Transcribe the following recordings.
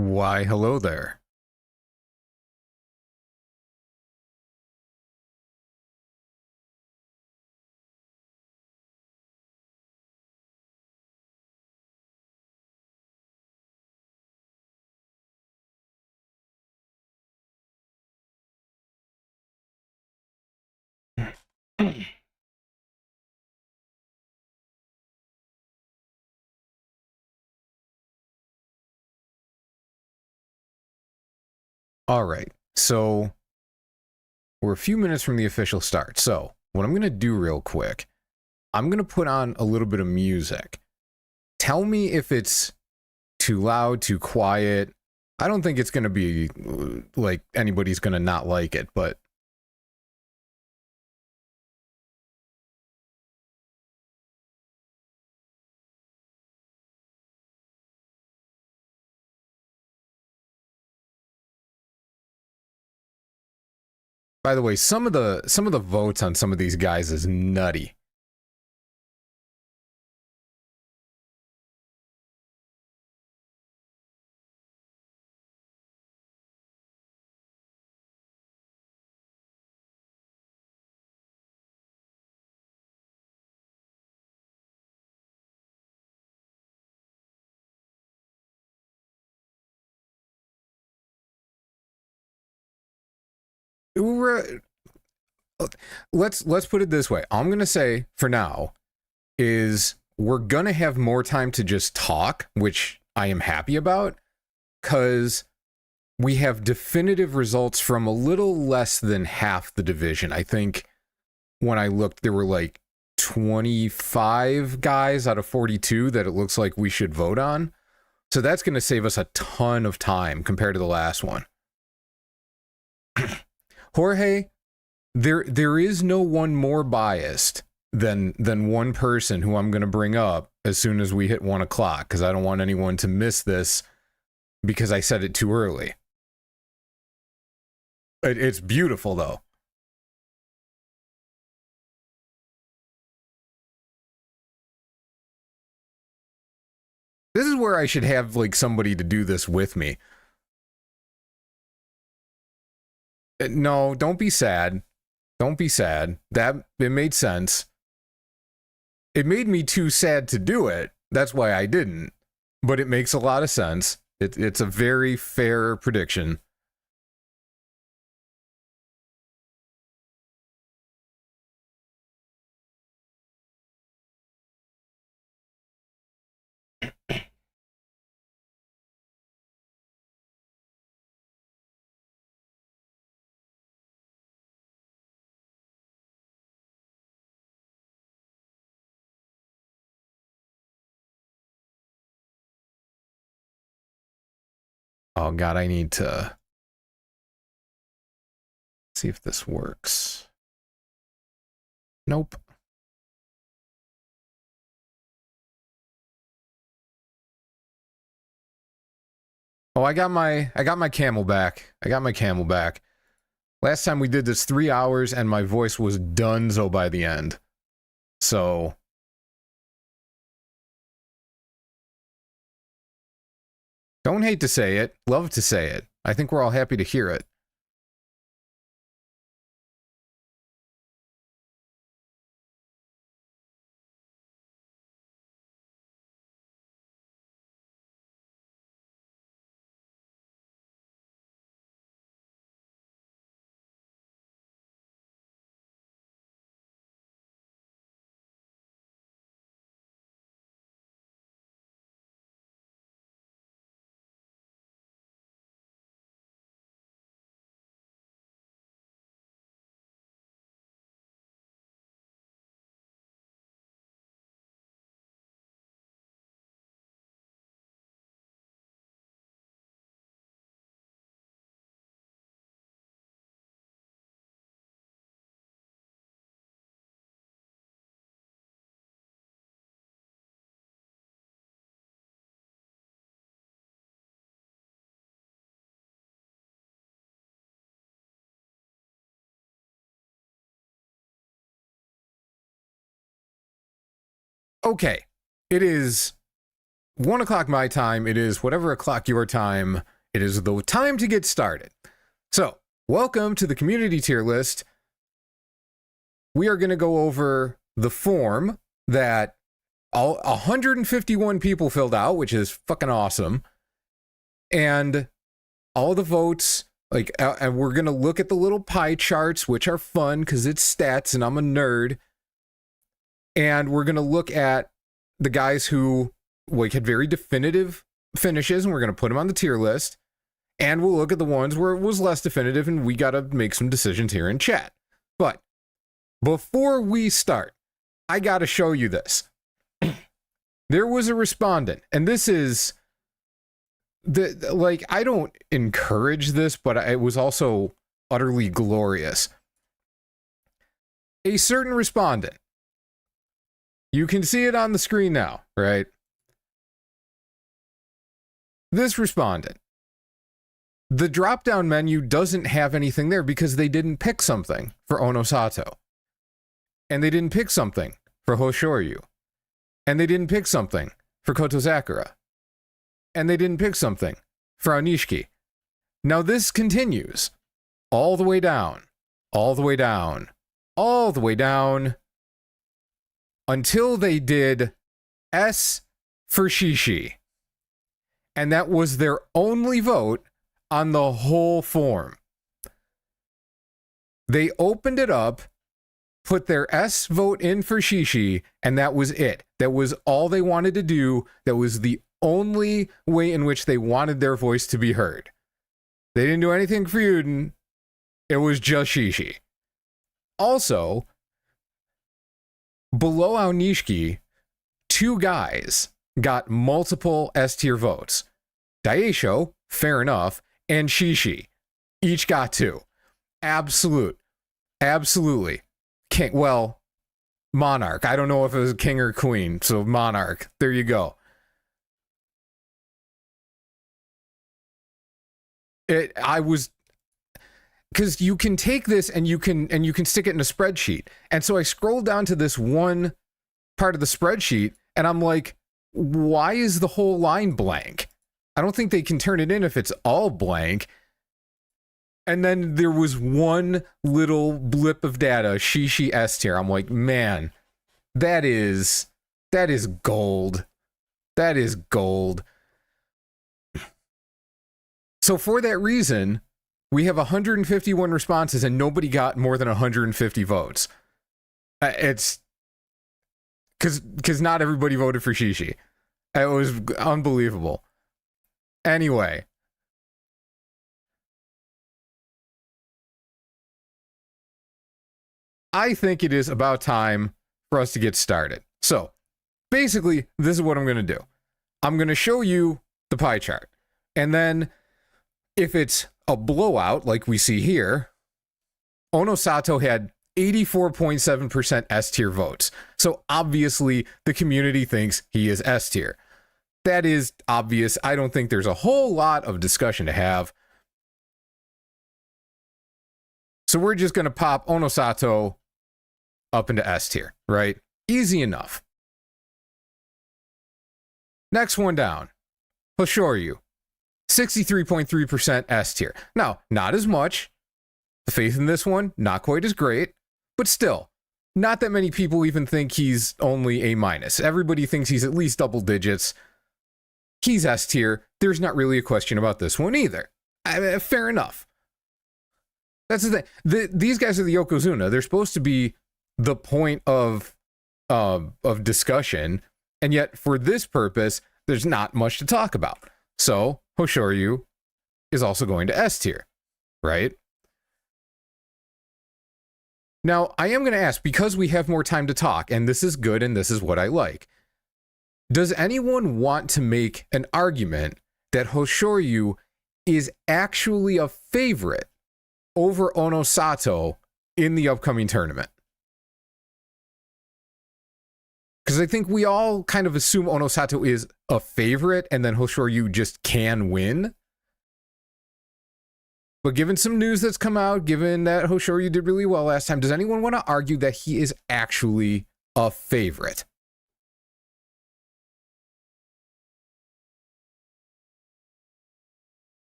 Why, hello there. All right, so we're a few minutes from the official start. So what I'm going to do real quick, I'm going to put on a little bit of music. Tell me if it's too loud, too quiet. I don't think it's going to be like anybody's going to not like it, but by the way, some of the votes on some of these guys is nutty. Let's put it this way. I'm going to say for now is we're going to have more time to just talk, which I am happy about, because we have definitive results from a little less than half the division. I think when I looked, there were like 25 guys out of 42 that it looks like we should vote on. So that's going to save us a ton of time compared to the last one. Jorge, there is no one more biased than one person who I'm going to bring up as soon as we hit 1 o'clock, because I don't want anyone to miss this because I said it too early. It's beautiful, though. This is where I should have like somebody to do this with me. No, don't be sad. Don't be sad. That it made sense. It made me too sad to do it. That's why I didn't. But it makes a lot of sense. It's a very fair prediction. Oh god, I need to see if this works. Nope. Oh, I got my camel back. I got my camel back. Last time we did this 3 hours and my voice was donezo by the end. So don't hate to say it, love to say it. I think we're all happy to hear it. Okay, it is 1 o'clock my time. It is whatever o'clock your time. It is the time to get started. So, welcome to the community tier list. We are going to go over the form that all 151 people filled out, which is fucking awesome. And all the votes, and we're going to look at the little pie charts, which are fun because it's stats and I'm a nerd. And we're going to look at the guys who had very definitive finishes, and we're going to put them on the tier list. And we'll look at the ones where it was less definitive, and we got to make some decisions here in chat. But before we start, I got to show you this. There was a respondent, and this is I don't encourage this, but it was also utterly glorious. A certain respondent. You can see it on the screen now, right? This respondent. The drop-down menu doesn't have anything there because they didn't pick something for Onosato. And they didn't pick something for Hoshoryu. And they didn't pick something for Kotozakura. And they didn't pick something for Anishki. Now this continues all the way down, all the way down, all the way down, until they did S for Shishi. And that was their only vote on the whole form. They opened it up, put their S vote in for Shishi, and that was it. That was all they wanted to do. That was the only way in which they wanted their voice to be heard. They didn't do anything for Yuden. It was just Shishi. Also, below Anishki, 2 guys got multiple S tier votes. Daisho, fair enough, and Shishi, each got 2. Absolutely. King, well, Monarch. I don't know if it was king or queen, so Monarch. There you go. Because you can take this and you can stick it in a spreadsheet. And so I scrolled down to this one part of the spreadsheet and I'm like, why is the whole line blank? I don't think they can turn it in if it's all blank. And then there was one little blip of data, Shishi S tier. I'm like, man, that is gold. That is gold. So for that reason, we have 151 responses and nobody got more than 150 votes. It's because not everybody voted for Shishi. It was unbelievable. Anyway. I think it is about time for us to get started. So basically, this is what I'm going to do. I'm going to show you the pie chart. And then if it's a blowout, like we see here, Onosato had 84.7% S tier votes. So obviously the community thinks he is S tier. That is obvious. I don't think there's a whole lot of discussion to have. So we're just going to pop Onosato up into S tier, right? Easy enough. Next one down, Hoshoryu. 63.3% S tier. Now, not as much. The faith in this one, not quite as great, but still, not that many people even think he's only A-. Everybody thinks he's at least double digits. He's S tier. There's not really a question about this one either. Fair enough. That's the thing. These guys are the Yokozuna. They're supposed to be the point of discussion, and yet for this purpose, there's not much to talk about. So Hoshoryu is also going to S tier, right? Now, I am going to ask, because we have more time to talk, and this is good, and this is what I like, does anyone want to make an argument that Hoshoryu is actually a favorite over Onosato in the upcoming tournament? Because I think we all kind of assume Onosato is a favorite and then Hoshoryu just can win. But given some news that's come out, given that Hoshoryu did really well last time, does anyone want to argue that he is actually a favorite?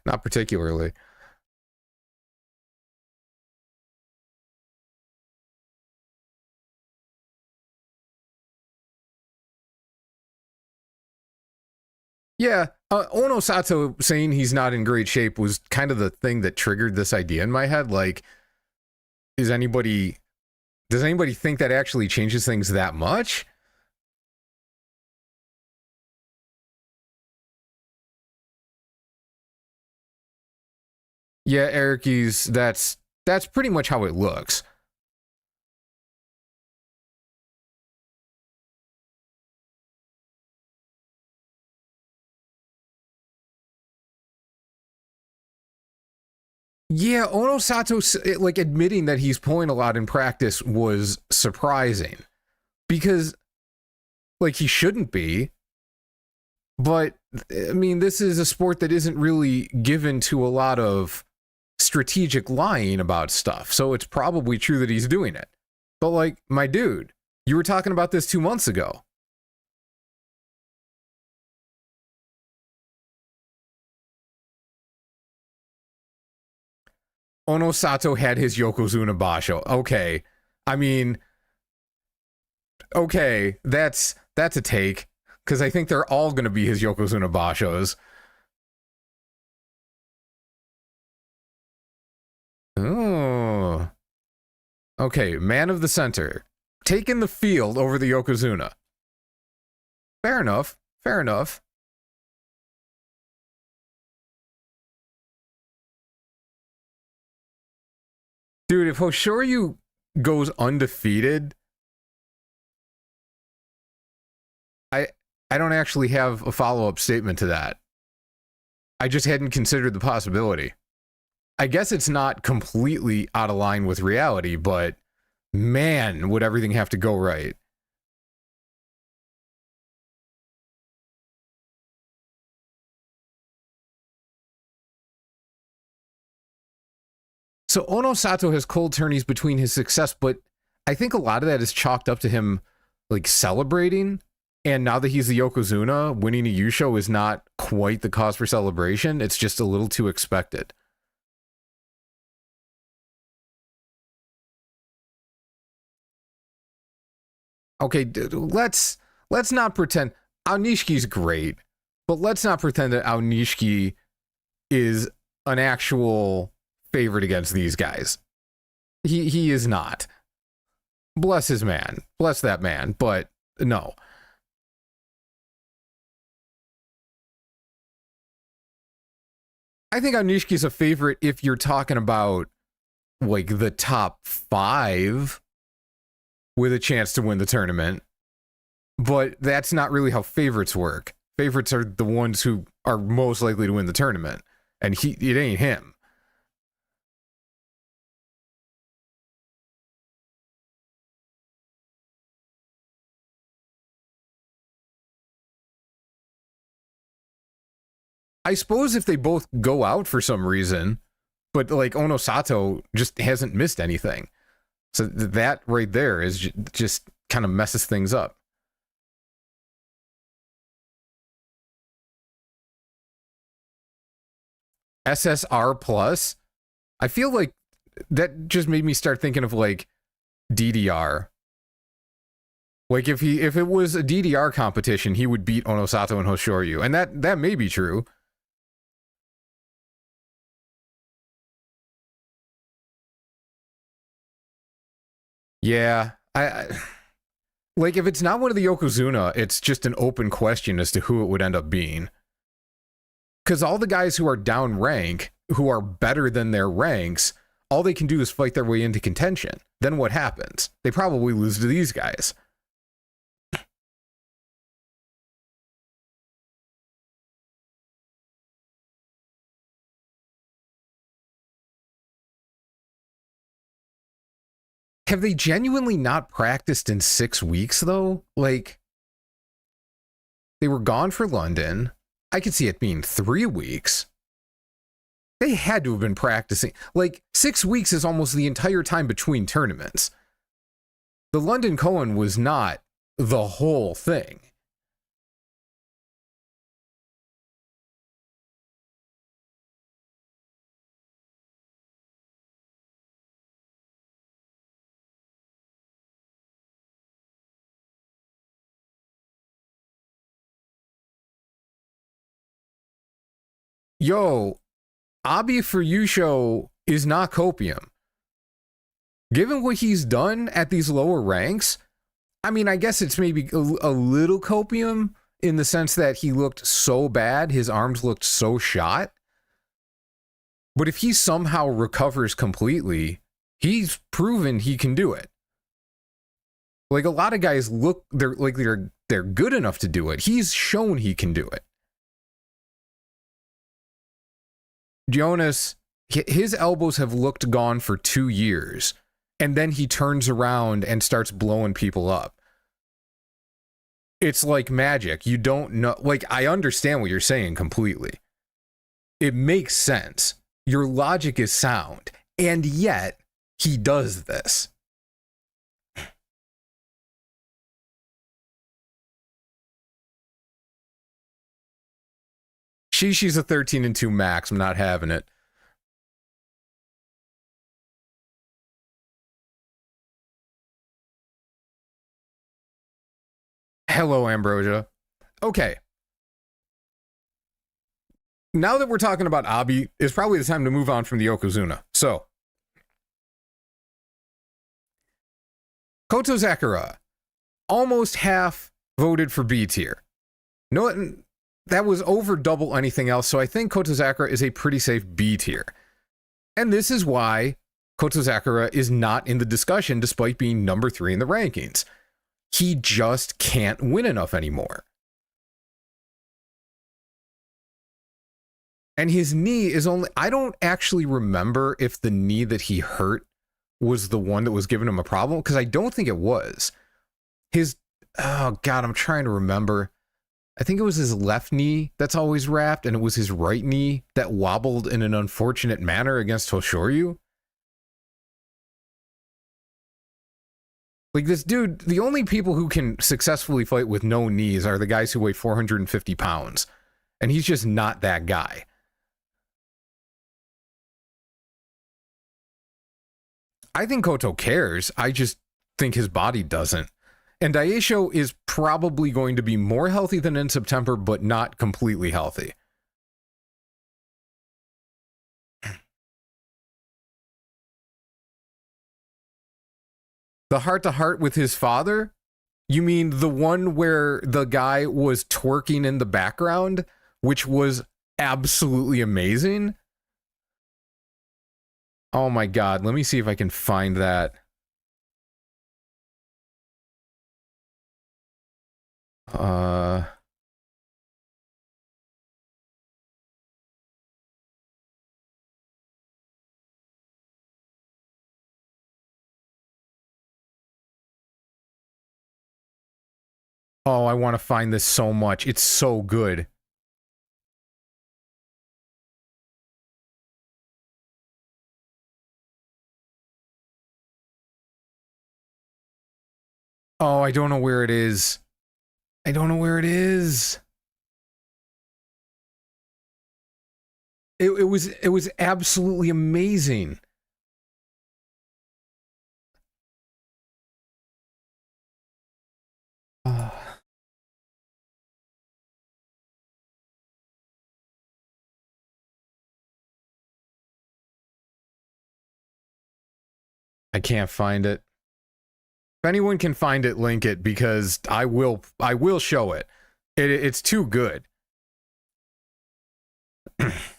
Not particularly. Yeah, Onosato saying he's not in great shape was kind of the thing that triggered this idea in my head. Like, does anybody think that actually changes things that much? Yeah, Eriky's, that's pretty much how it looks. Yeah, Onosato, like, admitting that he's pulling a lot in practice was surprising. Because, like, he shouldn't be. But, I mean, this is a sport that isn't really given to a lot of strategic lying about stuff. So it's probably true that he's doing it. But, like, my dude, you were talking about this 2 months ago. Onosato had his Yokozuna Basho. Okay. I mean, okay, that's a take. Because I think they're all going to be his Yokozuna Bashos. Oh. Okay, man of the center. Taking the field over the Yokozuna. Fair enough. Fair enough. Dude, if Hoshoryu goes undefeated, I I don't actually have a follow-up statement to that. I just hadn't considered the possibility. I guess it's not completely out of line with reality, but man, would everything have to go right. So Onosato has cold turnies between his success, but I think a lot of that is chalked up to him like celebrating. And now that he's the Yokozuna, winning a Yusho is not quite the cause for celebration. It's just a little too expected. Okay, let's not pretend Anishki's great, but let's not pretend that Anishki is an actual favorite against these guys. He is not. Bless his man. Bless that man, but no. I think Anishki's a favorite if you're talking about like the top 5 with a chance to win the tournament. But that's not really how favorites work. Favorites are the ones who are most likely to win the tournament. And it ain't him. I suppose if they both go out for some reason, but like Onosato just hasn't missed anything. So that right there is just kind of messes things up. SSR plus, I feel like that just made me start thinking of like DDR. Like if it was a DDR competition, he would beat Onosato and Hoshoryu, and that may be true. Yeah, I like if it's not one of the Yokozuna, it's just an open question as to who it would end up being. Because all the guys who are down rank, who are better than their ranks, all they can do is fight their way into contention. Then what happens? They probably lose to these guys. Have they genuinely not practiced in 6 weeks, though? Like, they were gone for London. I could see it being 3 weeks. They had to have been practicing. Like, 6 weeks is almost the entire time between tournaments. The London Koan was not the whole thing. yo, Abi for Yusho is not copium. Given what he's done at these lower ranks, I mean, I guess it's maybe a little copium in the sense that he looked so bad, his arms looked so shot. But if he somehow recovers completely, he's proven he can do it. Like, a lot of guys look, they're good enough to do it. He's shown he can do it. Jonas, his elbows have looked gone for 2 years, and then he turns around and starts blowing people up. It's like magic. You don't know. Like, I understand what you're saying completely. It makes sense. Your logic is sound. And yet, he does this. Shishi's a 13-2 max. I'm not having it. Hello, Ambrosia. Okay. Now that we're talking about Abi, it's probably the time to move on from the Yokozuna. So, Kotozakura, almost half voted for B tier. No, that was over double anything else, so I think Kotozakura is a pretty safe B tier. And this is why Kotozakura is not in the discussion despite being number 3 in the rankings. He just can't win enough anymore. And his knee is only... I don't actually remember if the knee that he hurt was the one that was giving him a problem, because I don't think it was. His... Oh, God, I'm trying to remember. I think it was his left knee that's always wrapped, and it was his right knee that wobbled in an unfortunate manner against Hoshoryu. Like, this dude, the only people who can successfully fight with no knees are the guys who weigh 450 pounds. And he's just not that guy. I think Koto cares. I just think his body doesn't. And Daisho is probably going to be more healthy than in September, but not completely healthy. The heart-to-heart with his father? You mean the one where the guy was twerking in the background, which was absolutely amazing? Oh my God, let me see if I can find that. Oh, I want to find this so much. It's so good. Oh, I don't know where it is. I don't know where it is. It was absolutely amazing. I can't find it. If anyone can find it, link it, because I will show it. It's too good. If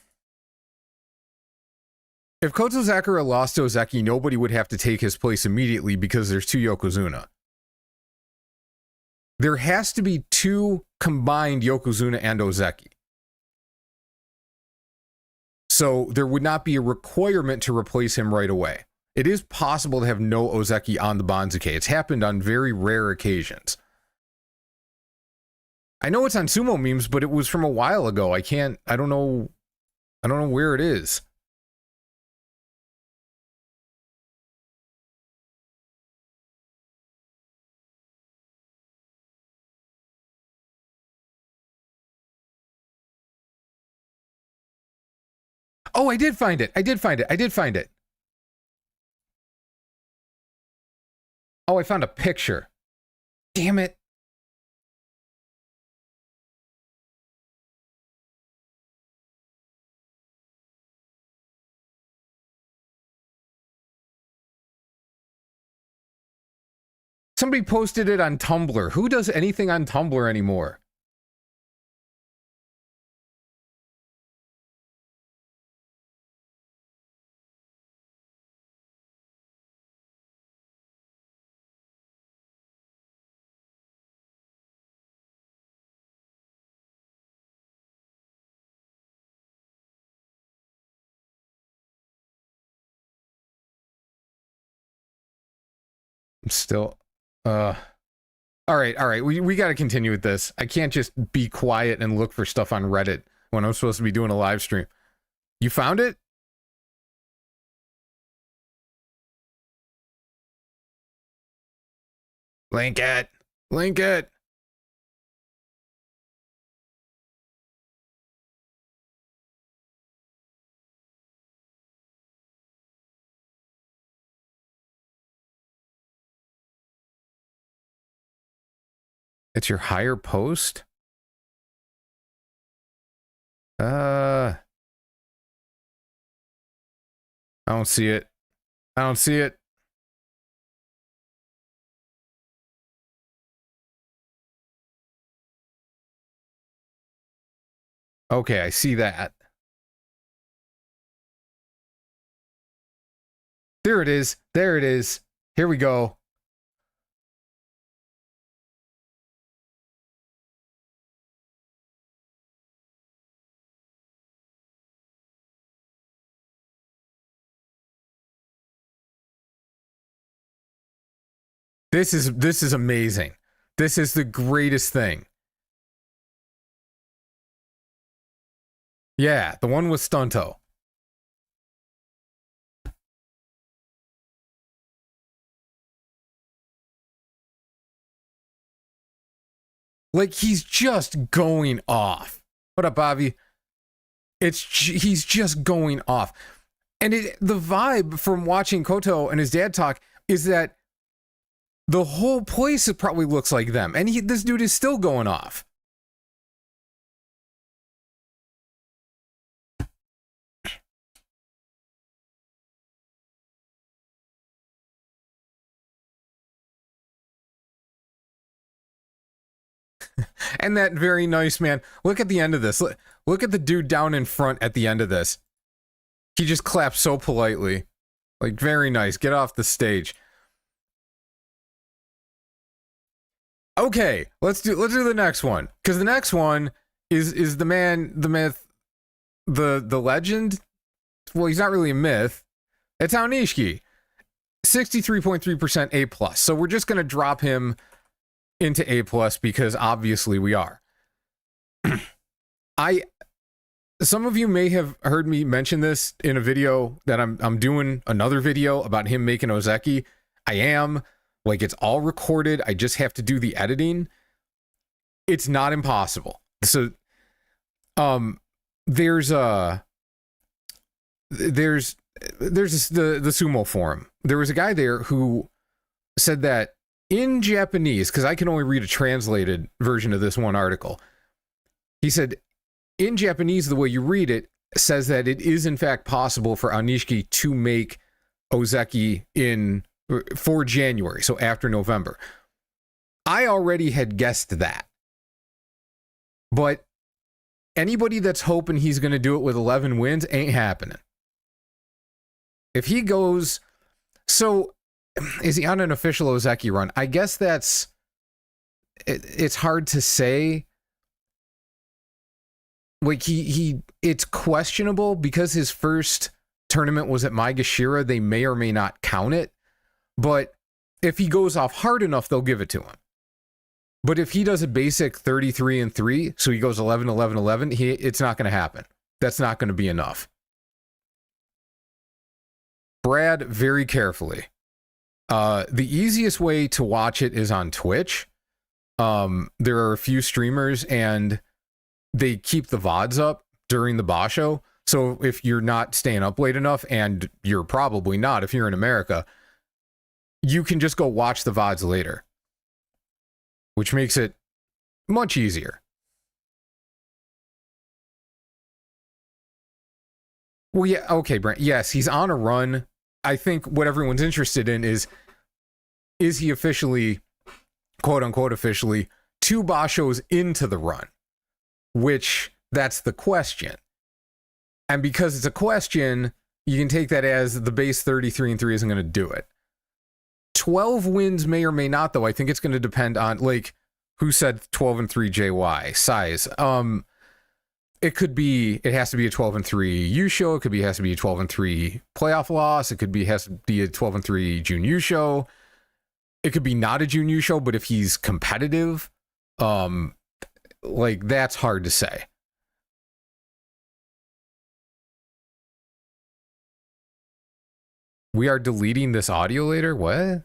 Kotozakura lost to Ozeki, nobody would have to take his place immediately because there's 2 Yokozuna. There has to be 2 combined Yokozuna and Ozeki. So there would not be a requirement to replace him right away. It is possible to have no Ozeki on the Banzuke. It's happened on very rare occasions. I know it's on Sumo memes, but it was from a while ago. I don't know where it is. Oh, I did find it. I did find it. Oh, I found a picture. Damn it. Somebody posted it on Tumblr. Who does anything on Tumblr anymore? I'm still... All right. We got to continue with this. I can't just be quiet and look for stuff on Reddit when I'm supposed to be doing a live stream. You found it? Link it. Link it. It's your higher post? I don't see it. I don't see it. Okay, I see that. There it is. There it is. Here we go. This is amazing. This is the greatest thing. Yeah, the one with Stunto. Like, he's just going off. What up, Bobby? He's just going off. And the vibe from watching Koto and his dad talk is that the whole place probably looks like them. And this dude is still going off. And that very nice man. Look at the end of this. Look at the dude down in front at the end of this. He just claps so politely. Like, very nice. Get off the stage. Okay, let's do the next one. Because the next one is the man, the myth, the legend. Well, he's not really a myth. It's Anishki. 63.3% A+. So we're just going to drop him into A+ because obviously we are. Some of you may have heard me mention this in a video that I'm doing another video about him making Ozeki. I am. Like, it's all recorded. I just have to do the editing. It's not impossible. So there's the Sumo forum. There was a guy there who said that in Japanese, because I can only read a translated version of this one article. He said, in Japanese, the way you read it says that it is in fact possible for Anishki to make Ozeki for January, so after November. I already had guessed that. But anybody that's hoping he's going to do it with 11 wins ain't happening. If he goes... So, is he on an official Ozeki run? I guess it's hard to say. Like, it's questionable because his first tournament was at Maegashira. They may or may not count it. But if he goes off hard enough, they'll give it to him. But if he does a basic 33-3, so he goes 11-11-11, it's not going to happen. That's not going to be enough. Brad, very carefully. The easiest way to watch it is on Twitch. There are a few streamers and they keep the VODs up during the basho. So if you're not staying up late enough, and you're probably not if you're in America, you can just go watch the VODs later, which makes it much easier. Well, yeah, okay, Brent. Yes, he's on a run. I think what everyone's interested in is he officially quote unquote officially, 2 bashos into the run, which that's the question. And because it's a question, you can take that as the base 33-3 isn't going to do it. 12 wins may or may not, though. I think it's going to depend on, like, who said 12-3 JY size. It could be, it has to be a 12-3 Yusho. It could be, it has to be a 12-3 playoff loss. It could be, has to be a 12-3 Jun Yusho. It could be not a Jun Yusho, but if he's competitive, like, that's hard to say. We are deleting this audio later? What?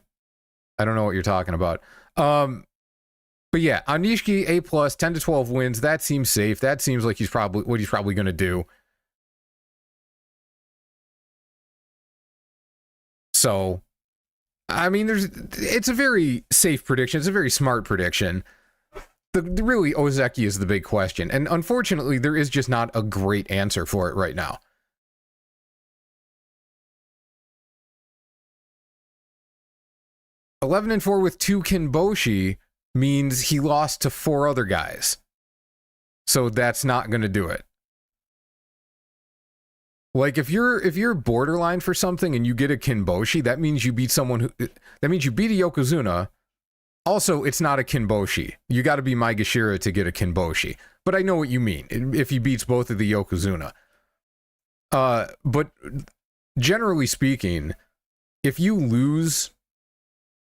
I don't know what you're talking about. But yeah, Anishki, A+, 10 to 12 wins. That seems safe. That seems like he's probably what he's probably going to do. So, I mean, it's a very safe prediction. It's a very smart prediction. Really, Ozeki is the big question. And unfortunately, there is just not a great answer for it right now. (11-4) with 2 Kinboshi means he lost to 4 other guys. So that's not going to do it. Like, if you're borderline for something and you get a Kinboshi, that means you beat someone who, that means you beat a Yokozuna. Also, it's not a Kinboshi. You got to be Maegashira to get a Kinboshi. But I know what you mean, if he beats both of the Yokozuna. But generally speaking, if you lose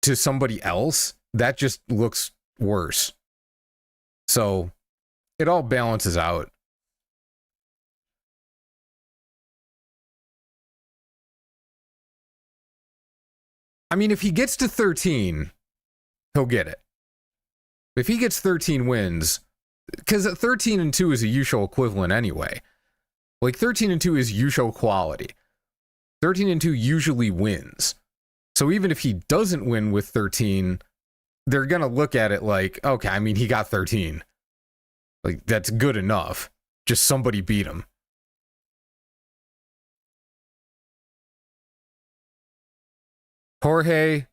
to somebody else, that just looks worse. So it all balances out. I mean, if he gets to 13, he'll get it. If he gets 13 wins, because 13-2 is a Yusho equivalent anyway. Like, 13-2 is Yusho quality. 13-2 usually wins. So even if he doesn't win with 13, they're going to look at it like, okay, I mean, he got 13. Like, that's good enough. Just somebody beat him. Jorge,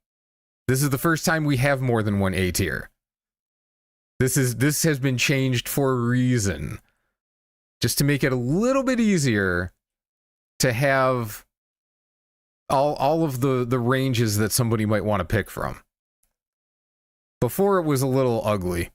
this is the first time we have more than one A tier. This has been changed for a reason. Just to make it a little bit easier to have all of the ranges that somebody might want to pick from. Before it was a little ugly.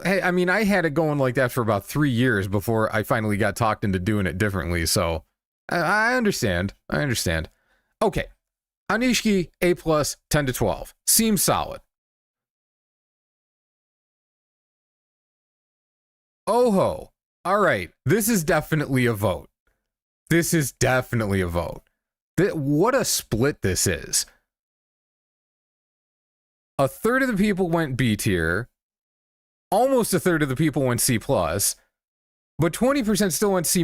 Hey, I mean, I had it going like that for about 3 years before I finally got talked into doing it differently, so I understand. I understand. Okay. Anishki, A+, 10 to 12. Seems solid. Oho. All right. This is definitely a vote. This is definitely a vote. What a split this is. A third of the people went B tier. Almost a third of the people went C+. But 20% still went C-.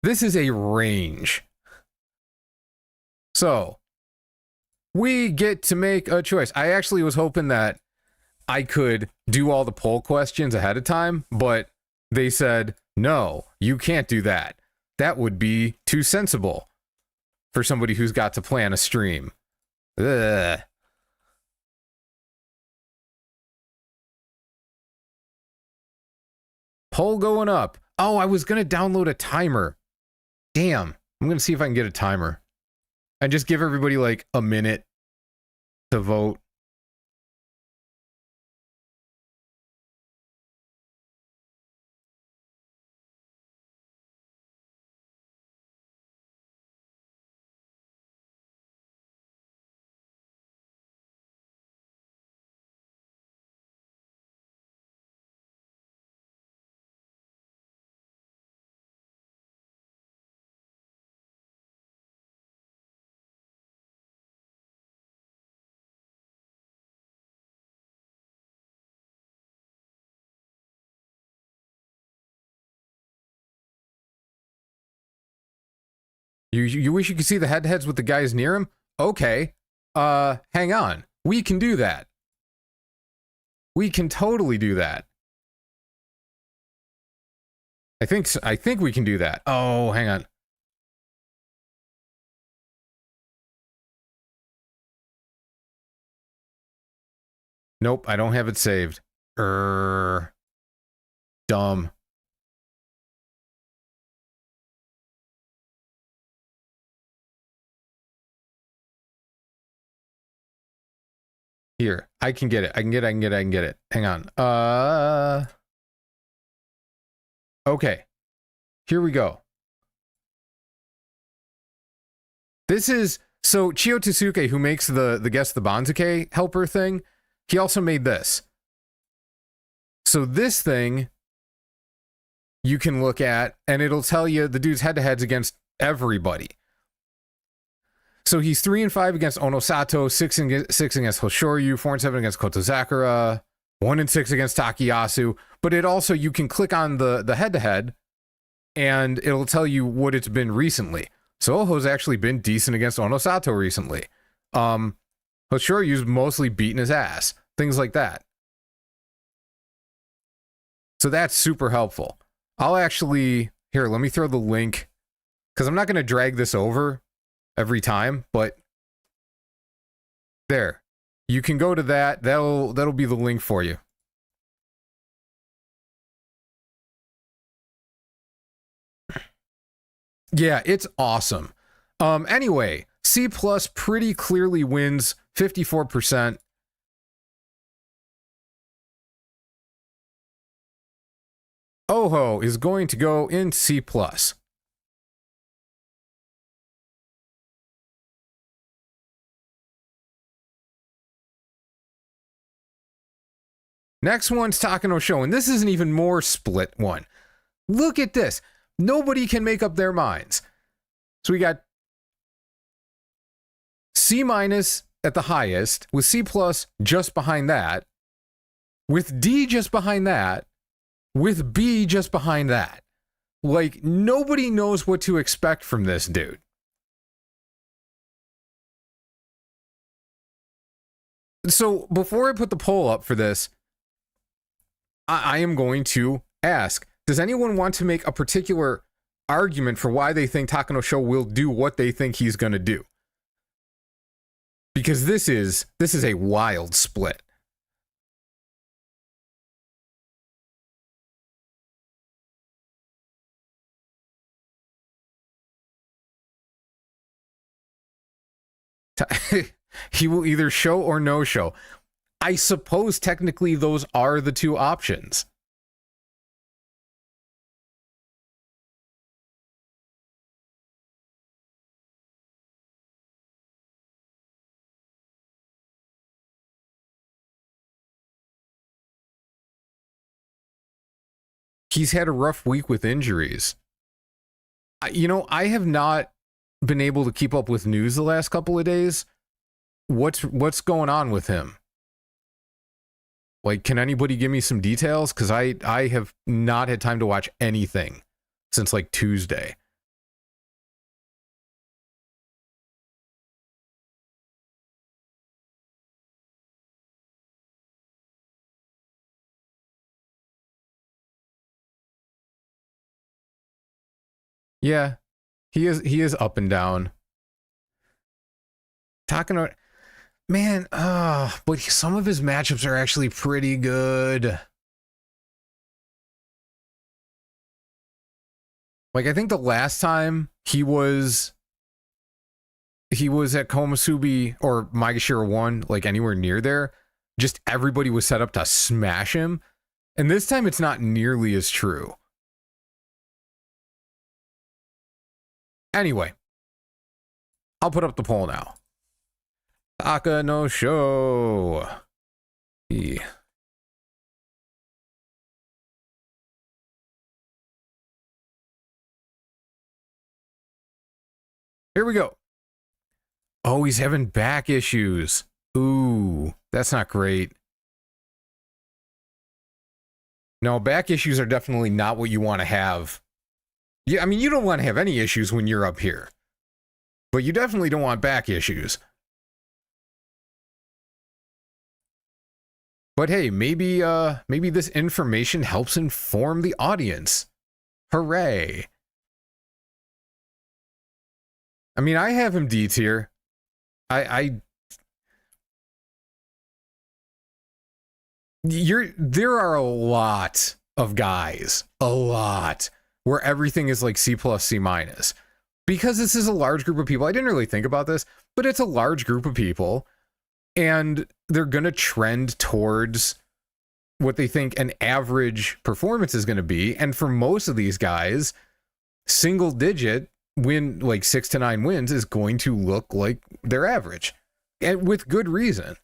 This is a range. So, we get to make a choice. I actually was hoping that I could do all the poll questions ahead of time, but they said, no, you can't do that. That would be too sensible for somebody who's got to plan a stream. Ugh. Poll going up. Oh, I was going to download a timer. Damn. I'm going to see if I can get a timer. And just give everybody like a minute to vote. You wish you could see the head-to-heads with the guys near him? Okay. Hang on. We can do that. We can totally do that. I think we can do that. Oh, hang on. Nope, I don't have it saved. Dumb. Here, I can get it. I can get it. Hang on. Okay. Here we go. This is so Chiyo Tsuke, who makes the Guess the Banzuke helper thing, he also made this. So this thing you can look at, and it'll tell you the dude's head-to-heads against everybody. So he's 3-5 against Onosato, 6 against Hoshoryu, 4-7 against Kotozakura, 1-6 against Takayasu. But it also, you can click on the head-to-head, and it'll tell you what it's been recently. So Oho's actually been decent against Onosato recently. Hoshoryu's mostly beaten his ass. Things like that. So that's super helpful. I'll actually... Here, let me throw the link. Because I'm not going to drag this over every time, but... There. You can go to that. That'll be the link for you. Yeah, it's awesome. Anyway, C+ pretty clearly wins 54%. Oho is going to go in C+. Next one's Takano Show, and this is an even more split one. Look at this. Nobody can make up their minds. So we got C- at the highest, with C+ just behind that, with D just behind that, with B just behind that. Like, nobody knows what to expect from this dude. So before I put the poll up for this, I am going to ask, does anyone want to make a particular argument for why they think Takano Show will do what they think he's going to do? Because this is a wild split. He will either show or no show. I suppose technically those are the two options. He's had a rough week with injuries. I have not been able to keep up with news the last couple of days. What's going on with him? Like, can anybody give me some details? Because I have not had time to watch anything since like Tuesday. Yeah, he is up and down. Takano, man, but some of his matchups are actually pretty good. Like, I think the last time he was at Komasubi or Maegashira 1, like anywhere near there, just everybody was set up to smash him. And this time it's not nearly as true. Anyway, I'll put up the poll now. Takano Show. Here we go. Oh, he's having back issues. Ooh, that's not great. No, back issues are definitely not what you want to have. Yeah, I mean, you don't want to have any issues when you're up here. But you definitely don't want back issues. But hey, maybe this information helps inform the audience. Hooray. I mean, I have him D tier. There are a lot of guys, where everything is like C plus, C minus. Because this is a large group of people. I didn't really think about this, but it's a large group of people, and they're going to trend towards what they think an average performance is going to be. And for most of these guys, single digit win, like 6 to 9 wins, is going to look like their average, and with good reason.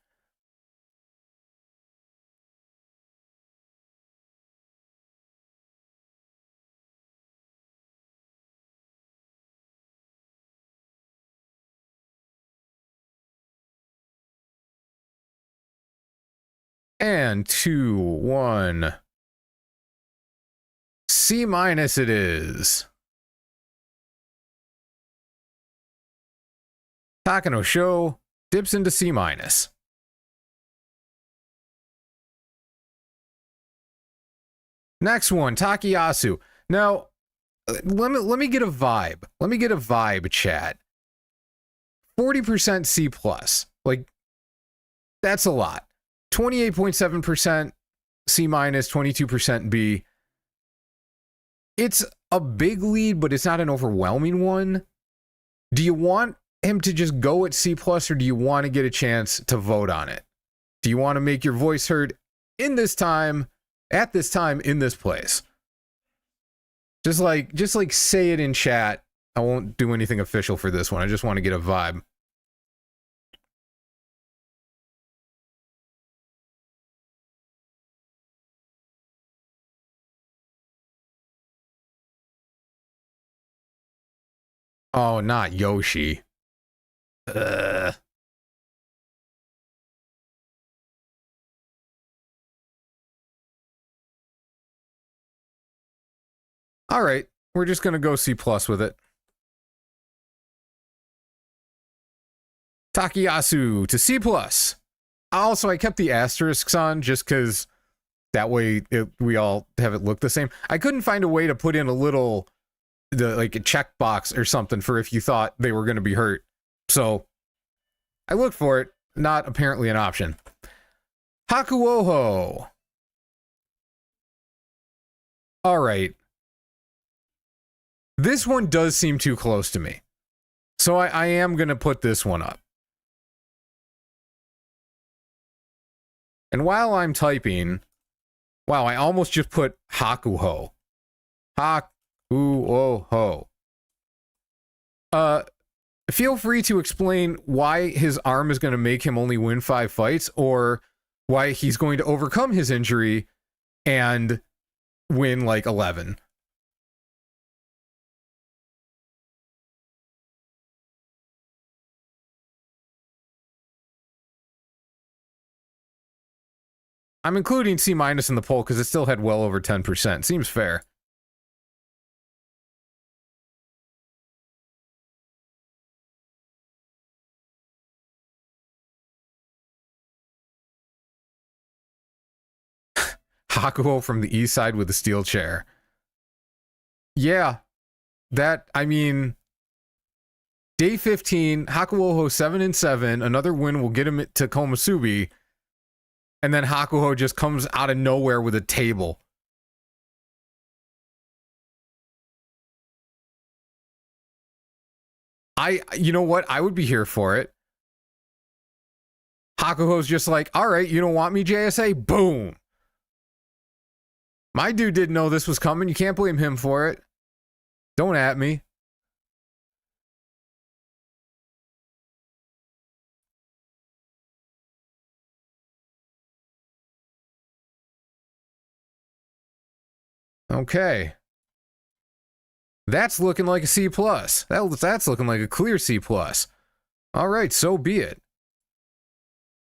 And 2, 1. C minus it is. Takano Sho dips into C minus. Next one, Takayasu. Now, let me get a vibe. Let me get a vibe, chat. 40% C plus. Like, that's a lot. 28.7% C minus, 22% B. It's a big lead, but it's not an overwhelming one. Do you want him to just go at C plus, or do you want to get a chance to vote on it? Do you want to make your voice heard in this time, at this time, in this place? Just like say it in chat. I won't do anything official for this one. I just want to get a vibe. Oh, not Yoshi. All right, we're just gonna go C plus with it. Takayasu to C plus. Also, I kept the asterisks on just because that way we all have it look the same. I couldn't find a way to put in a checkbox or something for if you thought they were going to be hurt. So I looked for it. Not apparently an option. Hakuoho. All right. This one does seem too close to me. So I am going to put this one up. And while I'm typing, wow, I almost just put Hakuoho. Hakuoho. Feel free to explain why his arm is going to make him only win 5 fights, or why he's going to overcome his injury and win like 11. I'm including C minus in the poll because it still had well over 10%. Seems fair. Hakuo from the east side with a steel chair. Yeah, I mean, day 15, Hakuoho 7-7. Another win will get him to Komasubi. And then Hakuoho just comes out of nowhere with a table. You know what? I would be here for it. Hakuoho's just like, all right, you don't want me, JSA? Boom. My dude didn't know this was coming. You can't blame him for it. Don't at me. Okay. That's looking like a C plus. That's looking like a clear C plus. All right, so be it.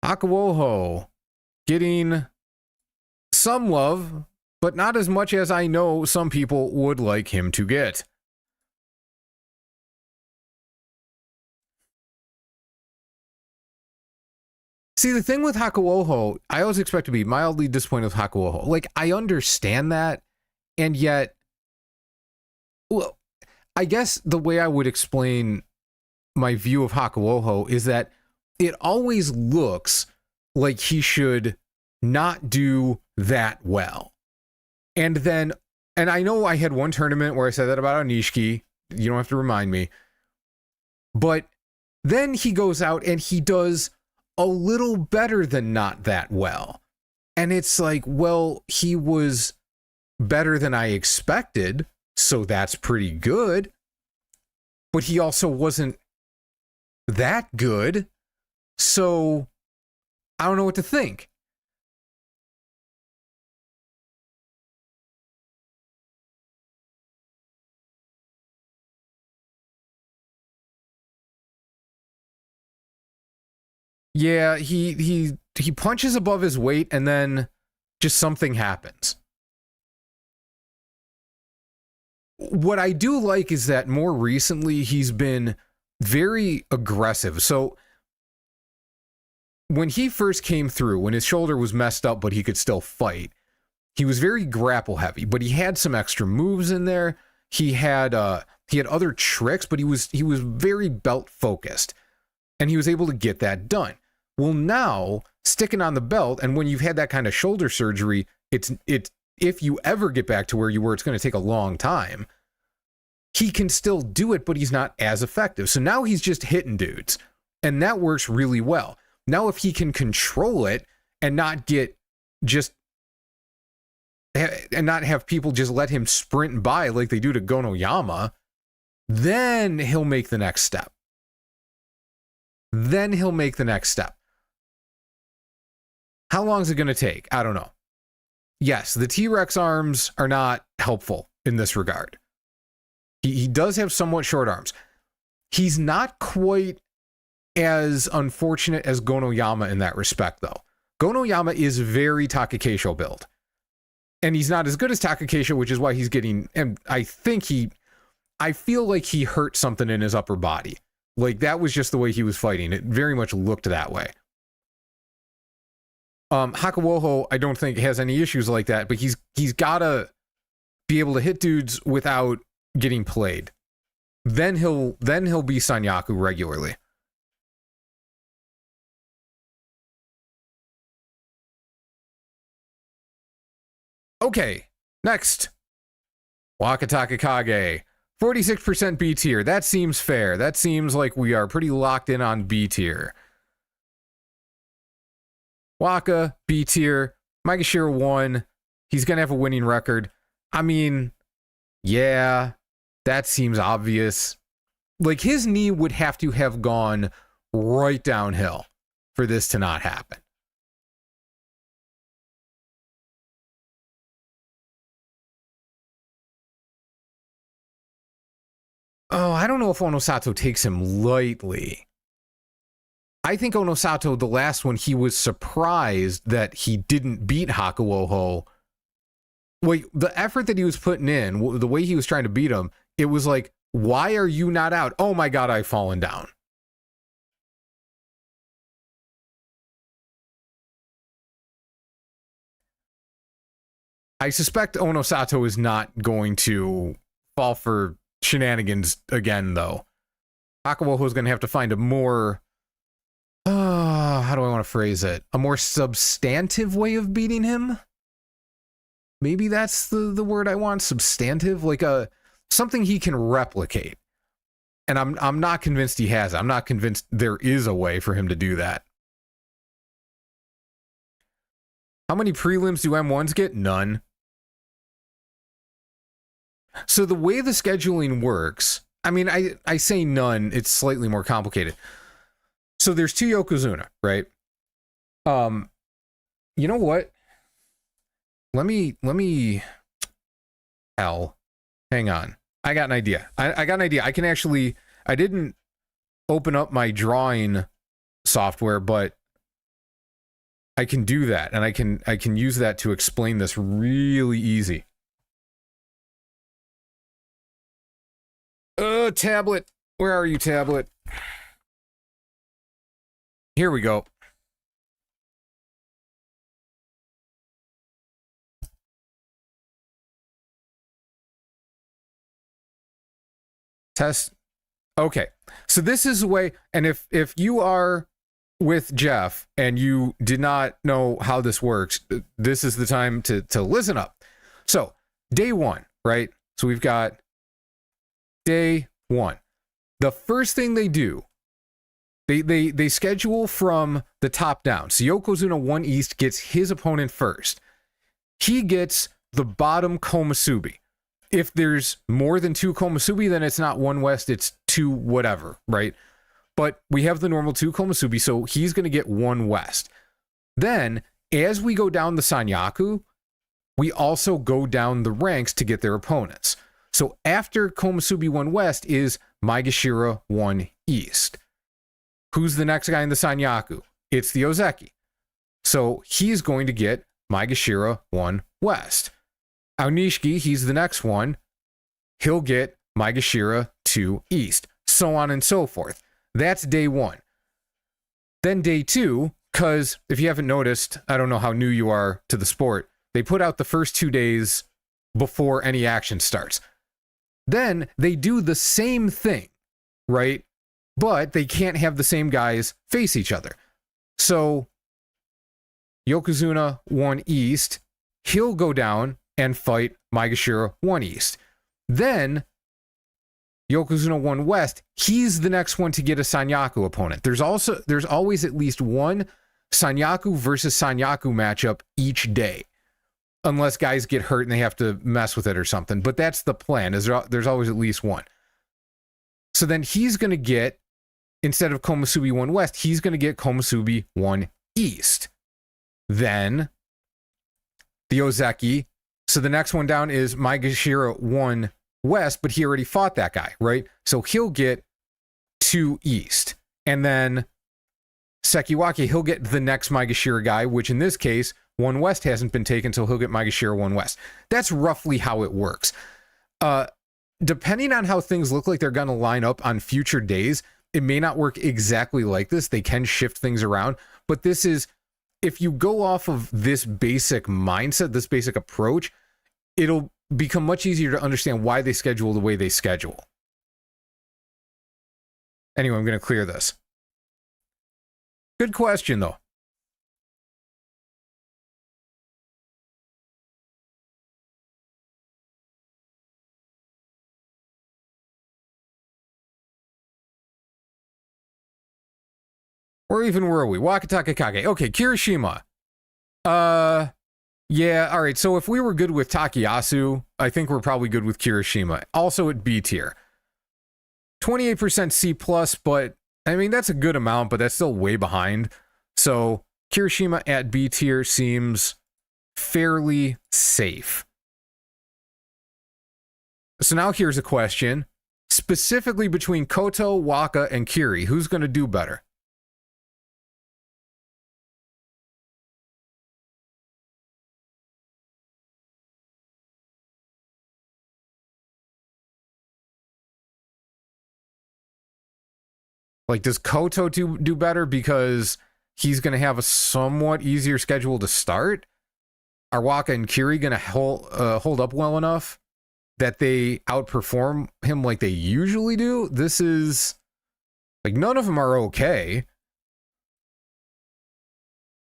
Hakuoho getting some love, but not as much as I know some people would like him to get. See, the thing with Hakuoho, I always expect to be mildly disappointed with Hakuoho. Like, I understand that, and yet Well, I guess the way I would explain my view of Hakuoho is that it always looks like he should not do that well. And then, and I know I had one tournament where I said that about Anishki. You don't have to remind me. But then he goes out and he does a little better than not that well. And it's like, well, he was better than I expected, so that's pretty good. But he also wasn't that good, so I don't know what to think. Yeah, he punches above his weight and then just something happens. What I do like is that more recently he's been very aggressive. So when he first came through, when his shoulder was messed up but he could still fight, he was very grapple heavy, but he had some extra moves in there. He had other tricks, but he was very belt focused, and he was able to get that done. Well, now sticking on the belt, and when you've had that kind of shoulder surgery, it's if you ever get back to where you were, it's going to take a long time. He can still do it, but he's not as effective. So now he's just hitting dudes, and that works really well. Now, if he can control it and not get just and not have people just let him sprint by like they do to Gonoyama, then he'll make the next step. How long is it going to take? I don't know. Yes, the T-Rex arms are not helpful in this regard. He does have somewhat short arms. He's not quite as unfortunate as Gonoyama in that respect, though. Gonoyama is very Takakeisho build. And he's not as good as Takakeisho, which is why he's getting... And I feel like he hurt something in his upper body. Like, that was just the way he was fighting. It very much looked that way. Hakuoho, I don't think has any issues like that, but he's gotta be able to hit dudes without getting played. Then he'll be Sanyaku regularly. Okay, next. Wakatakakage. 46% B tier. That seems fair. That seems like we are pretty locked in on B tier. Waka, B tier. Maegashira 1. He's going to have a winning record. I mean, yeah, that seems obvious. Like, his knee would have to have gone right downhill for this to not happen. Oh, I don't know if Onosato takes him lightly. I think Onosato, the last one, he was surprised that he didn't beat Hakuoho. Like, the effort that he was putting in, the way he was trying to beat him, it was like, why are you not out? Oh my god, I've fallen down. I suspect Onosato is not going to fall for shenanigans again, though. Hakuoho is going to have to find a more... how do I want to phrase it? A more substantive way of beating him? Maybe that's the word I want. Substantive? Like something he can replicate. And I'm not convinced he has. I'm not convinced there is a way for him to do that. How many prelims do M1s get? None. So the way the scheduling works, I mean, I say none, it's slightly more complicated. So there's 2 Yokozuna, right? You know what? Let me hang on. I got an idea. I got an idea. I can actually, I didn't open up my drawing software, but I can do that, and I can use that to explain this really easy. Tablet. Where are you, tablet? Here we go. Test. Okay. So this is the way, and if you are with Jeff and you did not know how this works, this is the time to listen up. So day one, right? So we've got day one. The first thing they do, they schedule from the top down. So Yokozuna 1 East gets his opponent first. He gets the bottom Komasubi. If there's more than 2 Komasubi, then it's not 1 West, it's 2 whatever, right? But we have the normal 2 Komasubi, so he's going to get 1 West. Then, as we go down the Sanyaku, we also go down the ranks to get their opponents. So after Komasubi 1 West is Maegashira 1 East. Who's the next guy in the Sanyaku? It's the Ozeki. So he's going to get Maegashira 1 West. Anishki, he's the next one. He'll get Maegashira 2 East. So on and so forth. That's day one. Then day two, because if you haven't noticed, I don't know how new you are to the sport, they put out the first 2 days before any action starts. Then they do the same thing, right? But they can't have the same guys face each other. So Yokozuna 1 East, he'll go down and fight Maegashira 1 East. Then Yokozuna 1 West, he's the next one to get a Sanyaku opponent. There's always at least one Sanyaku versus Sanyaku matchup each day. Unless guys get hurt and they have to mess with it or something. But that's the plan, is there's always at least one. So then he's going to get, instead of Komasubi 1 West, he's going to get Komasubi 1 East. Then the Ozeki. So the next one down is Maegashira 1 West, but he already fought that guy, right? So he'll get 2 East. And then Sakiwaki, he'll get the next Maegashira guy, which in this case, 1 West hasn't been taken, so he'll get Maegashira 1 West. That's roughly how it works. Depending on how things look like they're going to line up on future days, it may not work exactly like this. They can shift things around, but this is, if you go off of this basic mindset, this basic approach, it'll become much easier to understand why they schedule the way they schedule. Anyway, I'm going to clear this. Good question, though. Or even were we? Wakatakakage. Okay, Kirishima. Yeah, all right. So if we were good with Takayasu, I think we're probably good with Kirishima. Also at B tier. 28% C+, but I mean, that's a good amount, but that's still way behind. So Kirishima at B tier seems fairly safe. So now here's a question. Specifically between Koto, Waka, and Kiri, who's going to do better? Like, does Koto do better because he's going to have a somewhat easier schedule to start? Are Waka and Kiri going to hold up well enough that they outperform him like they usually do? This is, like, none of them are okay.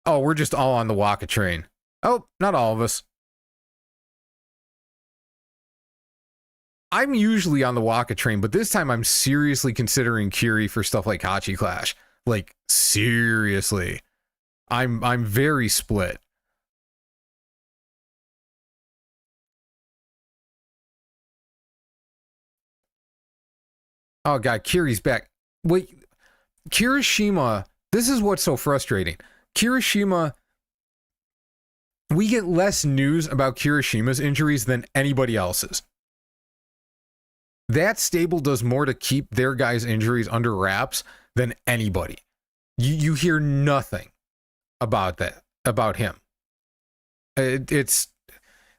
Oh, we're just all on the Waka train. Oh, not all of us. I'm usually on the Waka train, but this time I'm seriously considering Kiri for stuff like Hachi Clash. Like, seriously. I'm very split. Oh god, Kiri's back. Wait, Kirishima, this is what's so frustrating. Kirishima, we get less news about Kirishima's injuries than anybody else's. That stable does more to keep their guys' injuries under wraps than anybody. You hear nothing about that, about him. It's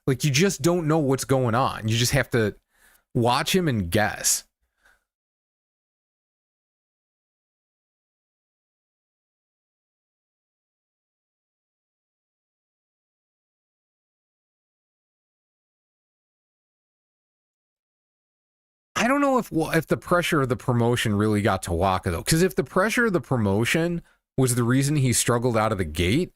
like you just don't know what's going on. You just have to watch him and guess. I don't know if the pressure of the promotion really got to Waka, though. Because if the pressure of the promotion was the reason he struggled out of the gate,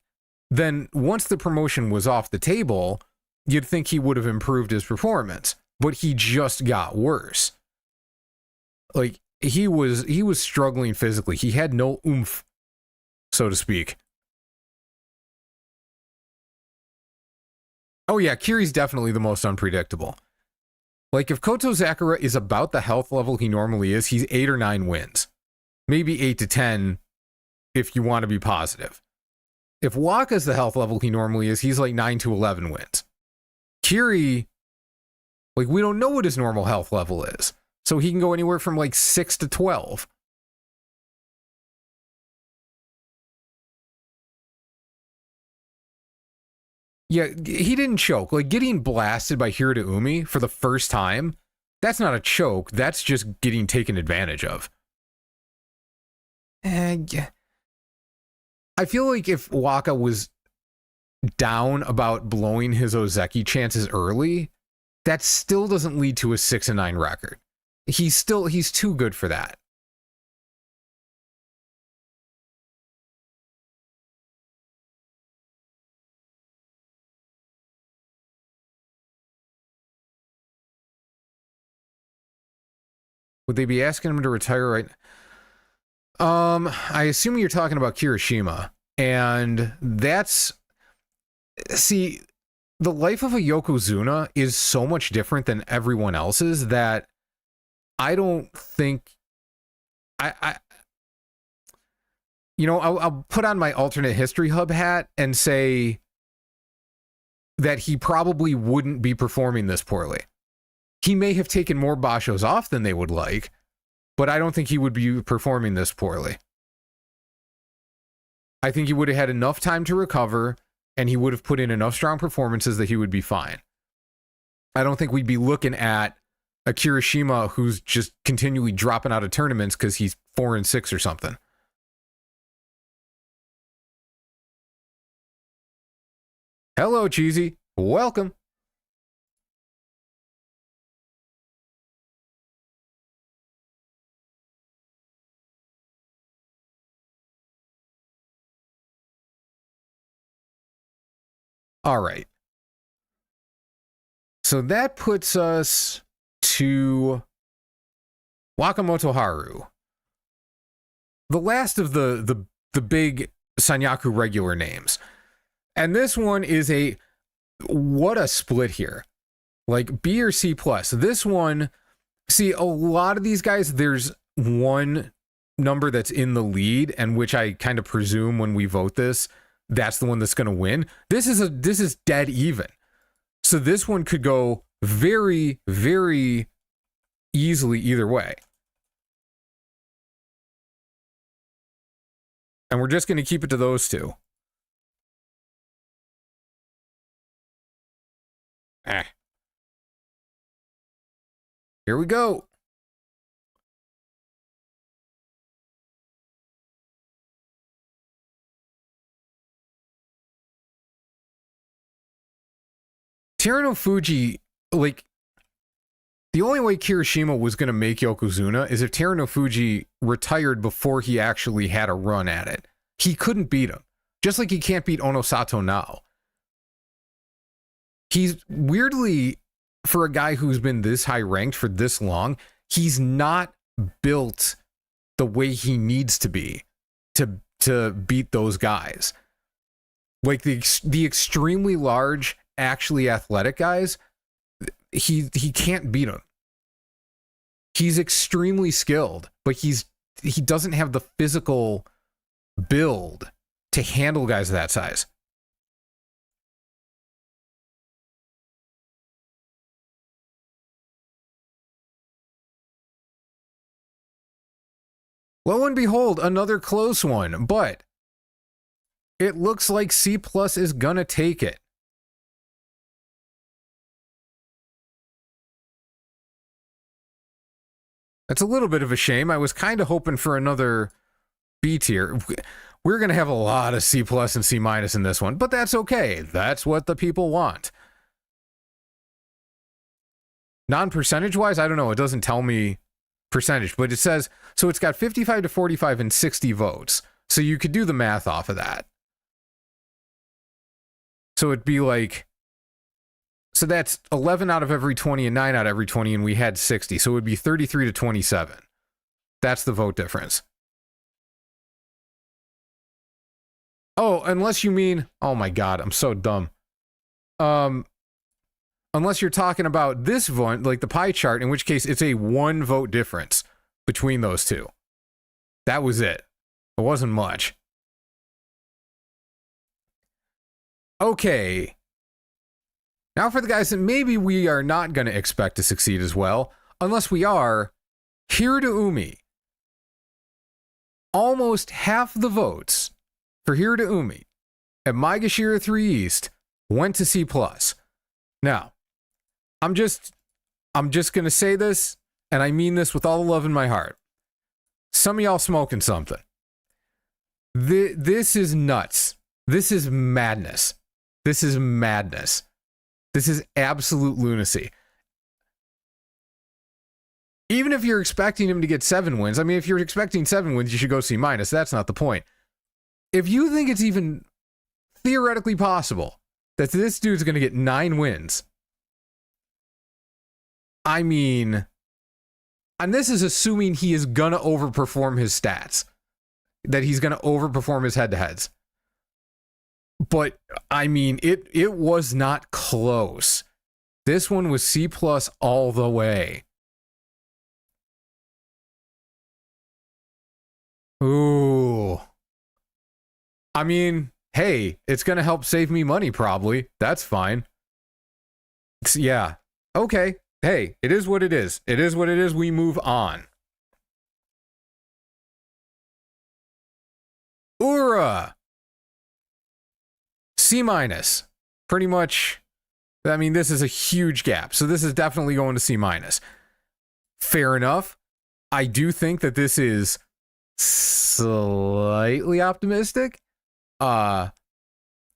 then once the promotion was off the table, you'd think he would have improved his performance. But he just got worse. Like, he was struggling physically. He had no oomph, so to speak. Oh yeah, Kiri's definitely the most unpredictable. Like, if Kotozakura is about the health level he normally is, he's 8 or 9 wins. Maybe 8 to 10 if you want to be positive. If Waka's the health level he normally is, he's like 9 to 11 wins. Kiri, like, we don't know what his normal health level is. So he can go anywhere from like 6 to 12. Yeah, he didn't choke. Like, getting blasted by Hirota for the first time, that's not a choke. That's just getting taken advantage of. Yeah. I feel like if Waka was down about blowing his Ozeki chances early, that still doesn't lead to a 6-9 record. He's too good for that. Would they be asking him to retire right now? I assume you're talking about Kirishima. And that's... See, the life of a Yokozuna is so much different than everyone else's that I don't think... I'll put on my alternate history hub hat and say that he probably wouldn't be performing this poorly. He may have taken more bashos off than they would like, but I don't think he would be performing this poorly. I think he would have had enough time to recover, and he would have put in enough strong performances that he would be fine. I don't think we'd be looking at a Kirishima who's just continually dropping out of tournaments because he's 4-6 or something. Hello, Cheesy. Welcome. All right. So that puts us to Wakamoto Haru. The last of the big Sanyaku regular names. And this one is what a split here. Like B or C plus. This one, see, a lot of these guys, there's one number that's in the lead, and which I kind of presume when we vote this, that's the one that's going to win. This is dead even. So this one could go very, very easily either way. And we're just going to keep it to those two. Here we go. Terunofuji, like, the only way Kirishima was going to make Yokozuna is if Terunofuji retired before he actually had a run at it. He couldn't beat him. Just like he can't beat Onosato now. He's weirdly, for a guy who's been this high ranked for this long, he's not built the way he needs to be to beat those guys. Like the extremely large, actually athletic guys, he can't beat them. He's extremely skilled, but he doesn't have the physical build to handle guys that size. Lo and behold, another close one, but it looks like C plus is gonna take it. That's a little bit of a shame. I was kind of hoping for another B tier. We're going to have a lot of C plus and C minus in this one, but that's okay. That's what the people want. Non-percentage wise, I don't know. It doesn't tell me percentage, but it says, so it's got 55 to 45 and 60 votes. So you could do the math off of that. So it'd be like, so that's 11 out of every 20 and 9 out of every 20, and we had 60. So it would be 33 to 27. That's the vote difference. Oh, unless you mean, oh my God, I'm so dumb. Unless you're talking about this vote, like the pie chart, in which case it's a 1 vote difference between those two. That was it. It wasn't much. Okay. Now for the guys that maybe we are not going to expect to succeed as well, unless we are, Hiraumi. Almost half the votes for Hiraumi at Maegashira 3 East went to C+. Now, I'm just going to say this, and I mean this with all the love in my heart. Some of y'all smoking something. This is nuts. This is madness. This is madness. This is absolute lunacy. Even if you're expecting him to get 7 wins, I mean, if you're expecting 7 wins, you should go C-. That's not the point. If you think it's even theoretically possible that this dude's going to get 9 wins, I mean, and this is assuming he is going to overperform his stats, that he's going to overperform his head-to-heads. But, I mean, it was not close. This one was C+ all the way. Ooh. I mean, hey, it's going to help save me money, probably. That's fine. Yeah. Okay. Hey, it is what it is. It is what it is. We move on. Ura. C-. Pretty much. I mean, this is a huge gap. So this is definitely going to C-. Fair enough. I do think that this is slightly optimistic. But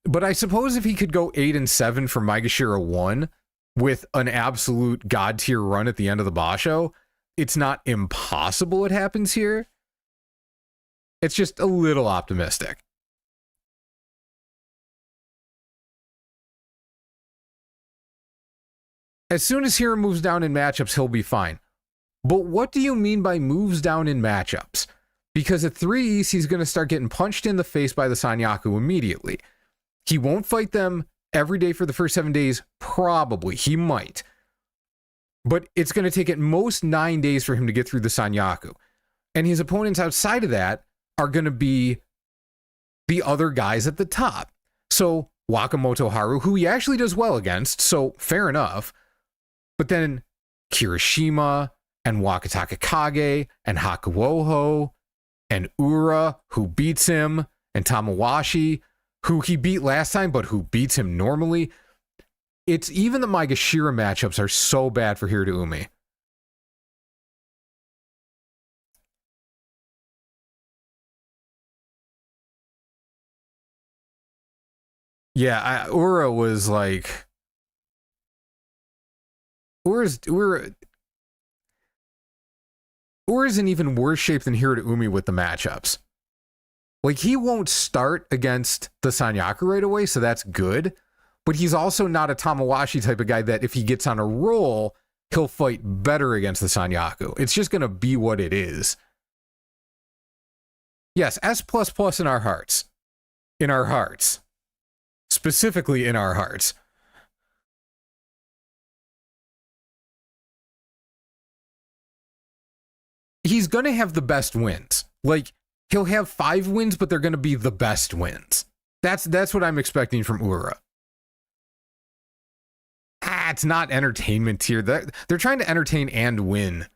I suppose if he could go 8 and 7 for Maegashira 1 with an absolute god tier run at the end of the Basho, it's not impossible it happens here. It's just a little optimistic. As soon as Hira moves down in matchups, he'll be fine. But what do you mean by moves down in matchups? Because at 3 East, he's going to start getting punched in the face by the Sanyaku immediately. He won't fight them every day for the first 7 days. Probably. He might. But it's going to take at most 9 days for him to get through the Sanyaku. And his opponents outside of that are going to be the other guys at the top. So Wakamoto Haru, who he actually does well against, so fair enough. But then Kirishima and Wakatakakage and Hakuoho and Ura, who beats him, and Tamawashi, who he beat last time, but who beats him normally. It's even the Maegashira matchups are so bad for Hiraumi. Yeah, Ura was like... Ura's in even worse shape than Hiraumi with the matchups. Like, he won't start against the Sanyaku right away, so that's good. But he's also not a Tamawashi type of guy that if he gets on a roll, he'll fight better against the Sanyaku. It's just going to be what it is. Yes, S++ in our hearts. In our hearts. Specifically in our hearts. He's going to have the best wins. Like, he'll have 5 wins, but they're going to be the best wins. That's what I'm expecting from Ura. It's not entertainment tier. They're trying to entertain and win.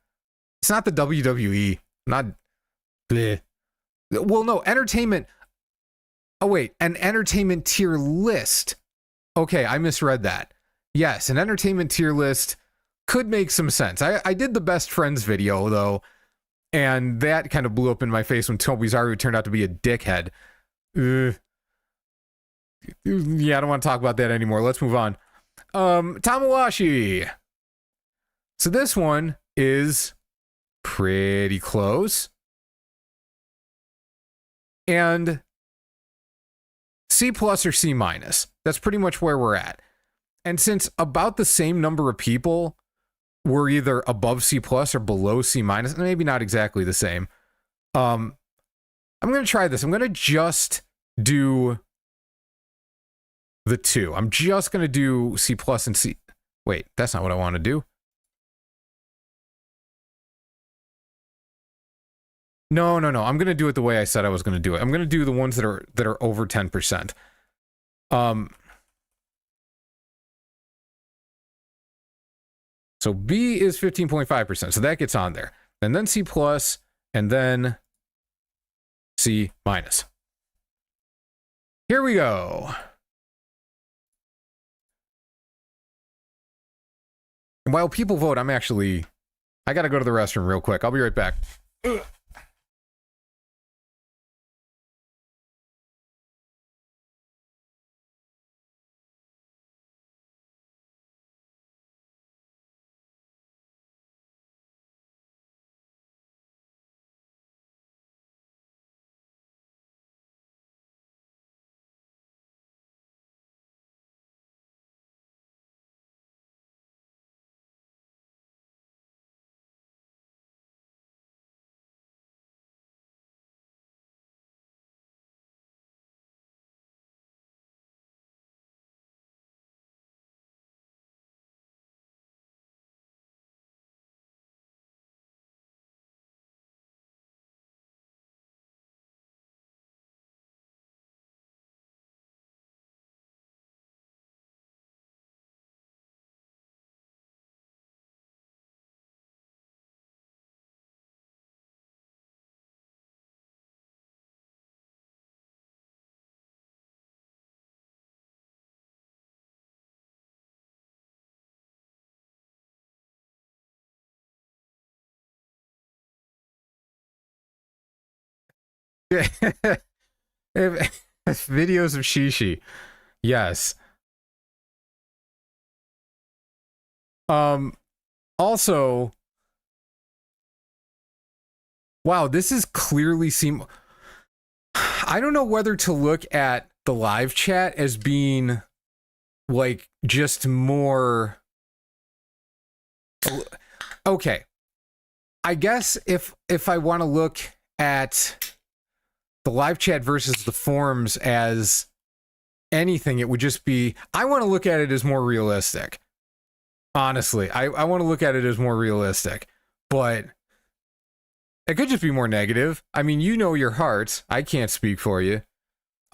It's not the WWE. Not... Bleh. Well, no, entertainment... Oh, wait. An entertainment tier list. Okay, I misread that. Yes, an entertainment tier list could make some sense. I did the best friends video, though, and that kind of blew up in my face when Tobizaru turned out to be a dickhead. Yeah, I don't want to talk about that anymore. Let's move on. Tamawashi. So this one is pretty close. And C plus or C minus. That's pretty much where we're at. And since about the same number of people were either above C plus or below C minus, maybe not exactly the same, I'm going to try this. I'm going to just do the two. I'm just going to do C plus and C. Wait, that's not what I want to do. No. I'm going to do it the way I said I was going to do it. I'm going to do the ones that are over 10%. So B is 15.5%. So that gets on there. And then C plus, and then C minus. Here we go. And while people vote, I got to go to the restroom real quick. I'll be right back. Ugh. Videos of Shishi. Yes. Also, wow, this is clearly I don't know whether to look at the live chat as being like just more. Okay. I guess if I want to look at the live chat versus the forums as anything, it would just be, I want to look at it as more realistic. Honestly, I want to look at it as more realistic, but it could just be more negative. I mean, you know your hearts. I can't speak for you.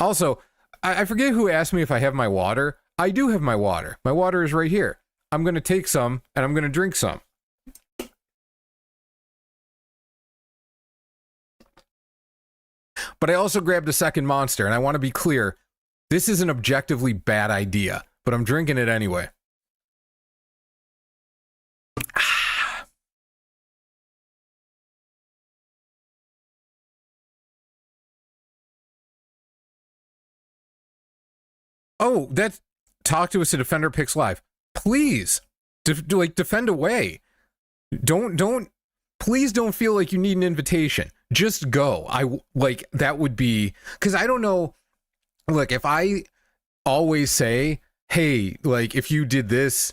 Also, I forget who asked me if I have my water. I do have my water. My water is right here. I'm going to take some and I'm going to drink some. But I also grabbed a second Monster, and I want to be clear, this is an objectively bad idea, but I'm drinking it anyway. Oh, that's talk to us at Defender Picks Live. Please, defend away. Please don't feel like you need an invitation. Just go. That would be, because I don't know. Look, if I always say, hey, like, if you did this,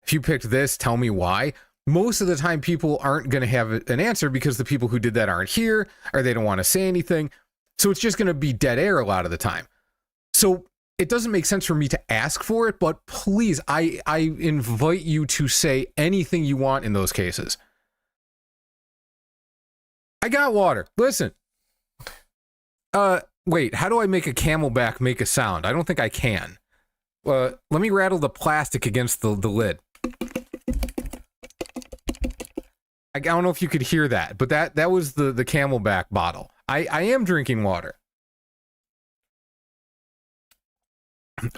if you picked this, tell me why. Most of the time, people aren't going to have an answer because the people who did that aren't here or they don't want to say anything. So it's just going to be dead air a lot of the time. So it doesn't make sense for me to ask for it, but please, I invite you to say anything you want in those cases. I got water. Listen. Wait, how do I make a Camelback make a sound? I don't think I can. Let me rattle the plastic against the lid. I don't know if you could hear that, but that was the Camelback bottle. I am drinking water.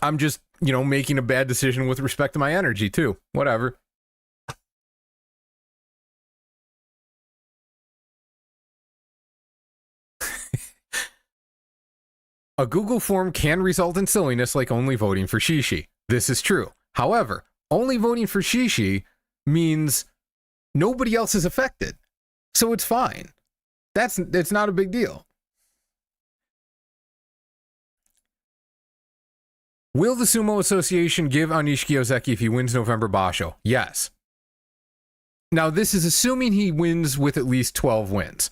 I'm just, making a bad decision with respect to my energy too. Whatever. A Google form can result in silliness like only voting for Shishi. This is true. However, only voting for Shishi means Nobody else is affected. So it's fine. It's not a big deal. Will the Sumo Association give Anishki Ozeki if he wins November Basho? Yes. Now, this is assuming he wins with at least 12 wins.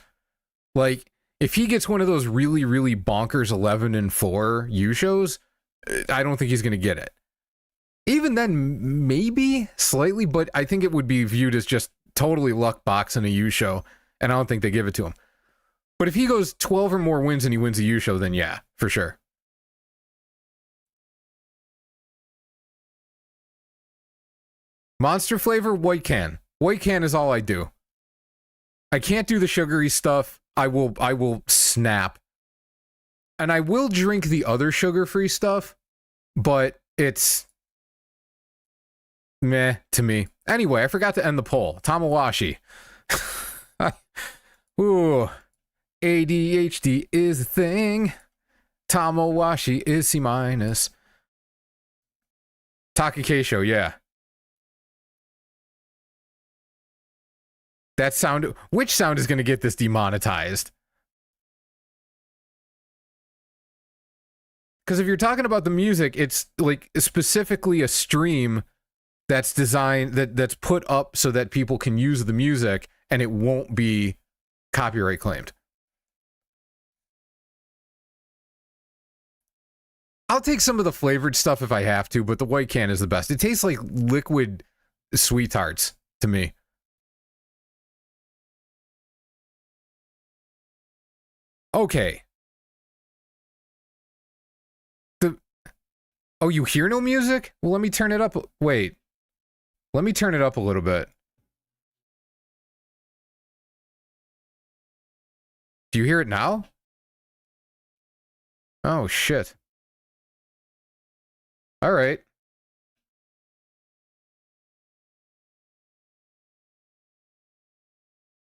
Like, if he gets one of those really, really bonkers 11-4 U-shows, I don't think he's going to get it. Even then, maybe slightly, but I think it would be viewed as just totally luck box in a U-show, and I don't think they give it to him. But if he goes 12 or more wins and he wins a U-show, then yeah, for sure. Monster flavor, white can. White can is all I do. I can't do the sugary stuff. I will snap. And I will drink the other sugar-free stuff, but it's meh to me. Anyway, I forgot to end the poll. Tamawashi. Ooh. ADHD is a thing. Tamawashi is C-. Takakeisho, yeah. That sound, which sound is going to get this demonetized? Because if you're talking about the music, it's like specifically a stream that's designed, that's put up so that people can use the music and it won't be copyright claimed. I'll take some of the flavored stuff if I have to, but the white can is the best. It tastes like liquid sweethearts to me. Okay. Oh, you hear no music? Well, let me turn it up. Wait. Let me turn it up a little bit. Do you hear it now? Oh, shit. All right.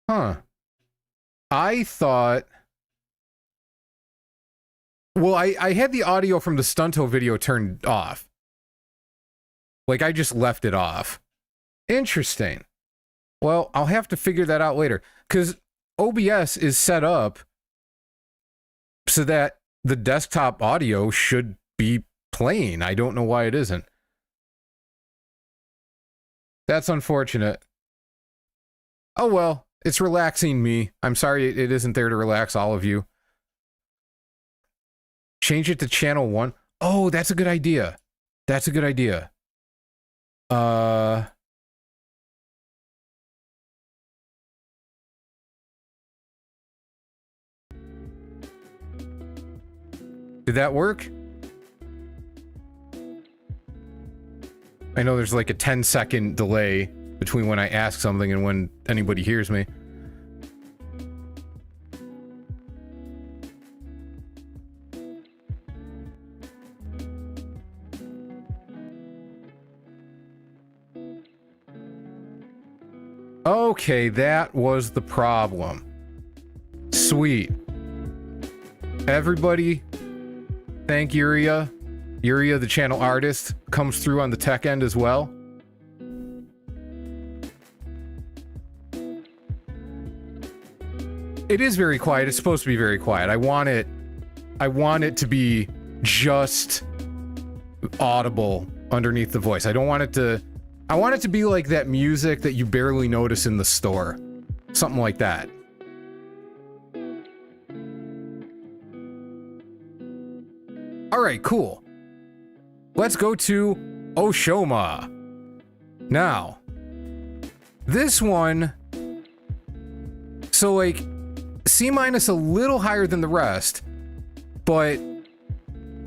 Huh. I thought... Well, I had the audio from the Stunto video turned off. Like, I just left it off. Interesting. Well, I'll have to figure that out later. Because OBS is set up so that the desktop audio should be playing. I don't know why it isn't. That's unfortunate. Oh, well. It's relaxing me. I'm sorry it isn't there to relax all of you. Change it to channel 1. Oh, that's a good idea. That's a good idea. Did that work? I know there's like a 10-second delay between when I ask something and when anybody hears me. Okay, that was the problem. Sweet. Everybody, thank Yuria. Yuria, the channel artist, comes through on the tech end as well. It is very quiet. It's supposed to be very quiet. I want it to be just audible underneath the voice. I don't want it to... I want it to be like that music that you barely notice in the store. Something like that. Alright, cool. Let's go to Oshoma. Now, this one... So, like, C- a little higher than the rest, but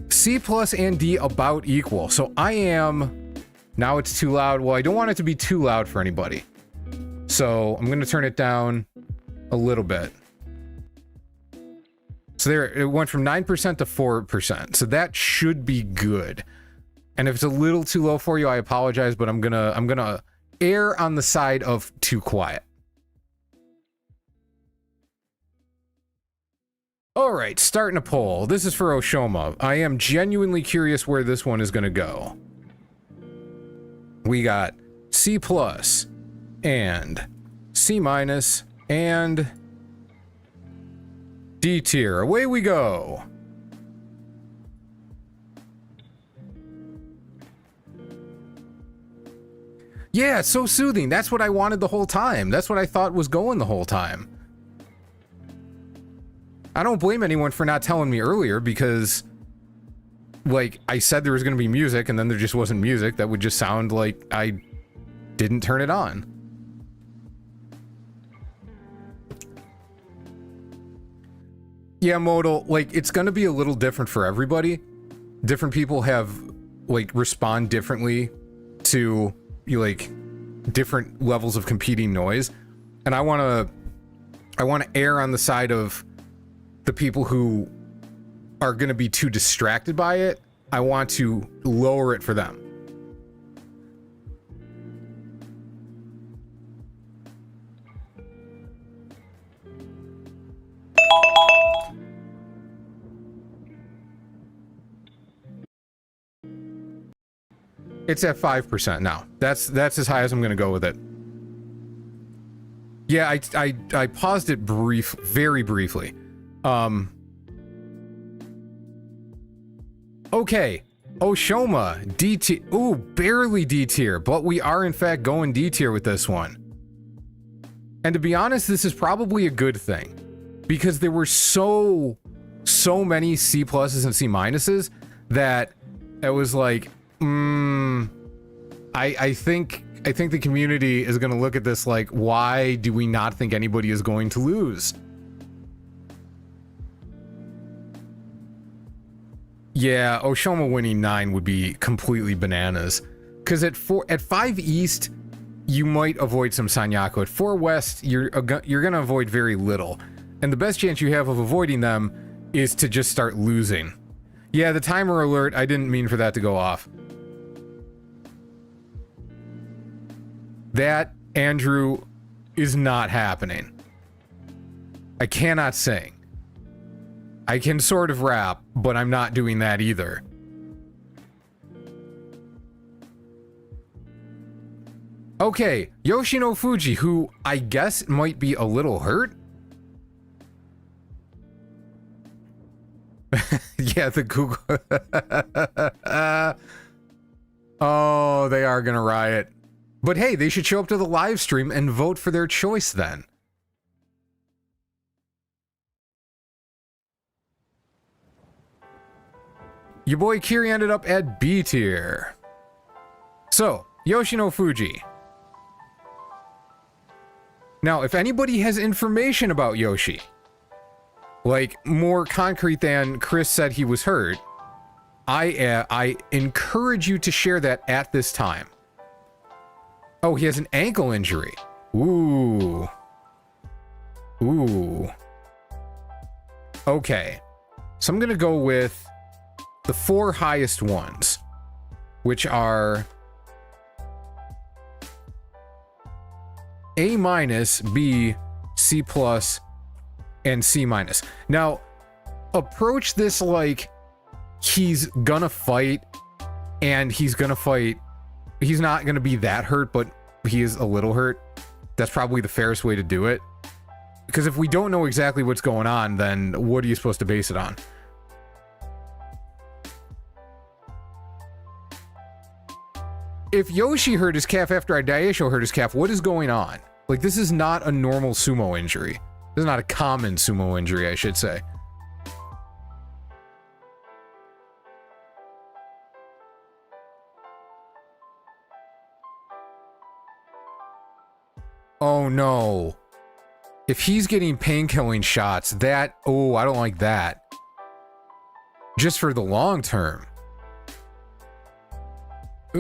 C+ and D about equal. So I am... Now it's too loud. Well, I don't want it to be too loud for anybody. So I'm going to turn it down a little bit. So there, it went from 9% to 4%. So that should be good. And if it's a little too low for you, I apologize, but I'm gonna err on the side of too quiet. All right, starting a poll. This is for Oshoma. I am genuinely curious where this one is going to go. We got C+ and C minus, and D tier. Away we go. Yeah, it's so soothing. That's what I wanted the whole time. That's what I thought was going the whole time. I don't blame anyone for not telling me earlier because, like, I said there was going to be music and then there just wasn't music. That would just sound like I didn't turn it on. Yeah, modal, like, it's going to be a little different for everybody. Different people have, like, respond differently to, like, different levels of competing noise. And I want to err on the side of the people who are going to be too distracted by it. I want to lower it for them. It's at 5% now. That's as high as I'm gonna go with it. Yeah, I paused it very briefly. Okay, Oshoma, D tier. Ooh, barely D tier, but we are in fact going D tier with this one. And to be honest, this is probably a good thing because there were so many C pluses and C minuses that it was like, I think the community is going to look at this like, why do we not think anybody is going to lose? Yeah, Oshoma winning 9 would be completely bananas. Because at 5 East, you might avoid some Sanyaku. At 4 West, you're going to avoid very little. And the best chance you have of avoiding them is to just start losing. Yeah, the timer alert, I didn't mean for that to go off. That, Andrew, is not happening. I cannot sing. I can sort of rap, but I'm not doing that either. Okay, Yoshino Fuji, who I guess might be a little hurt. Yeah, the Google. Oh, they are gonna riot. But hey, they should show up to the live stream and vote for their choice then. Your boy Kiri ended up at B tier. So, Yoshino Fuji. Now, if anybody has information about Yoshi, like more concrete than Chris said he was hurt, I encourage you to share that at this time. Oh, he has an ankle injury. Ooh. Ooh. Okay. So I'm going to go with the 4 highest ones, which are A minus, B, C plus, and C minus. Now, approach this like he's gonna fight, and he's gonna fight. He's not gonna be that hurt, but he is a little hurt. That's probably the fairest way to do it. Because if we don't know exactly what's going on, then what are you supposed to base it on? If Yoshi hurt his calf after Daisho hurt his calf, what is going on? Like, this is not a normal sumo injury. This is not a common sumo injury, I should say. Oh no. If he's getting pain-killing shots, that... Oh, I don't like that. Just for the long term. I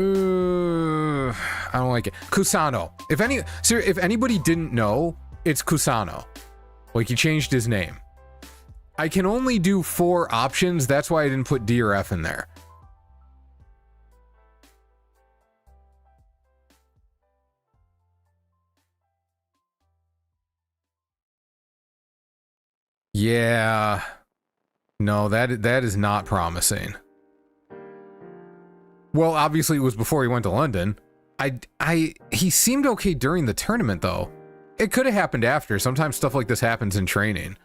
don't like it. Kusano. If anybody didn't know, it's Kusano. Like, he changed his name. I can only do 4 options. That's why I didn't put D or F in there. Yeah. No, that is not promising. Well, obviously it was before he went to London. He seemed okay during the tournament though. It could have happened after. Sometimes stuff like this happens in training.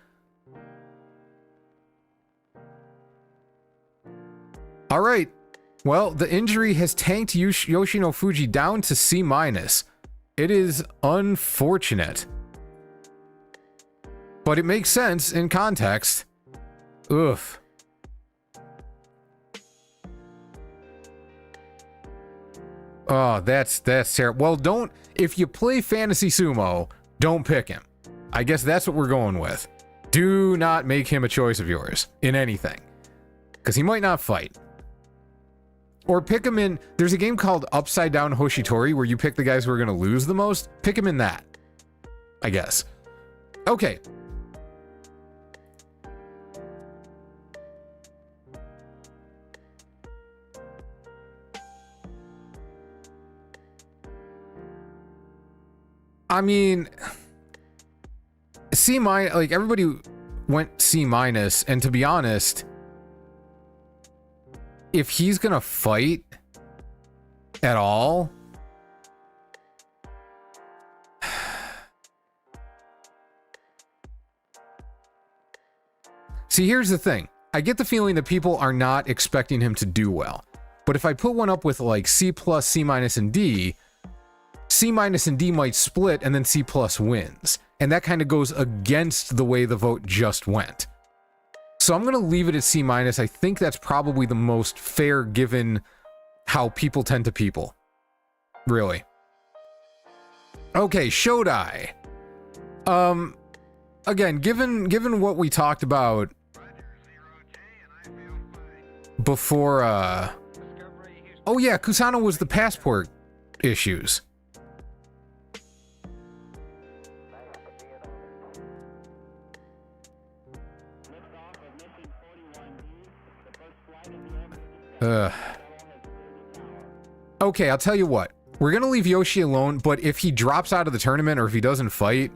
All right. Well, the injury has tanked Yoshino Fuji down to C-. It is unfortunate. But it makes sense in context. Oof. Oh, that's terrible. Well, don't... If you play Fantasy Sumo, don't pick him. I guess that's what we're going with. Do not make him a choice of yours in anything. Because he might not fight. Or pick him in... There's a game called Upside Down Hoshitori where you pick the guys who are going to lose the most. Pick him in that. I guess. Okay. I mean... C-, like, everybody went C-, and to be honest... If he's gonna fight at all, see, here's the thing. I get the feeling that people are not expecting him to do well. But if I put one up with like C+, C-, and D, C- and D might split and then C+ wins. And that kind of goes against the way the vote just went. So I'm going to leave it at C-. I think that's probably the most fair given how people tend to people. Really. Okay, Shodai. Again, given what we talked about before, oh yeah, Kusano was the passport issues. Okay, I'll tell you what. We're gonna leave Yoshi alone, but if he drops out of the tournament or if he doesn't fight,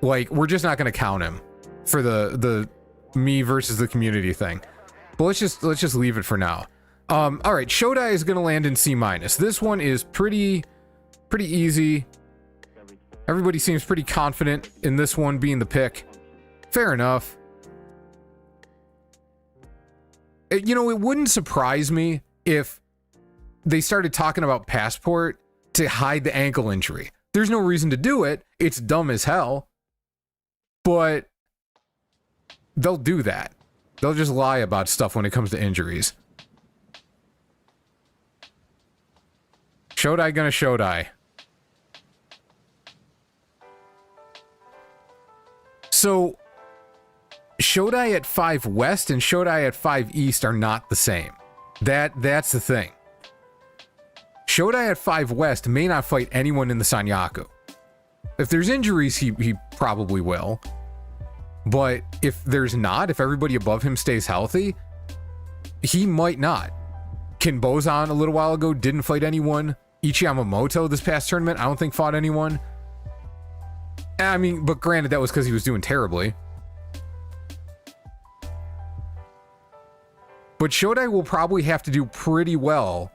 like, we're just not gonna count him for the me versus the community thing. But let's just leave it for now. All right, Shodai is gonna land in C-. This one is pretty easy. Everybody seems pretty confident in this one being the pick. Fair enough. You know, it wouldn't surprise me if they started talking about passport to hide the ankle injury. There's no reason to do it. It's dumb as hell. But they'll do that. They'll just lie about stuff when it comes to injuries. Shodai gonna Shodai. So... Shodai at 5 West and Shodai at 5 East are not the same. That's the thing. Shodai at 5 West may not fight anyone in the Sanyaku. If there's injuries, he probably will. But if there's not, if everybody above him stays healthy, he might not. Kinbozan a little while ago didn't fight anyone. Ichi Yamamoto this past tournament, I don't think fought anyone. I mean, but granted, that was because he was doing terribly. But Shodai will probably have to do pretty well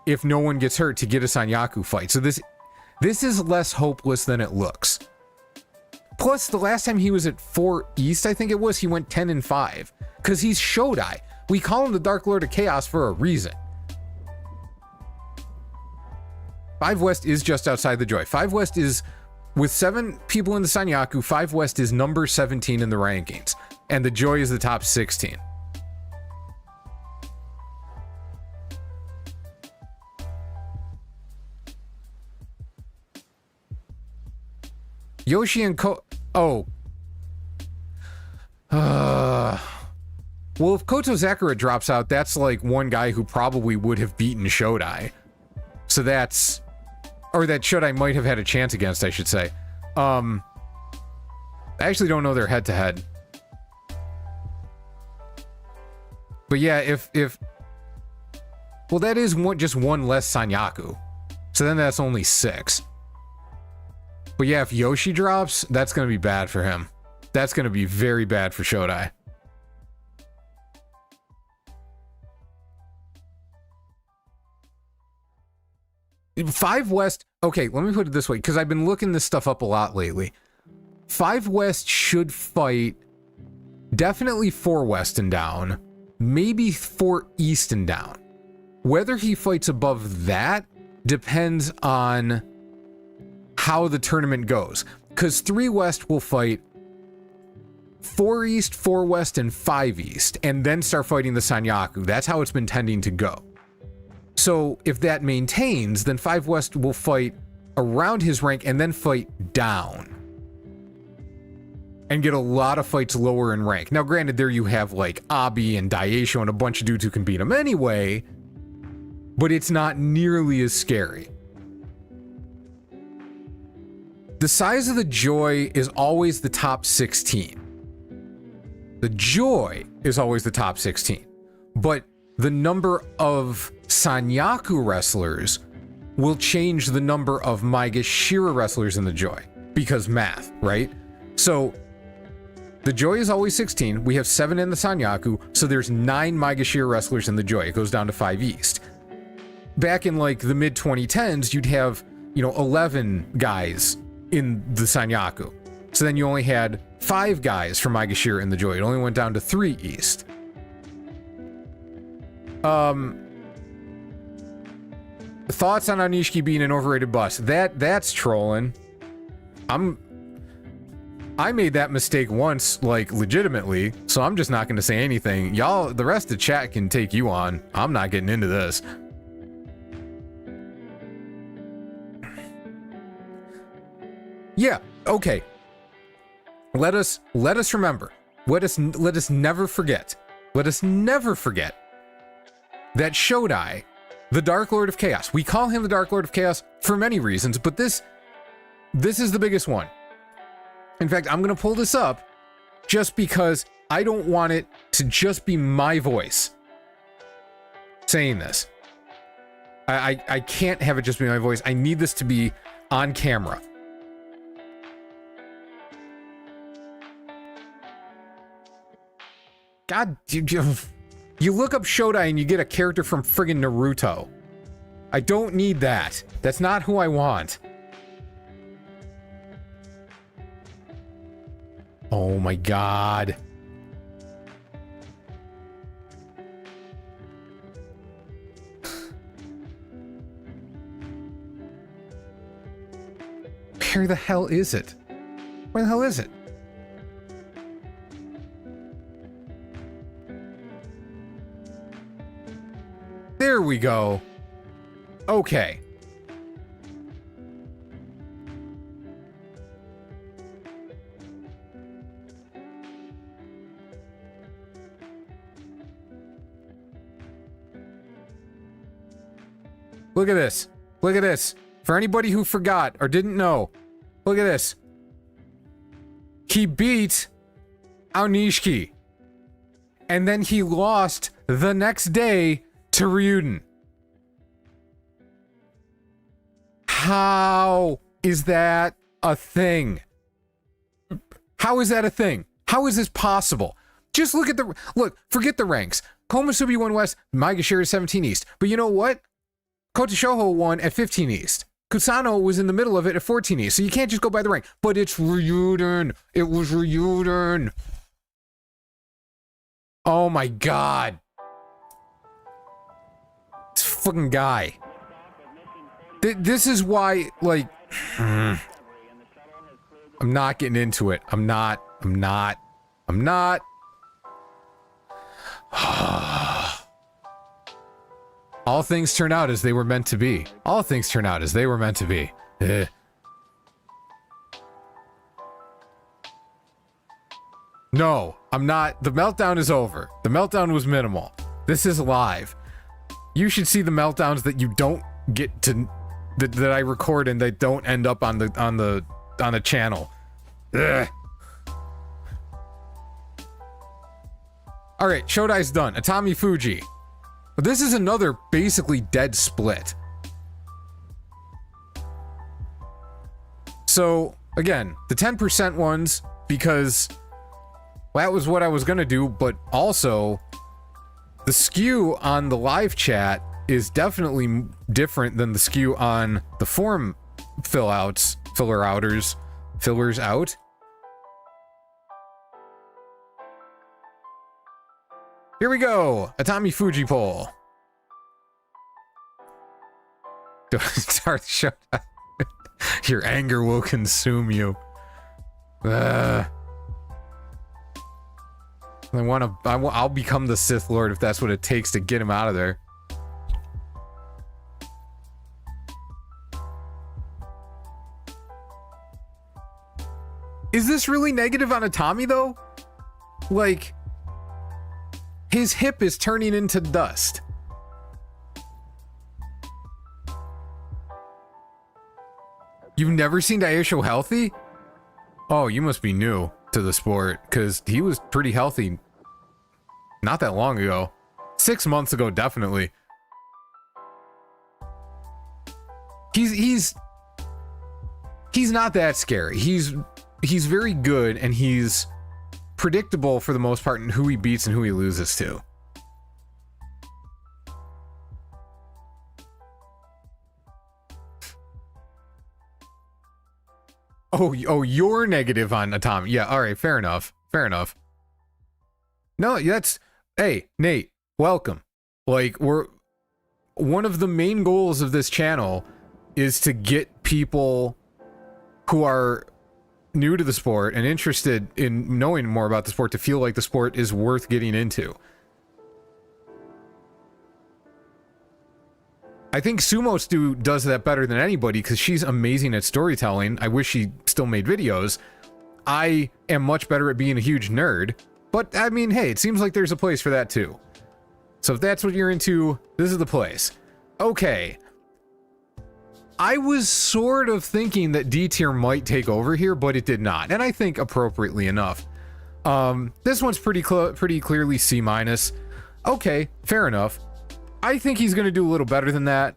if no one gets hurt to get a Sanyaku fight. So this is less hopeless than it looks. Plus, the last time he was at 4 East, I think it was, he went 10-5. Because he's Shodai. We call him the Dark Lord of Chaos for a reason. 5 West is just outside the Joy. 5 West is, with 7 people in the Sanyaku, 5 West is number 17 in the rankings. And the Joy is the top 16. Yoshi and Oh. Well, if Kotozakura drops out, that's like one guy who probably would have beaten Shodai. So that's... Or that Shodai might have had a chance against, I should say. I actually don't know their head-to-head. But yeah, if... Well, that is just one less Sanyaku. So then that's only 6. But yeah, if Yoshi drops, that's going to be bad for him. That's going to be very bad for Shodai. 5 West, okay, let me put it this way, because I've been looking this stuff up a lot lately. 5 West should fight definitely 4 West and down, maybe 4 East and down. Whether he fights above that depends on how the tournament goes. Because 3 West will fight 4 East, 4 West, and 5 East, and then start fighting the Sanyaku. That's how it's been tending to go. So if that maintains, then 5 West will fight around his rank and then fight down. And get a lot of fights lower in rank. Now, granted, there you have like Abi and Daisho and a bunch of dudes who can beat him anyway, but it's not nearly as scary. The size of the Joy is always the top 16. The Joy is always the top 16. But the number of Sanyaku wrestlers will change the number of Maegashira wrestlers in the Joy. Because math, right? So the Joy is always 16. We have 7 in the Sanyaku, so there's 9 Maegashira wrestlers in the Joy. It goes down to 5 East. Back in like the mid 2010s, you'd have, 11 guys in the Sanyaku. So then you only had 5 guys from Maegashira in the Joy. It only went down to 3 East. Thoughts on Anishki being an overrated boss? That's trolling. I made that mistake once, like, legitimately, so I'm just not going to say anything. Y'all, the rest of the chat can take you on. I'm not getting into this. Yeah, okay. Let us remember. Let us never forget. Let us never forget that Shodai, the Dark Lord of Chaos. We call him the Dark Lord of Chaos for many reasons, but this is the biggest one. In fact, I'm going to pull this up just because I don't want it to just be my voice saying this. I can't have it just be my voice. I need this to be on camera. God, you look up Shodai and you get a character from friggin' Naruto. I don't need that. That's not who I want. Oh my god. Where the hell is it? Where the hell is it? There we go. Okay. Look at this. Look at this. For anybody who forgot or didn't know, look at this. He beat Anishki. And then he lost the next day to Ryuden. How is that a thing? How is that a thing? How is this possible? Just look at forget the ranks. Komasubi won West, Maegashira 17 East. But you know what? Kotoshoho won at 15 East. Kusano was in the middle of it at 14 East. So you can't just go by the rank. But it's Ryuden. It was Ryuden. Oh my god. This fucking guy. This is why, like, I'm not getting into it. I'm not. All things turn out as they were meant to be. All things turn out as they were meant to be. No, I'm not. The meltdown is over. The meltdown was minimal. This is live. You should see the meltdowns that you don't get to, that I record and they don't end up on the channel. Ugh. All right, Shodai's done. Atami Fuji. This is another basically dead split. So again, the 10% ones, because that was what I was gonna do, but also the skew on the live chat is definitely different than the skew on the form fillers out. Here we go, Atami Fuji poll. Start the show. Your anger will consume you. I'll become the Sith Lord if that's what it takes to get him out of there. Is this really negative on Atami though? Like, his hip is turning into dust. You've never seen Daisho healthy? Oh, you must be new to the sport, because he was pretty healthy not that long ago. 6 months ago, definitely. He's not that scary. He's very good, and he's predictable for the most part in who he beats and who he loses to. Oh, you're negative on Atami. Yeah, all right, fair enough. Fair enough. No, that's... Hey, Nate, welcome. Like, one of the main goals of this channel is to get people who are new to the sport and interested in knowing more about the sport to feel like the sport is worth getting into. I think Sumo Stu does that better than anybody because she's amazing at storytelling. I wish she still made videos. I am much better at being a huge nerd, but I mean, hey, it seems like there's a place for that too. So if that's what you're into, this is the place. Okay. I was sort of thinking that D tier might take over here, but it did not, and I think appropriately enough. This one's pretty clearly C-. Okay, fair enough. I think he's going to do a little better than that.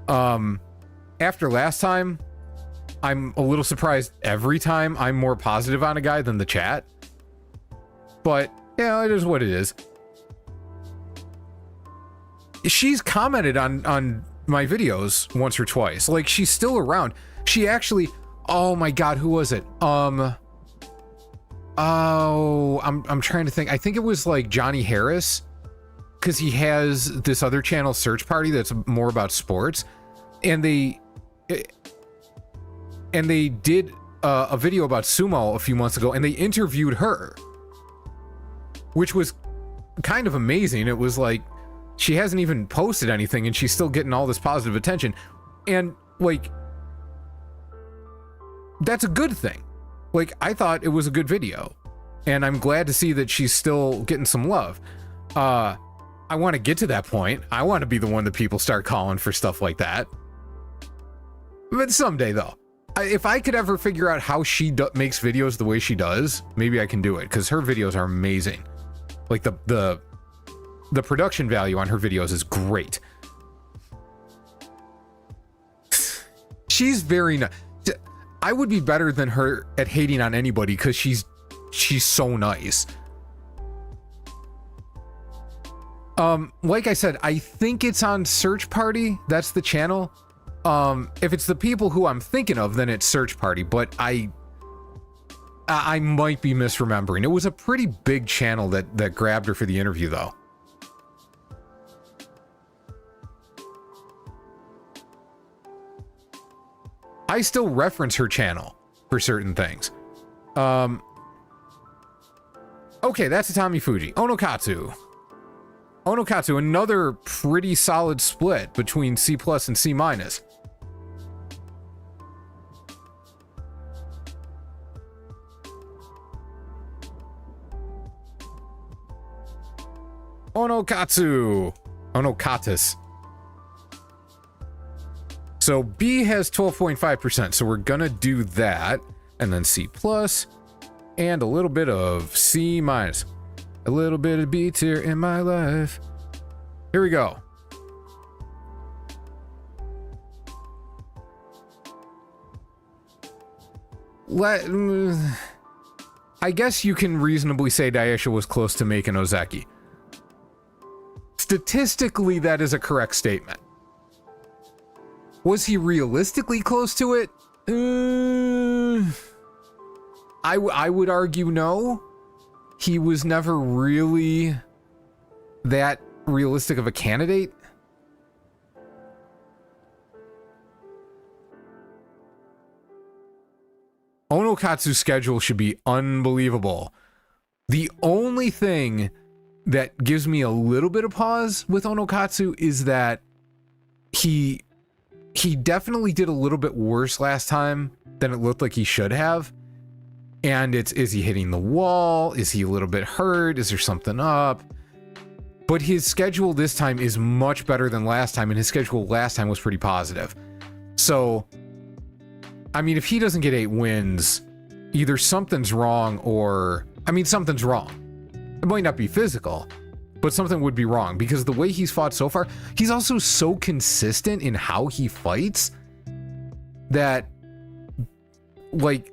After last time, I'm a little surprised every time I'm more positive on a guy than the chat. But, yeah, it is what it is. She's commented on my videos once or twice. Like, she's still around. She actually... Oh my god, who was it? Oh, I'm trying to think. I think it was, like, Johnny Harris. Because he has this other channel, Search Party, that's more about sports, and they did a video about sumo a few months ago, and they interviewed her, which was kind of amazing. It was like she hasn't even posted anything, and she's still getting all this positive attention, and like that's a good thing. Like, I thought it was a good video, and I'm glad to see that she's still getting some love. I want to get to that point. I want to be the one that people start calling for stuff like that. But someday, though, if I could ever figure out how she makes videos the way she does, maybe I can do it, because her videos are amazing. Like, the production value on her videos is great. She's very nice. I would be better than her at hating on anybody, because she's so nice. Like I said, I think it's on Search Party. That's the channel. If it's the people who I'm thinking of, then it's Search Party, but I might be misremembering. It was a pretty big channel that grabbed her for the interview, though. I still reference her channel for certain things. Okay, that's Atami Fuji. Onokatsu. Onokatsu, another pretty solid split between C+ and C-. Onokatsu. Onokatus. So B has 12.5%, so we're gonna do that. And then C+, and a little bit of C-. A little bit of B tier in my life. Here we go. I guess you can reasonably say Daisha was close to making Ozeki. Statistically, that is a correct statement. Was he realistically close to it? I would argue no. He was never really that realistic of a candidate. Onokatsu's schedule should be unbelievable. The only thing that gives me a little bit of pause with Onokatsu is that he definitely did a little bit worse last time than it looked like he should have. And is he hitting the wall? Is he a little bit hurt? Is there something up? But his schedule this time is much better than last time, and his schedule last time was pretty positive. So, I mean, if he doesn't get 8 wins, either something's wrong or... I mean, something's wrong. It might not be physical, but something would be wrong, because the way he's fought so far, he's also so consistent in how he fights that, like,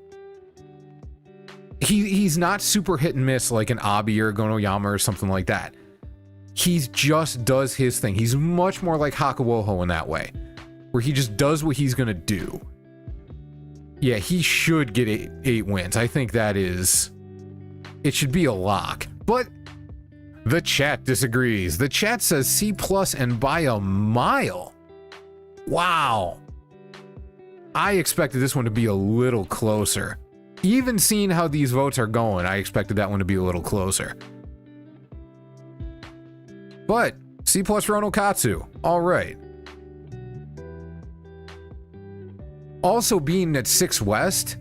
he's not super hit and miss like an Abi or a Gonoyama or something like that. He just does his thing. He's much more like Hakuoho in that way, where he just does what he's gonna do. Yeah, he should get 8 wins. I think that is... It should be a lock. But the chat disagrees. The chat says C+ and by a mile. Wow. I expected this one to be a little closer. Even seeing how these votes are going, I expected that one to be a little closer. But C+ for Onokatsu. All right. Also being at 6 West,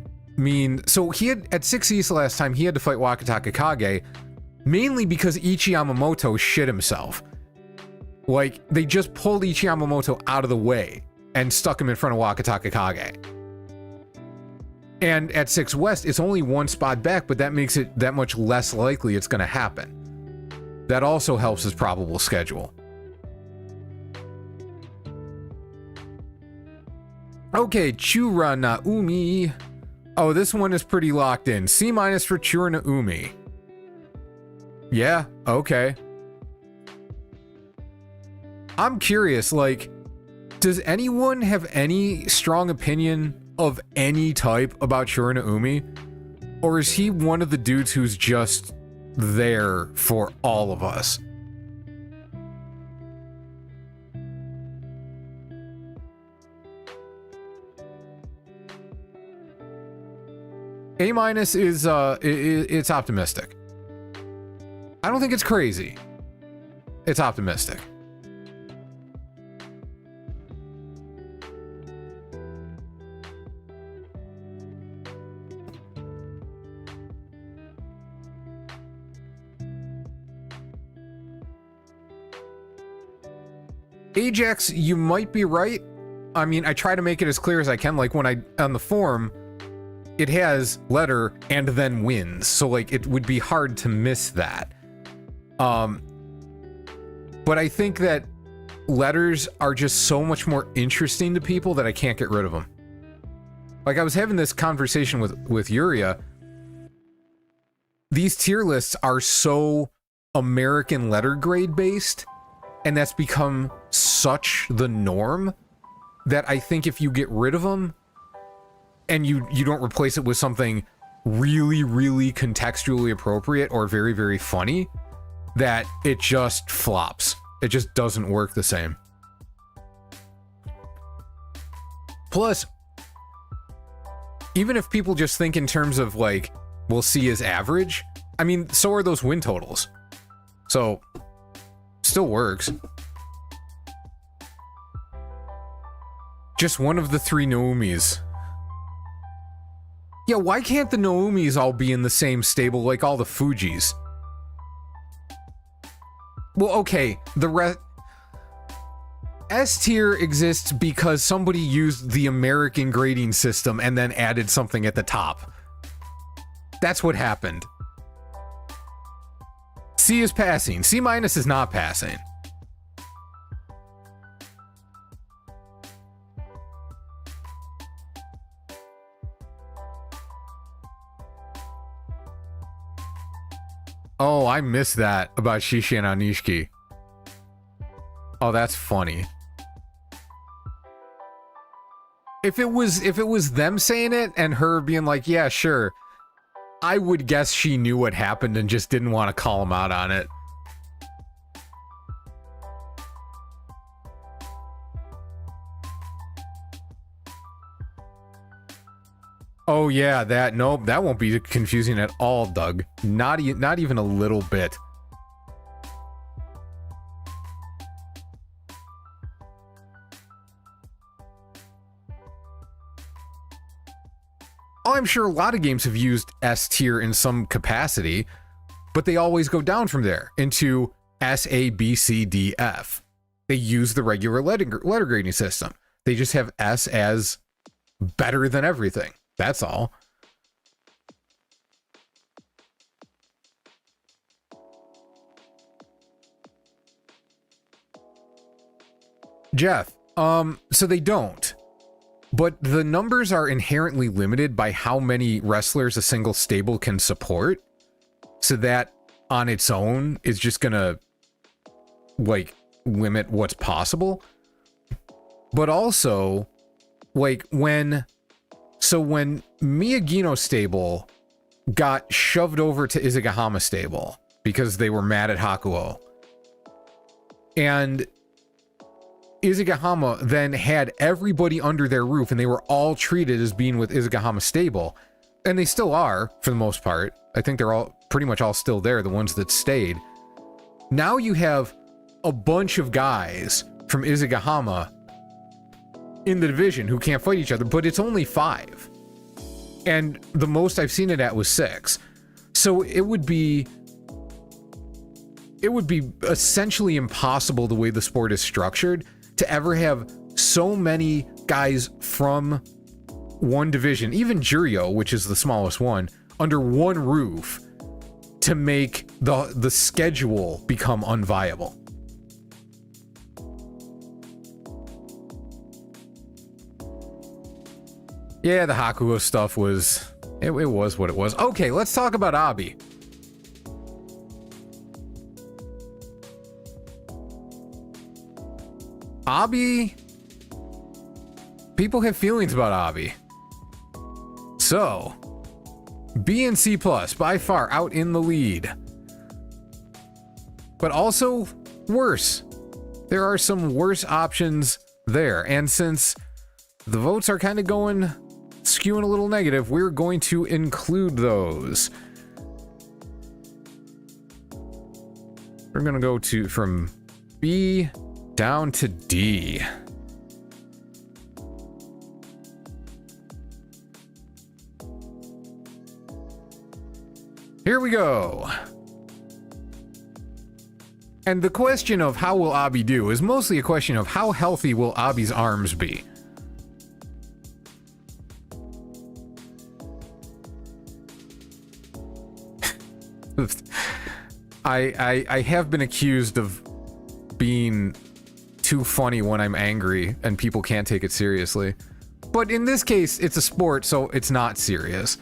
so he had, at 6 East last time, he had to fight Wakatakakage, mainly because Ichi Yamamoto shit himself. Like, they just pulled Ichi Yamamoto out of the way and stuck him in front of Wakatakakage. And at 6 West, it's only 1 spot back, but that makes it that much less likely it's gonna happen. That also helps his probable schedule. Okay, Chura Naumi. Oh, this one is pretty locked in. C- for Chura Naumi. Yeah, okay. I'm curious, like, does anyone have any strong opinion of any type about Chura Naumi? Or is he one of the dudes who's just there for all of us? A- is it's optimistic. I don't think it's crazy. It's optimistic. Ajax, you might be right. I mean, I try to make it as clear as I can. Like, when on the forum, it has letter and then wins. So, like, it would be hard to miss that. But I think that letters are just so much more interesting to people that I can't get rid of them. Like, I was having this conversation with Yuria. These tier lists are so American letter grade based, and that's become such the norm that I think if you get rid of them and you don't replace it with something really, really contextually appropriate or very, very funny, that it just flops. It just doesn't work the same. Plus, even if people just think in terms of, like, we'll see as average, I mean, so are those win totals. So, still works. Just one of the 3 Naumis. Yeah, why can't the Naumis all be in the same stable like all the Fujis? Well, okay, the S tier exists because somebody used the American grading system and then added something at the top. That's what happened. C is passing. C- is not passing. Oh, I missed that about Shishi and Anishki. Oh, that's funny. If it was them saying it and her being like, yeah, sure, I would guess she knew what happened and just didn't want to call him out on it. Oh yeah, that won't be confusing at all, Doug. Not even a little bit. Oh, I'm sure a lot of games have used S tier in some capacity, but they always go down from there into S, A, B, C, D, F. They use the regular letter grading system. They just have S as better than everything. That's all. Jeff, so they don't. But the numbers are inherently limited by how many wrestlers a single stable can support. So that on its own is just gonna, like, limit what's possible. But also, like, when Miyagino stable got shoved over to Izagahama stable because they were mad at Hakuoho, and Izagahama then had everybody under their roof and they were all treated as being with Izagahama stable, and they still are for the most part. I think they're all pretty much all still there, the ones that stayed. Now you have a bunch of guys from Izagahama in the division who can't fight each other, but it's only 5. And the most I've seen it at was 6. So it would be essentially impossible, the way the sport is structured, to ever have so many guys from one division, even Juryo, which is the smallest one, under one roof to make the schedule become unviable. Yeah, the Hakuoho stuff was... It was what it was. Okay, let's talk about Abi. Abi... People have feelings about Abi. So... B and C+, by far, out in the lead. But also, worse. There are some worse options there. And since the votes are kind of skewing a little negative, we're going to include those. We're going to go from B down to D. Here we go. And the question of how will Abi do is mostly a question of how healthy will Abi's arms be. I have been accused of being too funny when I'm angry and people can't take it seriously. But in this case, it's a sport, so it's not serious.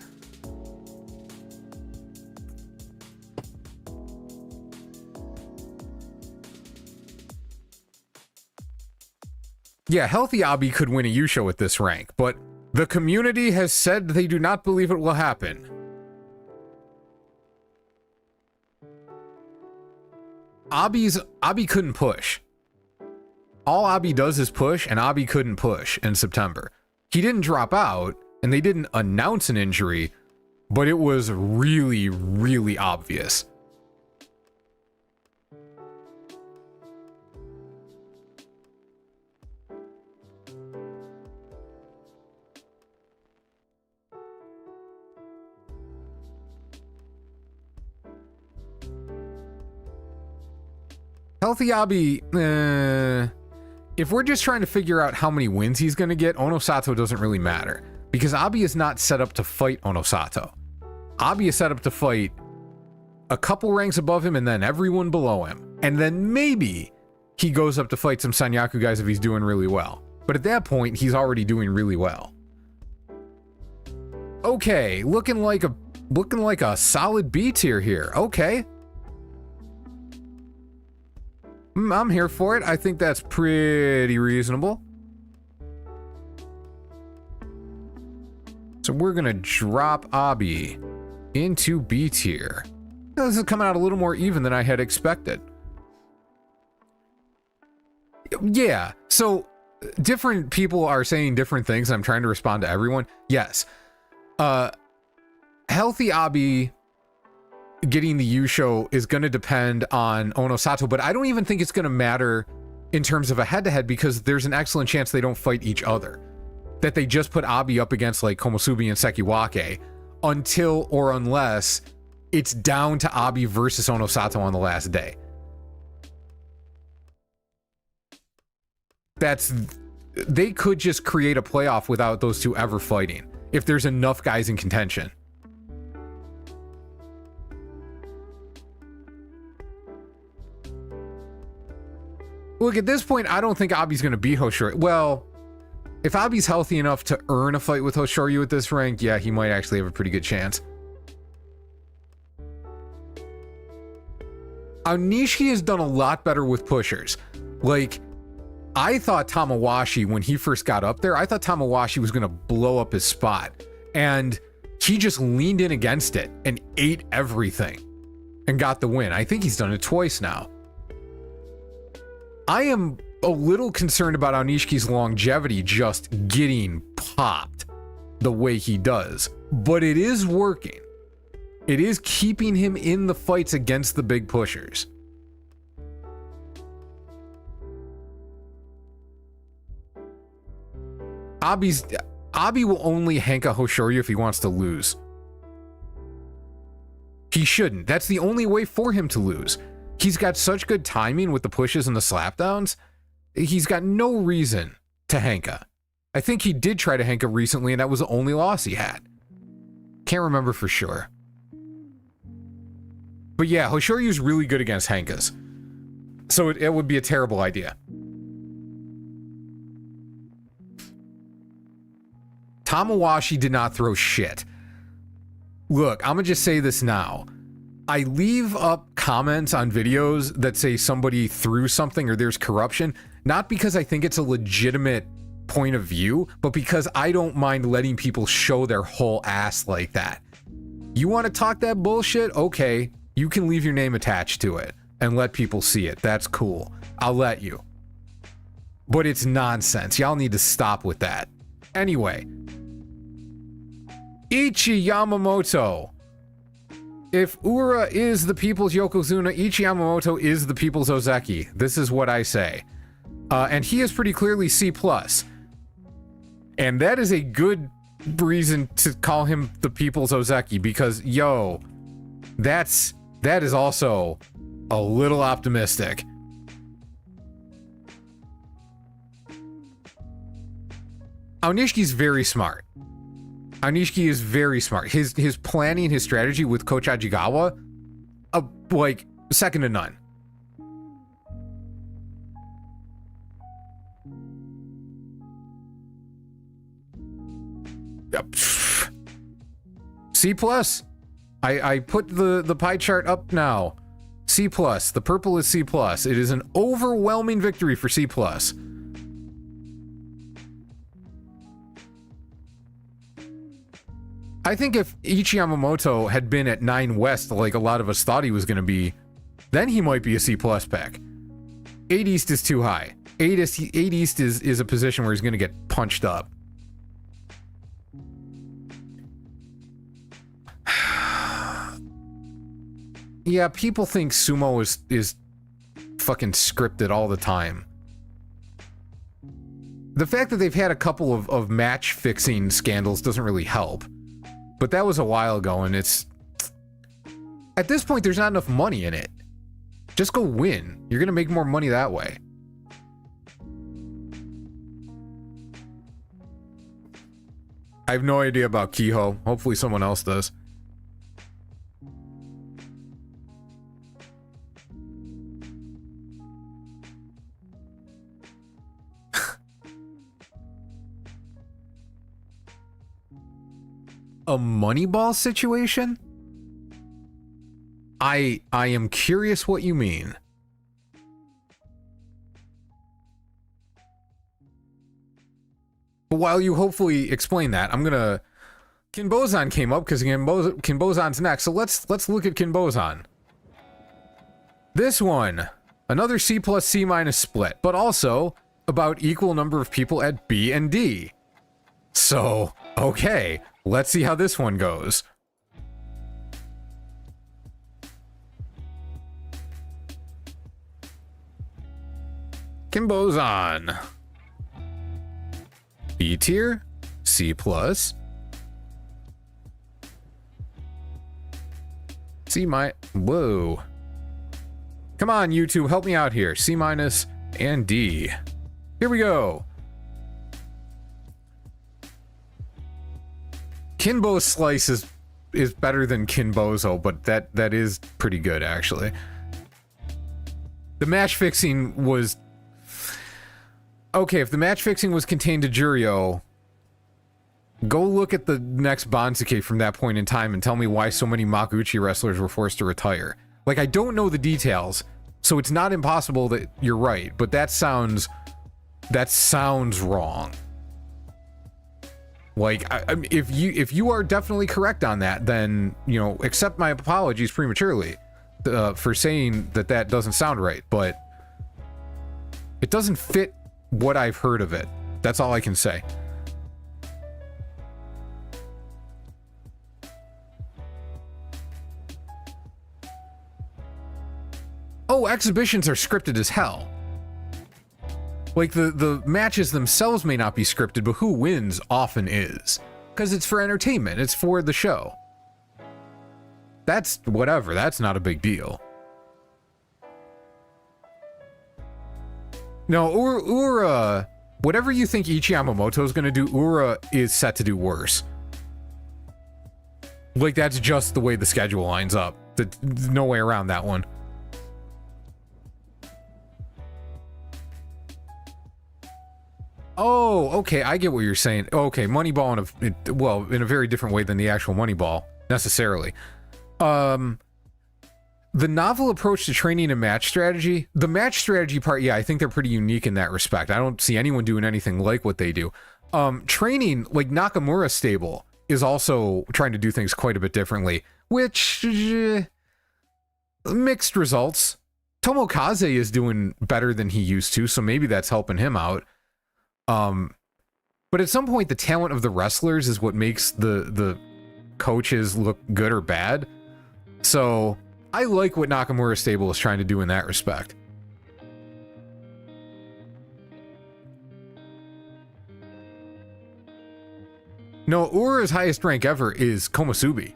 Yeah, healthy Abi could win a Yusho at this rank, but the community has said they do not believe it will happen. Abi couldn't push. All Abi does is push, and Abi couldn't push in September. He didn't drop out, and they didn't announce an injury, but it was really, really obvious. Healthy Abi, if we're just trying to figure out how many wins he's going to get, Onosato doesn't really matter. Because Abi is not set up to fight Onosato. Abi is set up to fight a couple ranks above him and then everyone below him. And then maybe he goes up to fight some Sanyaku guys if he's doing really well. But at that point, he's already doing really well. Okay, looking like a solid B tier here. Okay. I'm here for it. I think that's pretty reasonable. So we're gonna drop Abi into B tier. This is coming out a little more even than I had expected. Yeah, so different people are saying different things. I'm trying to respond to everyone. Yes. Healthy Abi getting the Yusho is going to depend on Onosato, but I don't even think it's going to matter in terms of a head-to-head because there's an excellent chance they don't fight each other. That they just put Abi up against like Komasubi and Sakiwaki until or unless it's down to Abi versus Onosato on the last day. They could just create a playoff without those two ever fighting if there's enough guys in contention. Look, at this point, I don't think Abi's going to beat Hoshoryu. Well, if Abi's healthy enough to earn a fight with Hoshoryu at this rank, yeah, he might actually have a pretty good chance. Anishki has done a lot better with pushers. Like, I thought Tamawashi, when he first got up there, I thought Tamawashi was going to blow up his spot. And he just leaned in against it and ate everything and got the win. I think he's done it twice now. I am a little concerned about Anishki's longevity just getting popped the way he does. But it is working. It is keeping him in the fights against the big pushers. Abi will only Henka Hoshoryu if he wants to lose. He shouldn't. That's the only way for him to lose. He's got such good timing with the pushes and the slapdowns. He's got no reason to Henka. I think he did try to Henka recently, and that was the only loss he had. Can't remember for sure. But yeah, Hoshoryu's really good against Henkas. So it would be a terrible idea. Tamawashi did not throw shit. Look, I'm gonna just say this now. I leave up comments on videos that say somebody threw something or there's corruption, not because I think it's a legitimate point of view, but because I don't mind letting people show their whole ass like that. You want to talk that bullshit? Okay, you can leave your name attached to it and let people see it. That's cool. I'll let you. But it's nonsense. Y'all need to stop with that. Anyway. Ichi Yamamoto. If Ura is the people's Yokozuna, Ichi Yamamoto is the people's Ozeki. This is what I say. And he is pretty clearly C+. And that is a good reason to call him the people's Ozeki, because, yo, that is also a little optimistic. Anishki's very smart. Anishki is very smart. His planning, his strategy with Coach Ajigawa, like, second to none. Yep. C+. I put the pie chart up now. C+. The purple is C+. It is an overwhelming victory for C+. I think if Ichi Yamamoto had been at 9 West like a lot of us thought he was going to be, then he might be a C+ pack. 8 East is too high. 8 East is a position where he's going to get punched up. Yeah, people think Sumo is fucking scripted all the time. The fact that they've had a couple of match fixing scandals doesn't really help. But that was a while ago, and it's... At this point, there's not enough money in it. Just go win. You're gonna make more money that way. I have no idea about Kiho. Hopefully someone else does. A Moneyball situation? I am curious what you mean. But while you hopefully explain that, I'm gonna... Kinbozan came up because Kinbozan's next, so let's look at Kinbozan. This one, another C plus C minus split, but also about equal number of people at B and D. So, okay, let's see how this one goes. Kinbozan. B tier, C plus. C minus. Whoa. Come on, YouTube, help me out here. C minus and D. Here we go. Kinbo's slice is better than Kinbozo, but that is pretty good, actually. The match fixing was... Okay, if the match fixing was contained to Juryo, go look at the next Bansuke from that point in time and tell me why so many Makuuchi wrestlers were forced to retire. Like, I don't know the details, so it's not impossible that you're right, but that sounds wrong. Like, if you are definitely correct on that, then, you know, accept my apologies prematurely for saying that doesn't sound right, but it doesn't fit what I've heard of it. That's all I can say. Oh, exhibitions are scripted as hell. Like, the matches themselves may not be scripted, but who wins often is. Because it's for entertainment. It's for the show. That's whatever. That's not a big deal. No, Ura, whatever you think Ichi Yamamoto is going to do, Ura is set to do worse. Like, that's just the way the schedule lines up. There's no way around that one. Oh, okay, I get what you're saying. Okay, Moneyball in a very different way than the actual Moneyball, necessarily. The novel approach to training and match strategy, the match strategy part, yeah, I think they're pretty unique in that respect. I don't see anyone doing anything like what they do. Training, like Nakamura stable, is also trying to do things quite a bit differently, which, mixed results. Tomokaze is doing better than he used to, so maybe that's helping him out. But at some point, the talent of the wrestlers is what makes the coaches look good or bad. So I like what Nakamura stable is trying to do in that respect. No, Ura's highest rank ever is Komasubi.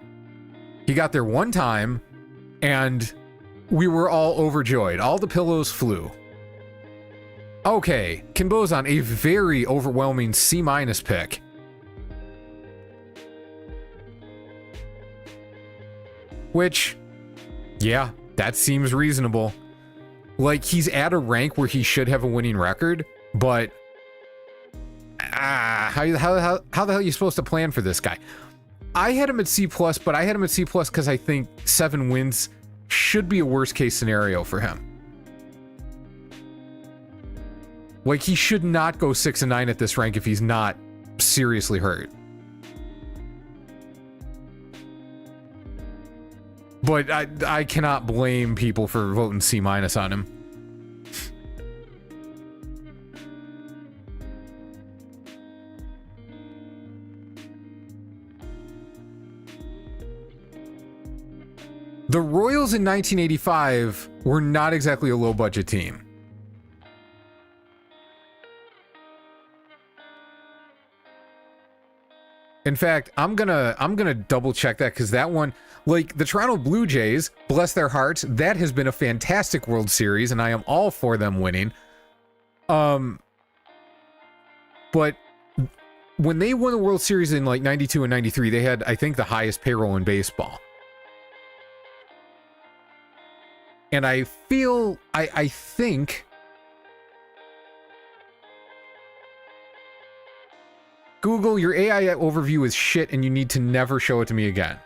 He got there one time, and we were all overjoyed. All the pillows flew. Okay, Kinbozan, a very overwhelming C- pick. Which, yeah, that seems reasonable. Like, he's at a rank where he should have a winning record, but... how the hell are you supposed to plan for this guy? I had him at C+, but I had him at C+ because I think 7 wins should be a worst-case scenario for him. Like, he should not go 6-9 at this rank if he's not seriously hurt. But I cannot blame people for voting C- on him. The Royals in 1985 were not exactly a low-budget team. In fact, I'm gonna double check that, because that one, like the Toronto Blue Jays, bless their hearts, that has been a fantastic World Series, and I am all for them winning. But when they won the World Series in like 92 and 93, they had, I think, the highest payroll in baseball. And I feel, I think... Google, your AI overview is shit and you need to never show it to me again.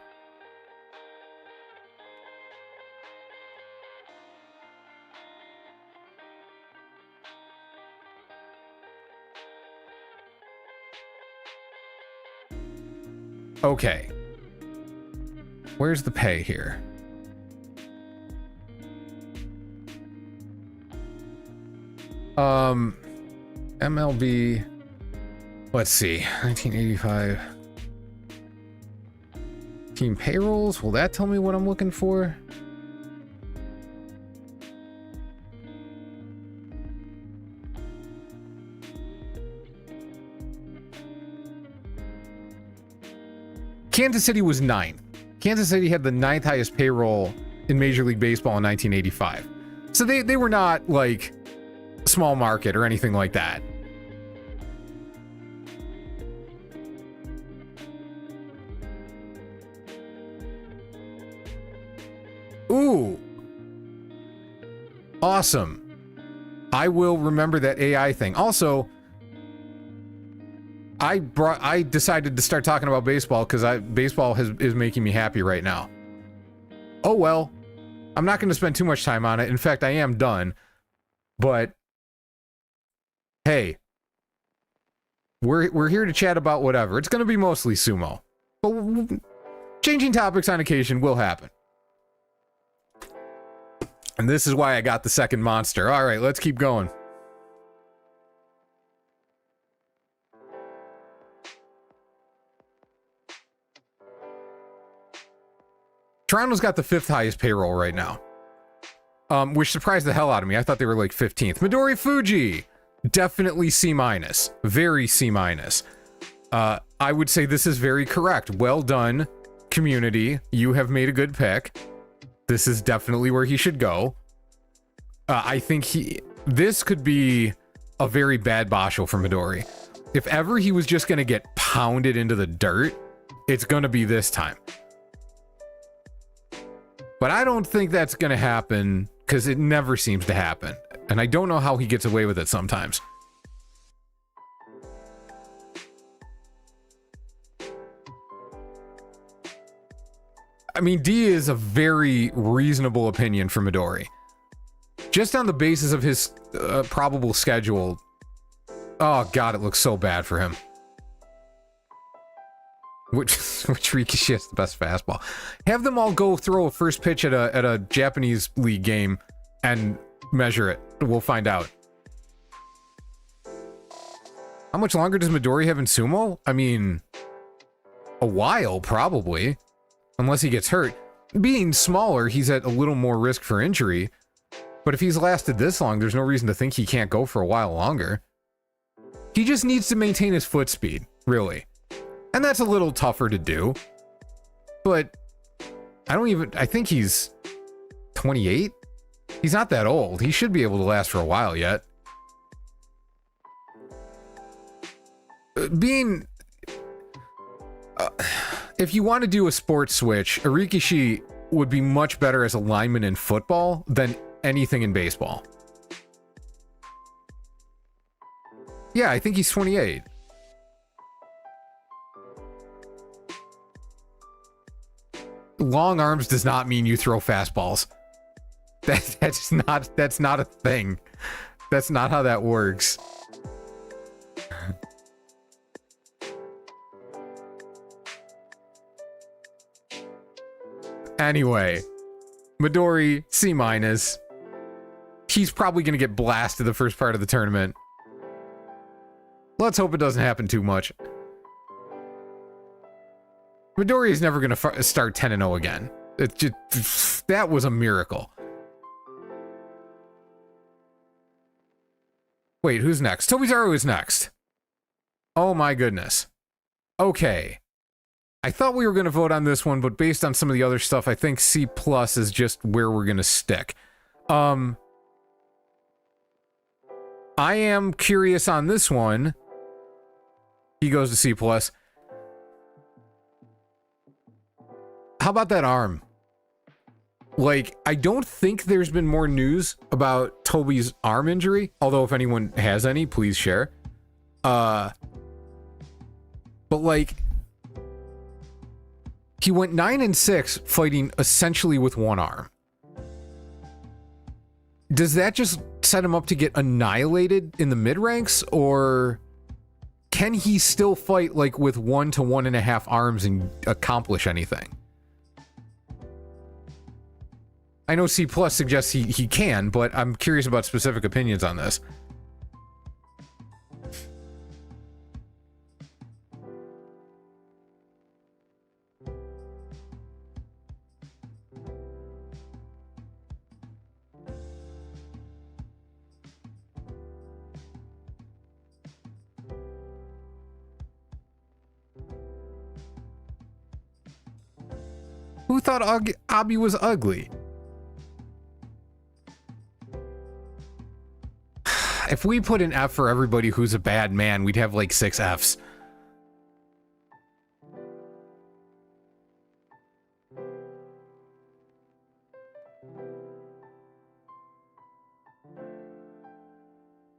Okay. Where's the pay here? MLB. Let's see. 1985. Team payrolls. Will that tell me what I'm looking for? Kansas City was 9th. Kansas City had the 9th highest payroll in Major League Baseball in 1985. So they were not like small market or anything like that. Ooh. Awesome. I will remember that AI thing. Also, I decided to start talking about baseball because baseball is making me happy right now. Oh well, I'm not going to spend too much time on it. In fact, I am done. But hey, we're here to chat about whatever. It's going to be mostly sumo, but changing topics on occasion will happen. And this is why I got the second monster. All right, let's keep going. Toronto's got the 5th highest payroll right now, which surprised the hell out of me. I thought they were like 15th. Midori Fuji, definitely C-, very C-. I would say this is very correct. Well done, community. You have made a good pick. This is definitely where he should go. I think this could be a very bad basho for Midori. If ever he was just going to get pounded into the dirt, it's going to be this time. But I don't think that's going to happen because it never seems to happen. And I don't know how he gets away with it sometimes. I mean, D is a very reasonable opinion for Midori. Just on the basis of his probable schedule. Oh god, it looks so bad for him. Which Rikishi has the best fastball. Have them all go throw a first pitch at a Japanese league game and measure it. We'll find out. How much longer does Midori have in sumo? I mean, a while, probably. Unless he gets hurt. Being smaller, he's at a little more risk for injury. But if he's lasted this long, there's no reason to think he can't go for a while longer. He just needs to maintain his foot speed, really. And that's a little tougher to do. But I think he's 28? He's not that old. He should be able to last for a while yet. If you want to do a sports switch, Rikishi would be much better as a lineman in football than anything in baseball. Yeah, I think he's 28. Long arms does not mean you throw fastballs. That's not a thing. That's not how that works. Anyway, Midori, C-. He's probably going to get blasted the first part of the tournament. Let's hope it doesn't happen too much. Midori is never going to start 10-0 again. It just, that was a miracle. Wait, who's next? Tobizaru is next. Oh my goodness. Okay. I thought we were going to vote on this one, but based on some of the other stuff, I think C+ is just where we're going to stick. I am curious on this one. He goes to C+. How about that arm? Like, I don't think there's been more news about Toby's arm injury, although if anyone has any, please share. But like, he went 9-6 fighting essentially with one arm. Does that just set him up to get annihilated in the mid ranks, or can he still fight like with 1 to 1.5 arms and accomplish anything? I know C plus suggests he can, but I'm curious about specific opinions on this. Who thought Abi was ugly? If we put an F for everybody who's a bad man, we'd have like 6 Fs.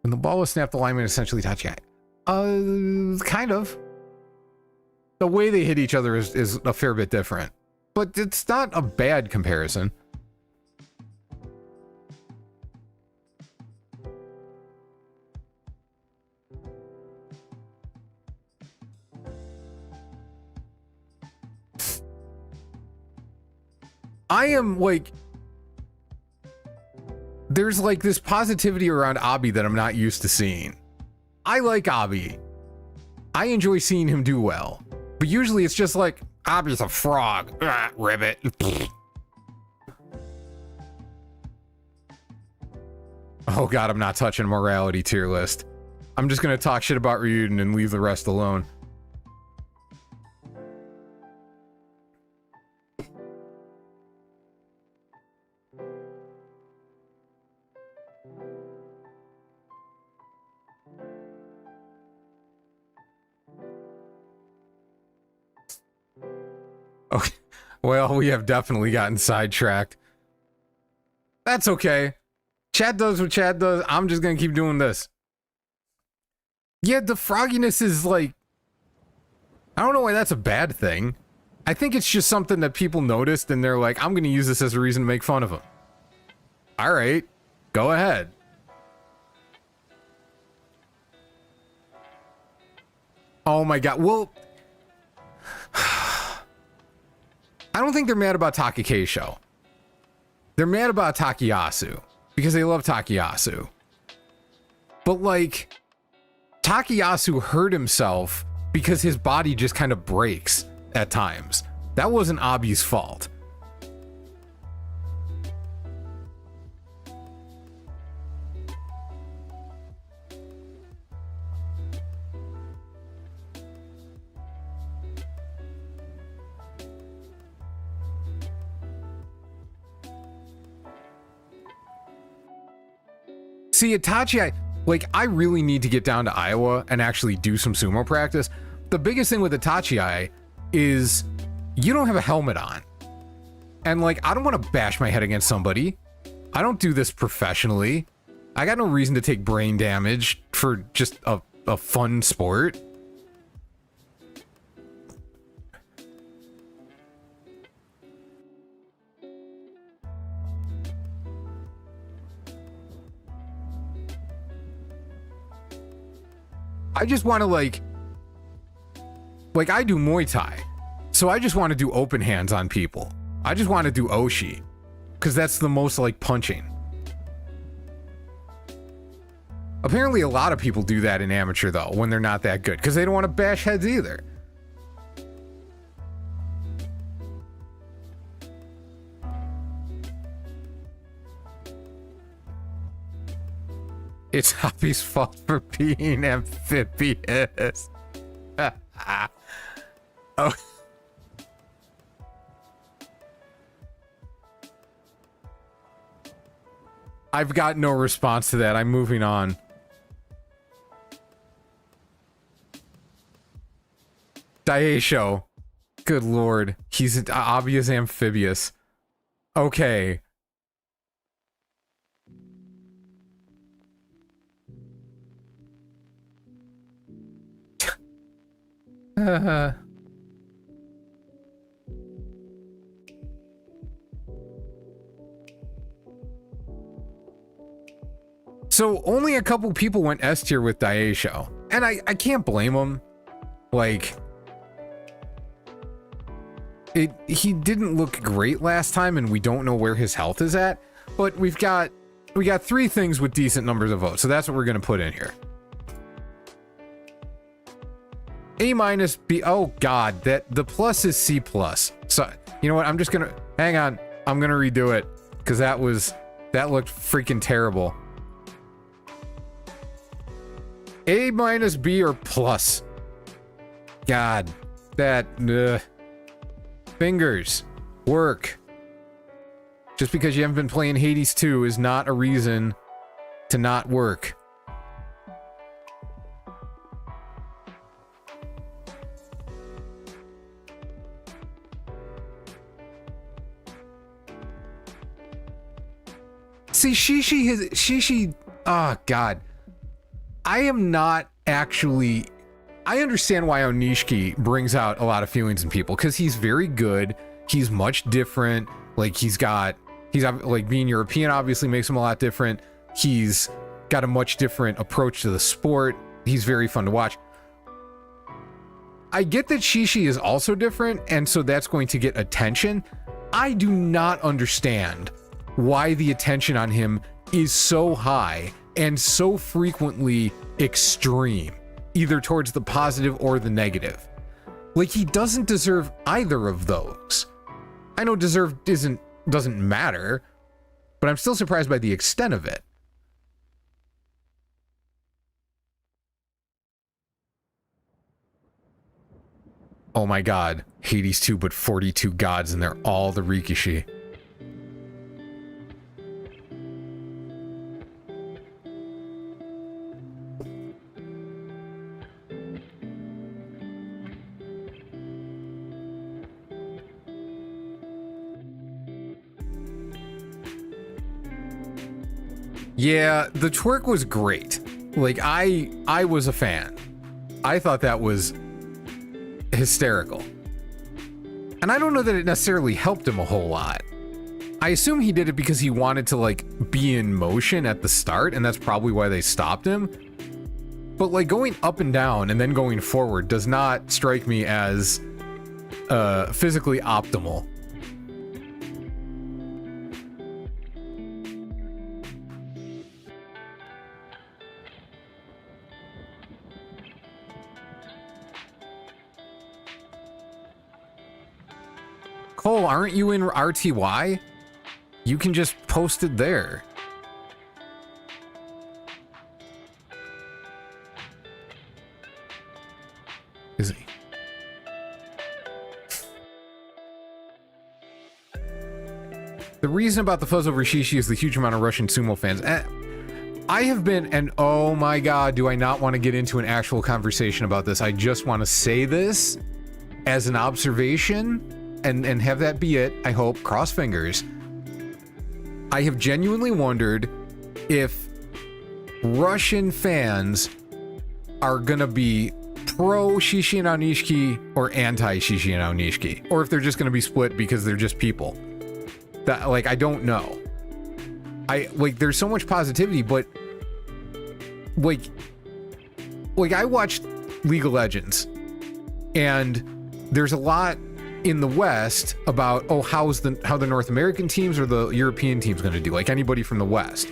When the ball was snapped, the lineman essentially touched it. Kind of. The way they hit each other is a fair bit different. But it's not a bad comparison. I am like, there's like this positivity around Abi that I'm not used to seeing. I like Abi. I enjoy seeing him do well. But usually it's just like, Abi's a frog. Ribbit. Oh god, I'm not touching morality tier list. I'm just gonna talk shit about Ryuden and leave the rest alone. Okay, well, we have definitely gotten sidetracked. That's okay. Chat does what chat does. I'm just gonna keep doing this. Yeah, the frogginess is like, I don't know why that's a bad thing. I think it's just something that people noticed and they're like, I'm gonna use this as a reason to make fun of him. All right, go ahead. Oh my god, well, I don't think they're mad about Takakeisho. They're mad about Takayasu because they love Takayasu. But like, Takayasu hurt himself because his body just kind of breaks at times. That wasn't Abi's fault. See, Itachi, I really need to get down to Iowa and actually do some sumo practice. The biggest thing with Itachi is you don't have a helmet on. And like, I don't want to bash my head against somebody. I don't do this professionally. I got no reason to take brain damage for just a fun sport. I just want to like I do Muay Thai, so I just want to do open hands on people. I just want to do Oshi, because that's the most like punching. Apparently a lot of people do that in amateur though, when they're not that good, because they don't want to bash heads either. It's Happy's fault for being amphibious. Oh. I've got no response to that. I'm moving on. Daisho. Good lord. He's an obvious amphibious. Okay. So only a couple people went S tier with Daisho. And I can't blame him. Like, he didn't look great last time, and we don't know where his health is at. But we got 3 things with decent numbers of votes, so that's what we're gonna put in here. A minus, B. Oh God, the plus is C plus. So you know what? I'm just gonna hang on. I'm gonna redo it because that looked freaking terrible. A minus, B, or plus. God, fingers work. Just because you haven't been playing Hades 2 is not a reason to not work. See, Shishi, oh God. I am not actually, I understand why Anishki brings out a lot of feelings in people, because he's very good, he's much different, like he's like being European obviously makes him a lot different, he's got a much different approach to the sport, he's very fun to watch. I get that Shishi is also different, and so that's going to get attention. I do not understand why the attention on him is so high and so frequently extreme, either towards the positive or the negative. Like, he doesn't deserve either of those. I know deserve doesn't matter, but I'm still surprised by the extent of it. Oh my God, Hades 2, but 42 gods, and they're all the Rikishi. Yeah, the twerk was great. Like, I was a fan. I thought that was hysterical. And I don't know that it necessarily helped him a whole lot. I assume he did it because he wanted to, like, be in motion at the start, and that's probably why they stopped him. But, like, going up and down and then going forward does not strike me as physically optimal. Cole, aren't you in RTY? You can just post it there. Is he? The reason about the fuzz over Shishi is the huge amount of Russian sumo fans. I have been, and oh my God, do I not want to get into an actual conversation about this. I just want to say this as an observation. And have that be it, I hope, cross fingers. I have genuinely wondered if Russian fans are gonna be pro Shishi and Anishki or anti Shishi and Anishki, or if they're just gonna be split because they're just people. That, like, I don't know. There's so much positivity, but like I watched League of Legends, and there's a lot in the West about, oh, how the North American teams or the European teams going to do, like anybody from the West.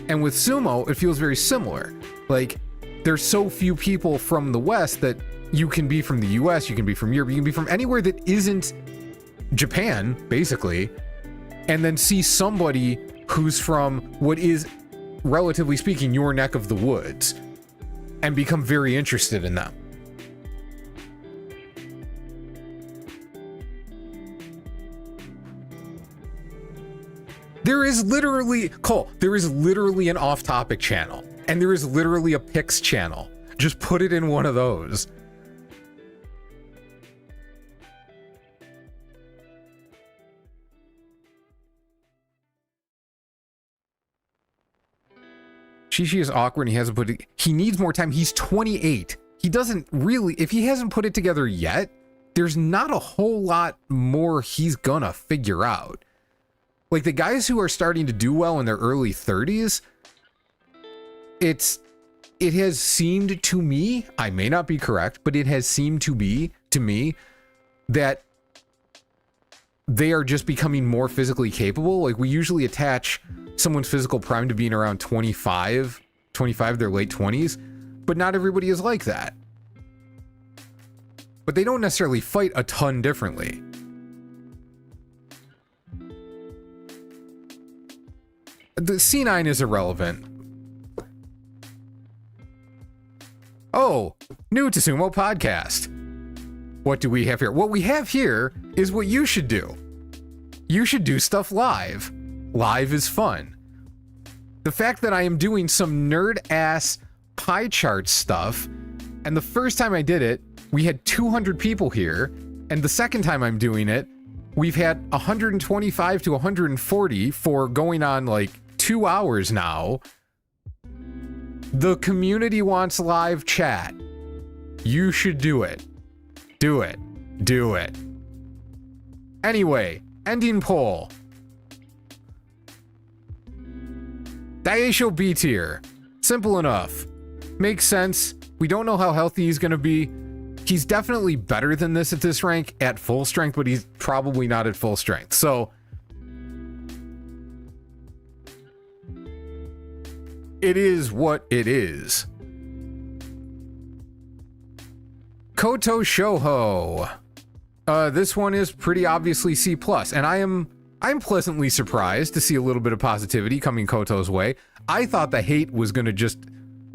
And with sumo, it feels very similar. Like, there's so few people from the West that you can be from the US, you can be from Europe, you can be from anywhere that isn't Japan, basically, and then see somebody who's from what is, relatively speaking, your neck of the woods, and become very interested in them. There is literally, Cole, there is literally an off-topic channel, and there is literally a picks channel. Just put it in one of those. Shishi is awkward and he hasn't put it, he needs more time. He's 28. He doesn't really, if he hasn't put it together yet, there's not a whole lot more he's gonna figure out. Like, the guys who are starting to do well in their early 30s, it's it has seemed to me, I may not be correct, but it has seemed to be to me that they are just becoming more physically capable. Like, we usually attach someone's physical prime to being around 25, their late 20s, but not everybody is like that. But they don't necessarily fight a ton differently. The C9 is irrelevant. Oh, new to Sumo podcast. What do we have here? What we have here is what you should do. You should do stuff live. Live is fun. The fact that I am doing some nerd-ass pie chart stuff, and the first time I did it, we had 200 people here, and the second time I'm doing it, we've had 125 to 140 for going on like 2 hours now. The community wants live chat. You should do it. Do it. Do it. Anyway, ending poll. Daisho B tier. Simple enough. Makes sense. We don't know how healthy he's going to be. He's definitely better than this at this rank at full strength, but he's probably not at full strength. So it is what it is. Koto Shoho. This one is pretty obviously C+, and I'm pleasantly surprised to see a little bit of positivity coming Koto's way. I thought the hate was going to just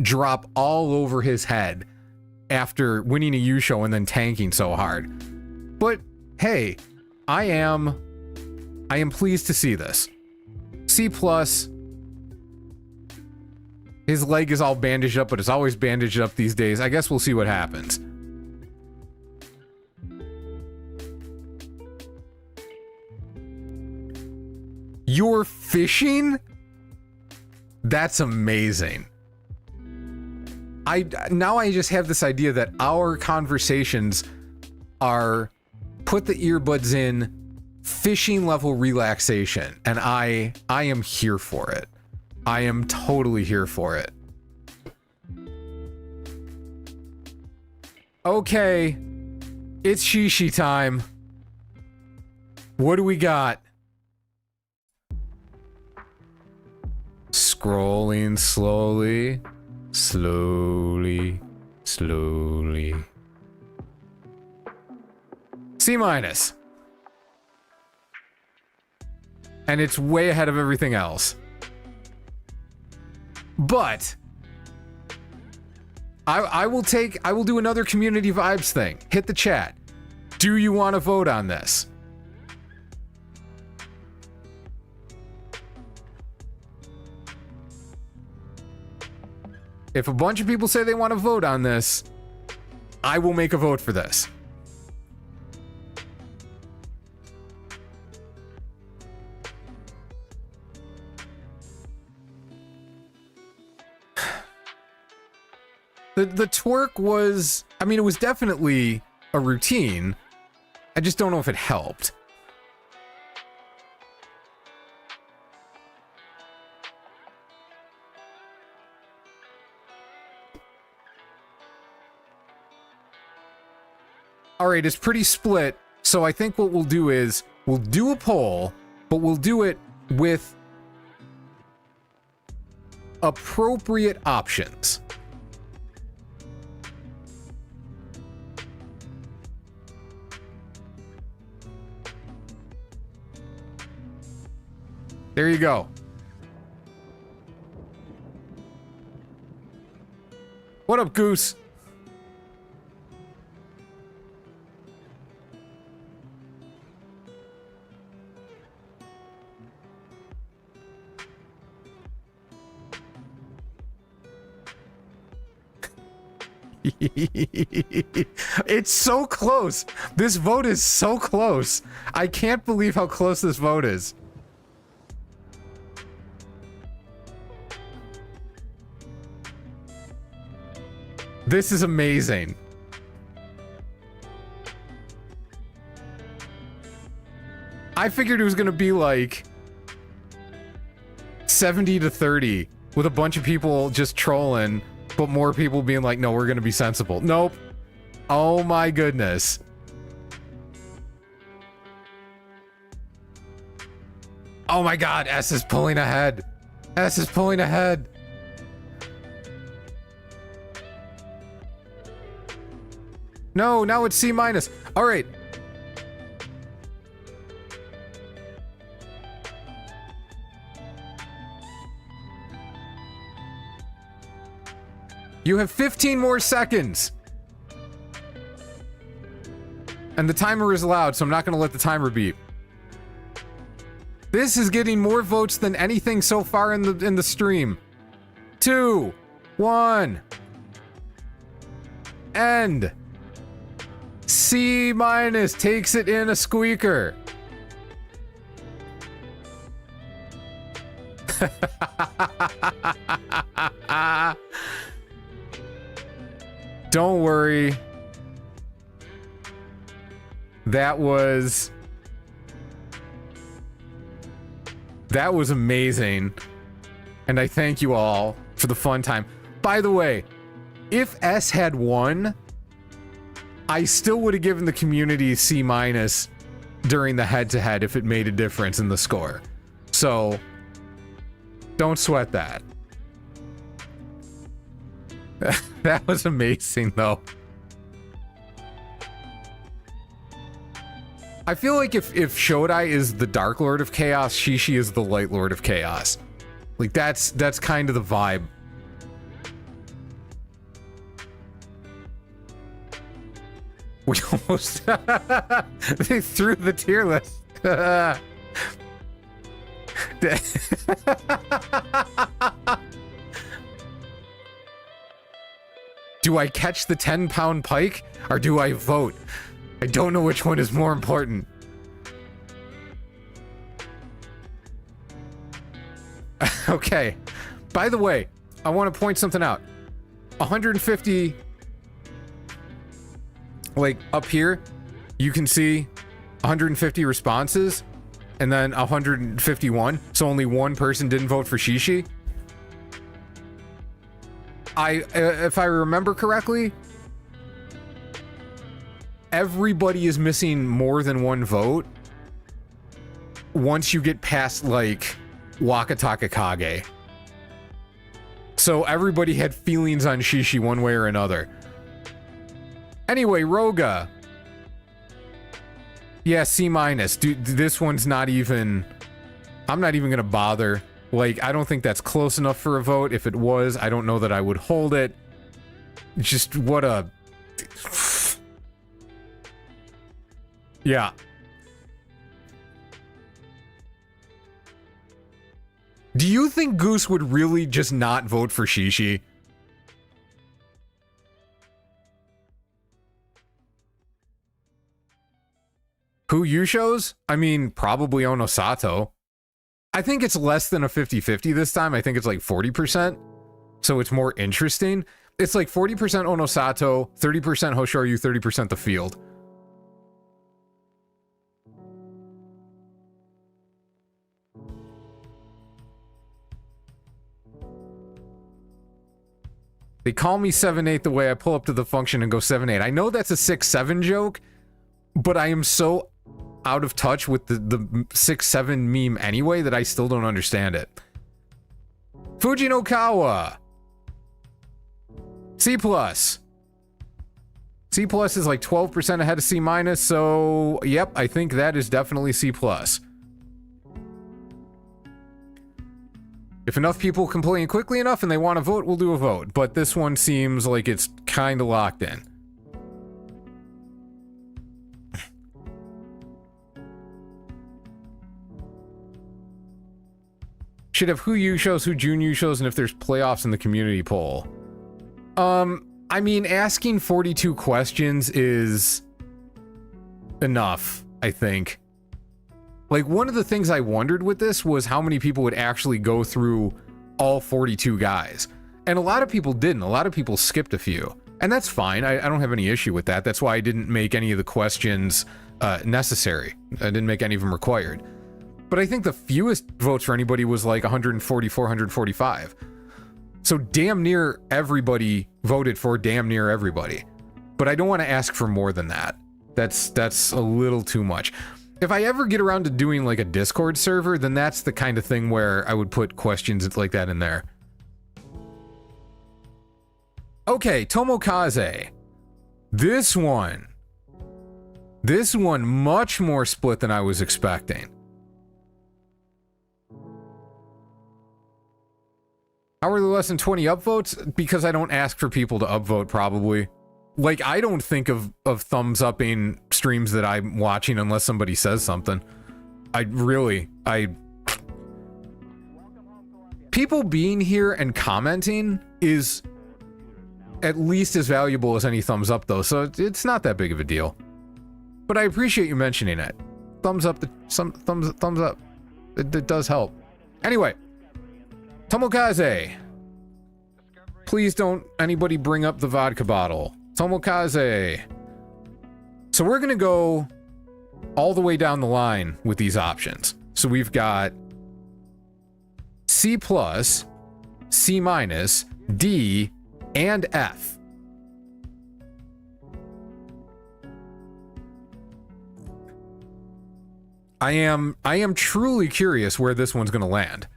drop all over his head after winning a Yusho and then tanking so hard. But hey, I am pleased to see this. C+. His leg is all bandaged up, but it's always bandaged up these days. I guess we'll see what happens. You're fishing? That's amazing. Now I just have this idea that our conversations are put the earbuds in, fishing level relaxation, and I am here for it. I am totally here for it. Okay, it's Shishi time. What do we got? Scrolling slowly, slowly. C-. And it's way ahead of everything else. But I will do another community vibes thing. Hit the chat. Do you want to vote on this? If a bunch of people say they want to vote on this, I will make a vote for this. The twerk was, I mean, it was definitely a routine. I just don't know if it helped. All right, it's pretty split. So I think what we'll do is we'll do a poll, but we'll do it with appropriate options. There you go. What up, Goose? It's so close. This vote is so close. I can't believe how close this vote is. This is amazing. I figured it was going to be like 70 to 30 with a bunch of people just trolling but more people being like, no, we're gonna be sensible. Nope. Oh my goodness. Oh my god, S is pulling ahead. S is pulling ahead. No, now it's C minus. All right. You have 15 more seconds. And the timer is loud, so I'm not going to let the timer beep. This is getting more votes than anything so far in the stream. 2, 1. End. C minus takes it in a squeaker. Don't worry. That was amazing. And I thank you all for the fun time. By the way, if S had won, I still would have given the community C minus during the head-to-head if it made a difference in the score. So, don't sweat that. That was amazing, though. I feel like if Shodai is the Dark Lord of Chaos, Shishi is the Light Lord of Chaos. Like, that's kind of the vibe. We almost... they threw the tier list. Do I catch the 10-pound pike, or do I vote? I don't know which one is more important. Okay. By the way, I want to point something out. 150... Like, up here, you can see 150 responses, and then 151, so only one person didn't vote for Shishi. If I remember correctly, everybody is missing more than one vote once you get past, like, Wakatakakage. So everybody had feelings on Shishi one way or another. Anyway, Roga. Yeah, C minus. Dude, this one's not even... I'm not even gonna bother. Like, I don't think that's close enough for a vote. If it was, I don't know that I would hold it. Just what a... Yeah. Do you think Goose would really just not vote for Shishi? Who you shows? I mean, probably Onosato. I think it's less than a 50-50 this time. I think it's like 40%. So it's more interesting. It's like 40% Onosato, 30% Hoshoryu, 30% the field. They call me 7-8 the way I pull up to the function and go 7-8. I know that's a 6-7 joke, but I am so out of touch with the 6-7 meme anyway that I still don't understand it. Fujinokawa. C+. C+ is like 12% ahead of C-, so yep, I think that is definitely C+. If enough people complain quickly enough and they want to vote, we'll do a vote. But this one seems like it's kind of locked in. Should have who you shows, who June you shows, and if there's playoffs in the community poll. I mean, asking 42 questions is enough, I think. Like, one of the things I wondered with this was how many people would actually go through all 42 guys. And a lot of people didn't. A lot of people skipped a few. And that's fine. I don't have any issue with that. That's why I didn't make any of the questions necessary. I didn't make any of them required. But I think the fewest votes for anybody was like 144, 145. So damn near everybody voted for damn near everybody. But I don't want to ask for more than that. That's a little too much. If I ever get around to doing like a Discord server, then that's the kind of thing where I would put questions like that in there. Okay, Tomokaze. This one much more split than I was expecting. How are the less than 20 upvotes? Because I don't ask for people to upvote, probably. Like, I don't think of thumbs upping streams that I'm watching unless somebody says something. People being here and commenting is at least as valuable as any thumbs up, though, so it's not that big of a deal. But I appreciate you mentioning it. Thumbs up, thumbs up. It does help. Anyway, Tomokaze. Please don't anybody bring up the vodka bottle. Tomokaze. So we're gonna go all the way down the line with these options. So we've got C+, C-, D, and F. I am truly curious where this one's gonna land.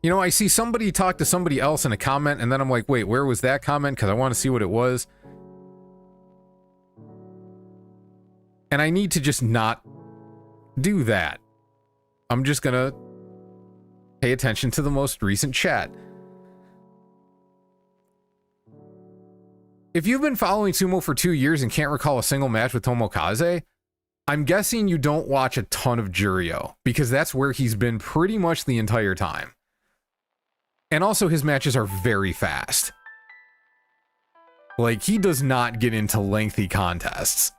You know, I see somebody talk to somebody else in a comment, and then I'm like, wait, where was that comment? Because I want to see what it was. And I need to just not do that. I'm just gonna pay attention to the most recent chat. If you've been following Sumo for 2 years and can't recall a single match with Tomokaze, I'm guessing you don't watch a ton of Juryo, because that's where he's been pretty much the entire time. And also his matches are very fast. Like, he does not get into lengthy contests.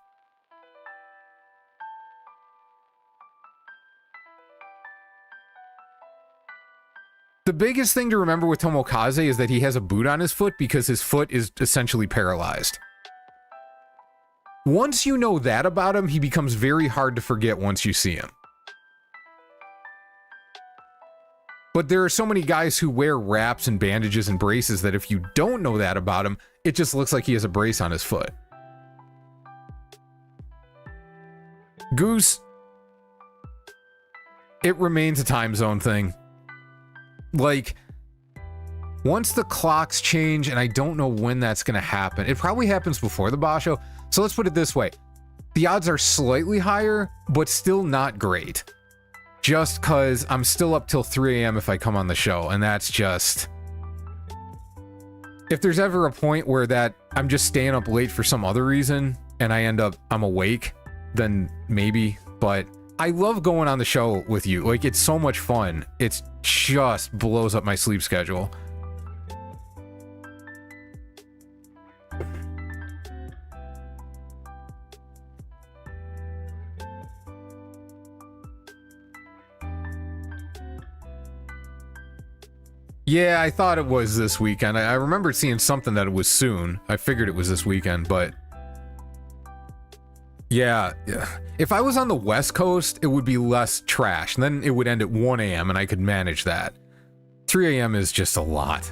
The biggest thing to remember with Tomokaze is that he has a boot on his foot because his foot is essentially paralyzed. Once you know that about him, he becomes very hard to forget once you see him. But there are so many guys who wear wraps and bandages and braces that if you don't know that about him, it just looks like he has a brace on his foot. Goose, it remains a time zone thing. Like, once the clocks change, and I don't know when that's going to happen, it probably happens before the Basho. So let's put it this way. The odds are slightly higher, but still not great. Just because I'm still up till 3 a.m. if I come on the show, and that's just... If there's ever a point where that I'm just staying up late for some other reason, and I'm awake, then maybe, but I love going on the show with you. Like, it's so much fun. It's just blows up my sleep schedule. Yeah, I thought it was this weekend. I remember seeing something that it was soon. I figured it was this weekend, but... Yeah. If I was on the West Coast, it would be less trash. And then it would end at 1 a.m. and I could manage that. 3 a.m. is just a lot.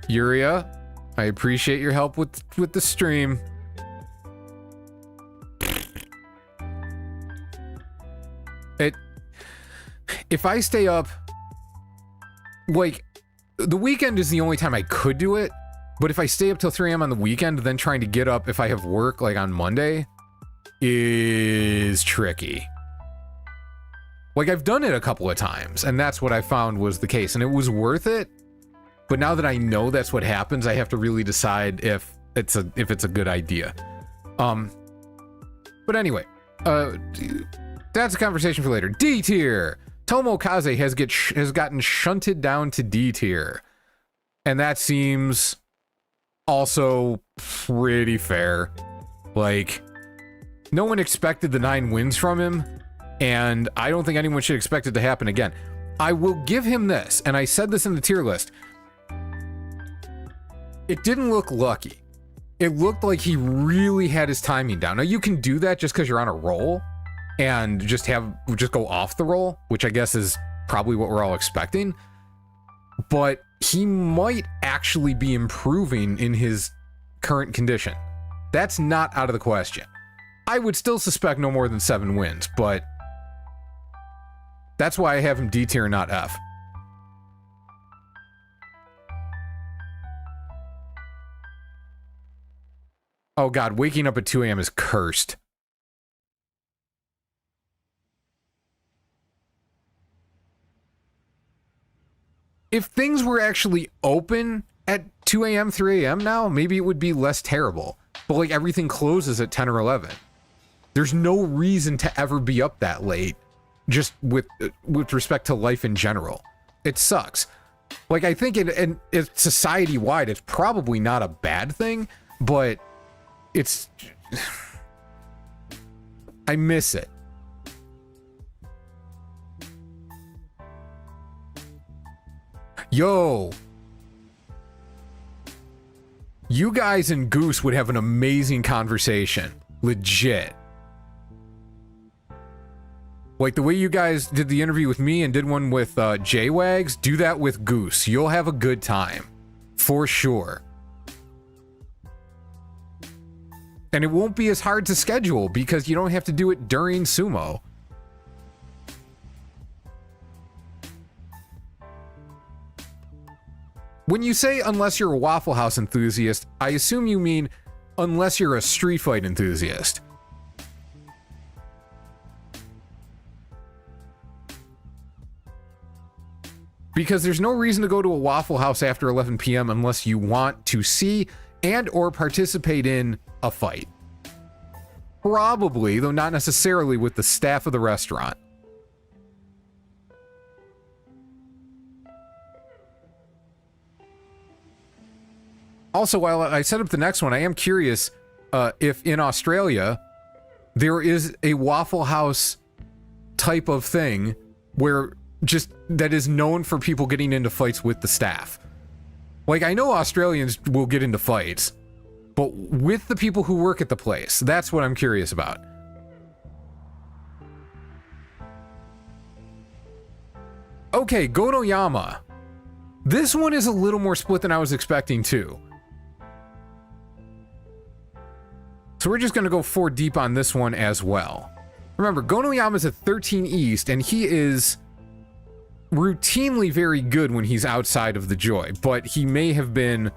Yuria, I appreciate your help with the stream. If I stay up, like, the weekend is the only time I could do it, but if I stay up till 3 a.m. on the weekend, then trying to get up if I have work, like, on Monday, is tricky. Like, I've done it a couple of times, and that's what I found was the case, and it was worth it, but now that I know that's what happens, I have to really decide if it's a good idea. But anyway, that's a conversation for later. D tier! Tomokaze has gotten shunted down to D tier. And that seems also pretty fair. Like, no one expected the 9 wins from him, and I don't think anyone should expect it to happen again. I will give him this, and I said this in the tier list. It didn't look lucky. It looked like he really had his timing down. Now, you can do that just because you're on a roll and just go off the roll, which I guess is probably what we're all expecting. But he might actually be improving in his current condition. That's not out of the question. I would still suspect no more than 7 wins, but that's why I have him D tier and not F. Oh god, waking up at 2 a.m. is cursed. If things were actually open at 2 a.m., 3 a.m. now, maybe it would be less terrible. But like everything closes at 10 or 11. There's no reason to ever be up that late, just with respect to life in general. It sucks. Like, I think it's society-wide, it's probably not a bad thing, but it's... I miss it. Yo! You guys and Goose would have an amazing conversation. Legit. Like the way you guys did the interview with me and did one with J-Wags, do that with Goose. You'll have a good time. For sure. And it won't be as hard to schedule because you don't have to do it during Sumo. When you say unless you're a Waffle House enthusiast, I assume you mean unless you're a Street Fight enthusiast. Because there's no reason to go to a Waffle House after 11 p.m. unless you want to see and or participate in a fight. Probably, though not necessarily with the staff of the restaurant. Also, while I set up the next one, I am curious if in Australia there is a Waffle House type of thing where just that is known for people getting into fights with the staff. Like, I know Australians will get into fights, but with the people who work at the place, that's what I'm curious about. Okay, Gonoyama. This one is a little more split than I was expecting too. So we're just going to go 4 deep on this one as well. Remember, Gonoyama's at 13 East, and he is routinely very good when he's outside of the Joy, but he may have been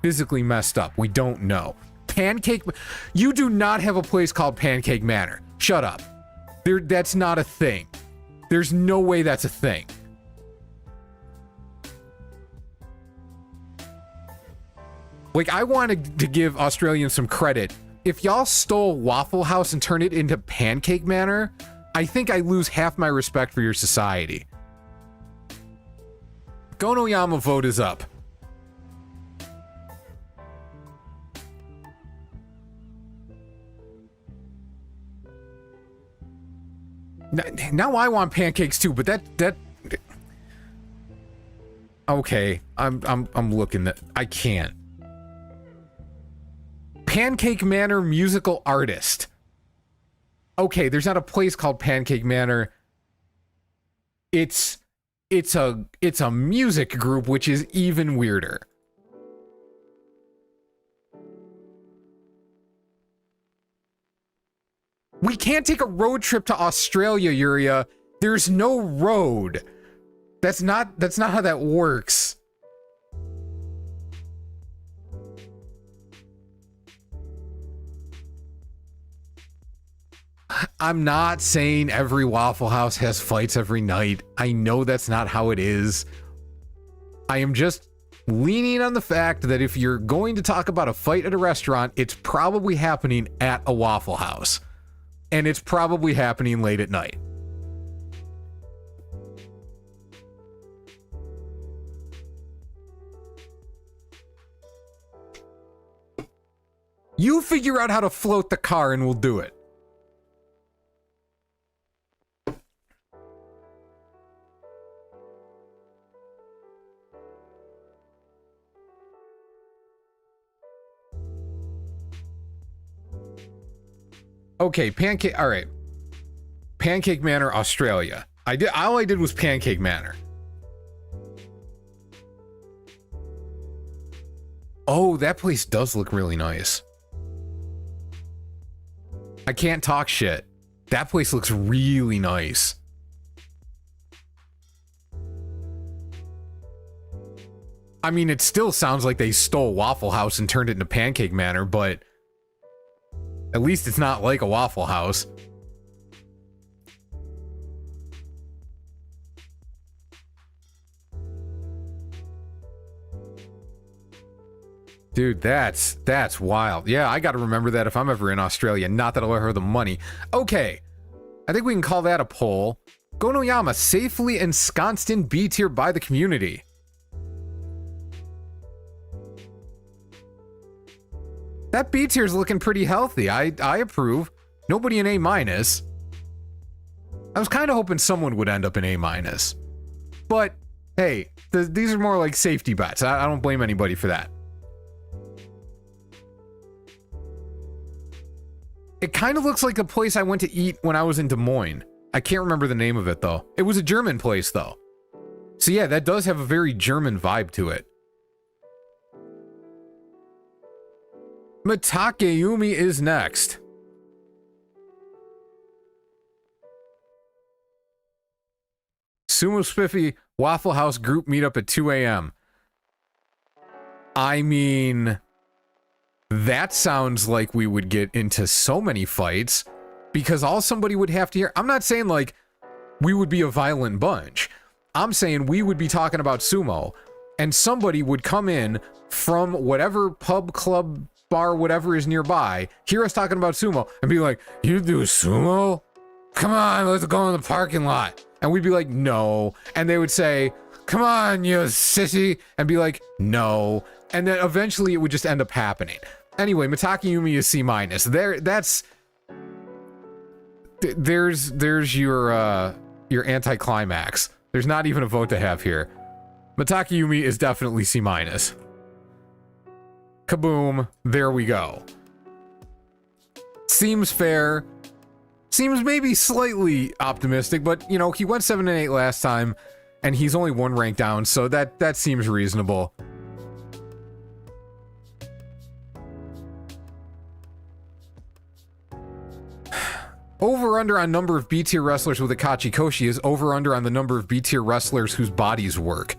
physically messed up. We don't know. Pancake... You do not have a place called Pancake Manor. Shut up. That's not a thing. There's no way that's a thing. Like, I wanted to give Australians some credit. If y'all stole Waffle House and turned it into Pancake Manor, I think I lose half my respect for your society. Gonoyama vote is up. Now I want pancakes too, but that okay, I'm looking at... I can't. Pancake Manor musical artist. Okay, there's not a place called Pancake Manor. It's a music group, which is even weirder. We can't take a road trip to Australia, Yuria. There's no road. That's not how that works. I'm not saying every Waffle House has fights every night. I know that's not how it is. I am just leaning on the fact that if you're going to talk about a fight at a restaurant, it's probably happening at a Waffle House. And it's probably happening late at night. You figure out how to float the car and we'll do it. Okay, Pancake... Alright. Pancake Manor, Australia. All I did was Pancake Manor. Oh, that place does look really nice. I can't talk shit. That place looks really nice. I mean, it still sounds like they stole Waffle House and turned it into Pancake Manor, but at least it's not like a Waffle House. Dude, that's wild. Yeah, I gotta remember that if I'm ever in Australia. Not that I'll ever have the money. Okay, I think we can call that a poll. Gonoyama, safely ensconced in B tier by the community. That B tier is looking pretty healthy. I approve. Nobody in A minus. I was kind of hoping someone would end up in A minus. But, hey, these are more like safety bets. I don't blame anybody for that. It kind of looks like a place I went to eat when I was in Des Moines. I can't remember the name of it, though. It was a German place, though. So yeah, that does have a very German vibe to it. Mitakeumi is next. Sumo Spiffy Waffle House group meetup at 2 a.m. I mean, that sounds like we would get into so many fights because all somebody would have to hear. I'm not saying like we would be a violent bunch. I'm saying we would be talking about sumo and somebody would come in from whatever pub, club, bar, whatever is nearby, hear us talking about sumo and be like, "You do sumo? Come on, let's go in the parking lot." And we'd be like, "No." And they would say, "Come on, you sissy," and be like, "No." And then eventually it would just end up happening. Anyway, Mitakeumi is C minus. There's your anticlimax. There's not even a vote to have here. Mitakeumi is definitely C minus. Kaboom. There we go. Seems fair. Seems maybe slightly optimistic, but you know, he went 7 and 8 last time, and he's only 1 rank down, so that seems reasonable. Over-under on number of B-tier wrestlers with Akachi Koshi is over-under on the number of B-tier wrestlers whose bodies work.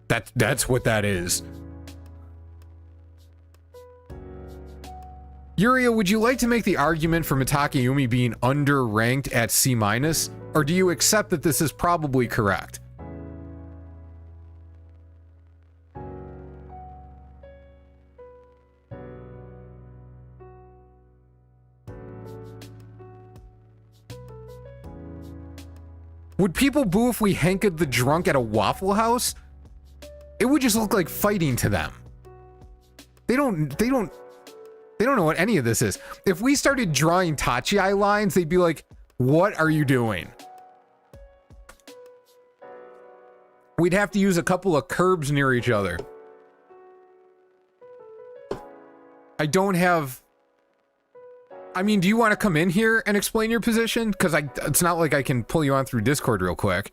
That's what that is. Yuria, would you like to make the argument for Mitakeumi being under-ranked at C-, or do you accept that this is probably correct? Would people boo if we hanked the drunk at a Waffle House? It would just look like fighting to them. They don't know what any of this is. If we started drawing Tachi eye lines, they'd be like, "What are you doing?" We'd have to use a couple of curbs near each other. I don't have... I mean, do you want to come in here and explain your position? Because it's not like I can pull you on through Discord real quick.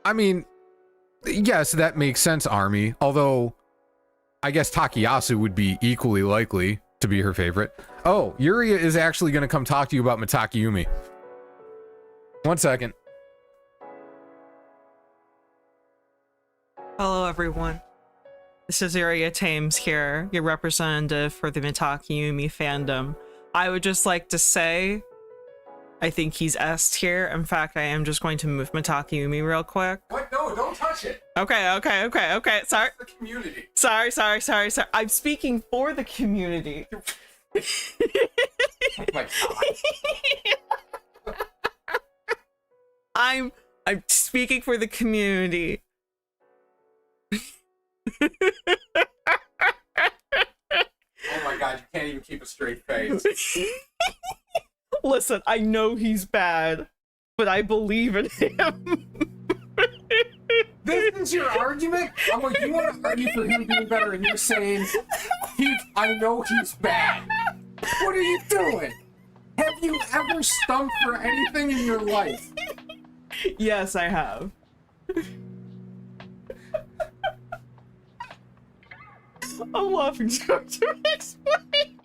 I mean, yes, that makes sense, Army. Although, I guess Takayasu would be equally likely to be her favorite. Oh, Yuria is actually going to come talk to you about Mitakeumi. 1 second. Hello, everyone. This is Yuria Tames here, your representative for the Mitakeumi fandom. I would just like to say, I think he's S tier. In fact, I am just going to move Mitakeumi real quick. What? No, don't touch it. Okay. Sorry. The community. Sorry. I'm speaking for the community. Oh my God. I'm speaking for the community. Oh my God, you can't even keep a straight face. Listen, I know he's bad. but I believe in him. This is your argument? I'm like, you want to argue for him being better, and you're saying, I know he's bad. What are you doing? Have you ever stumped for anything in your life? Yes, I have. I'm laughing so hard to explain.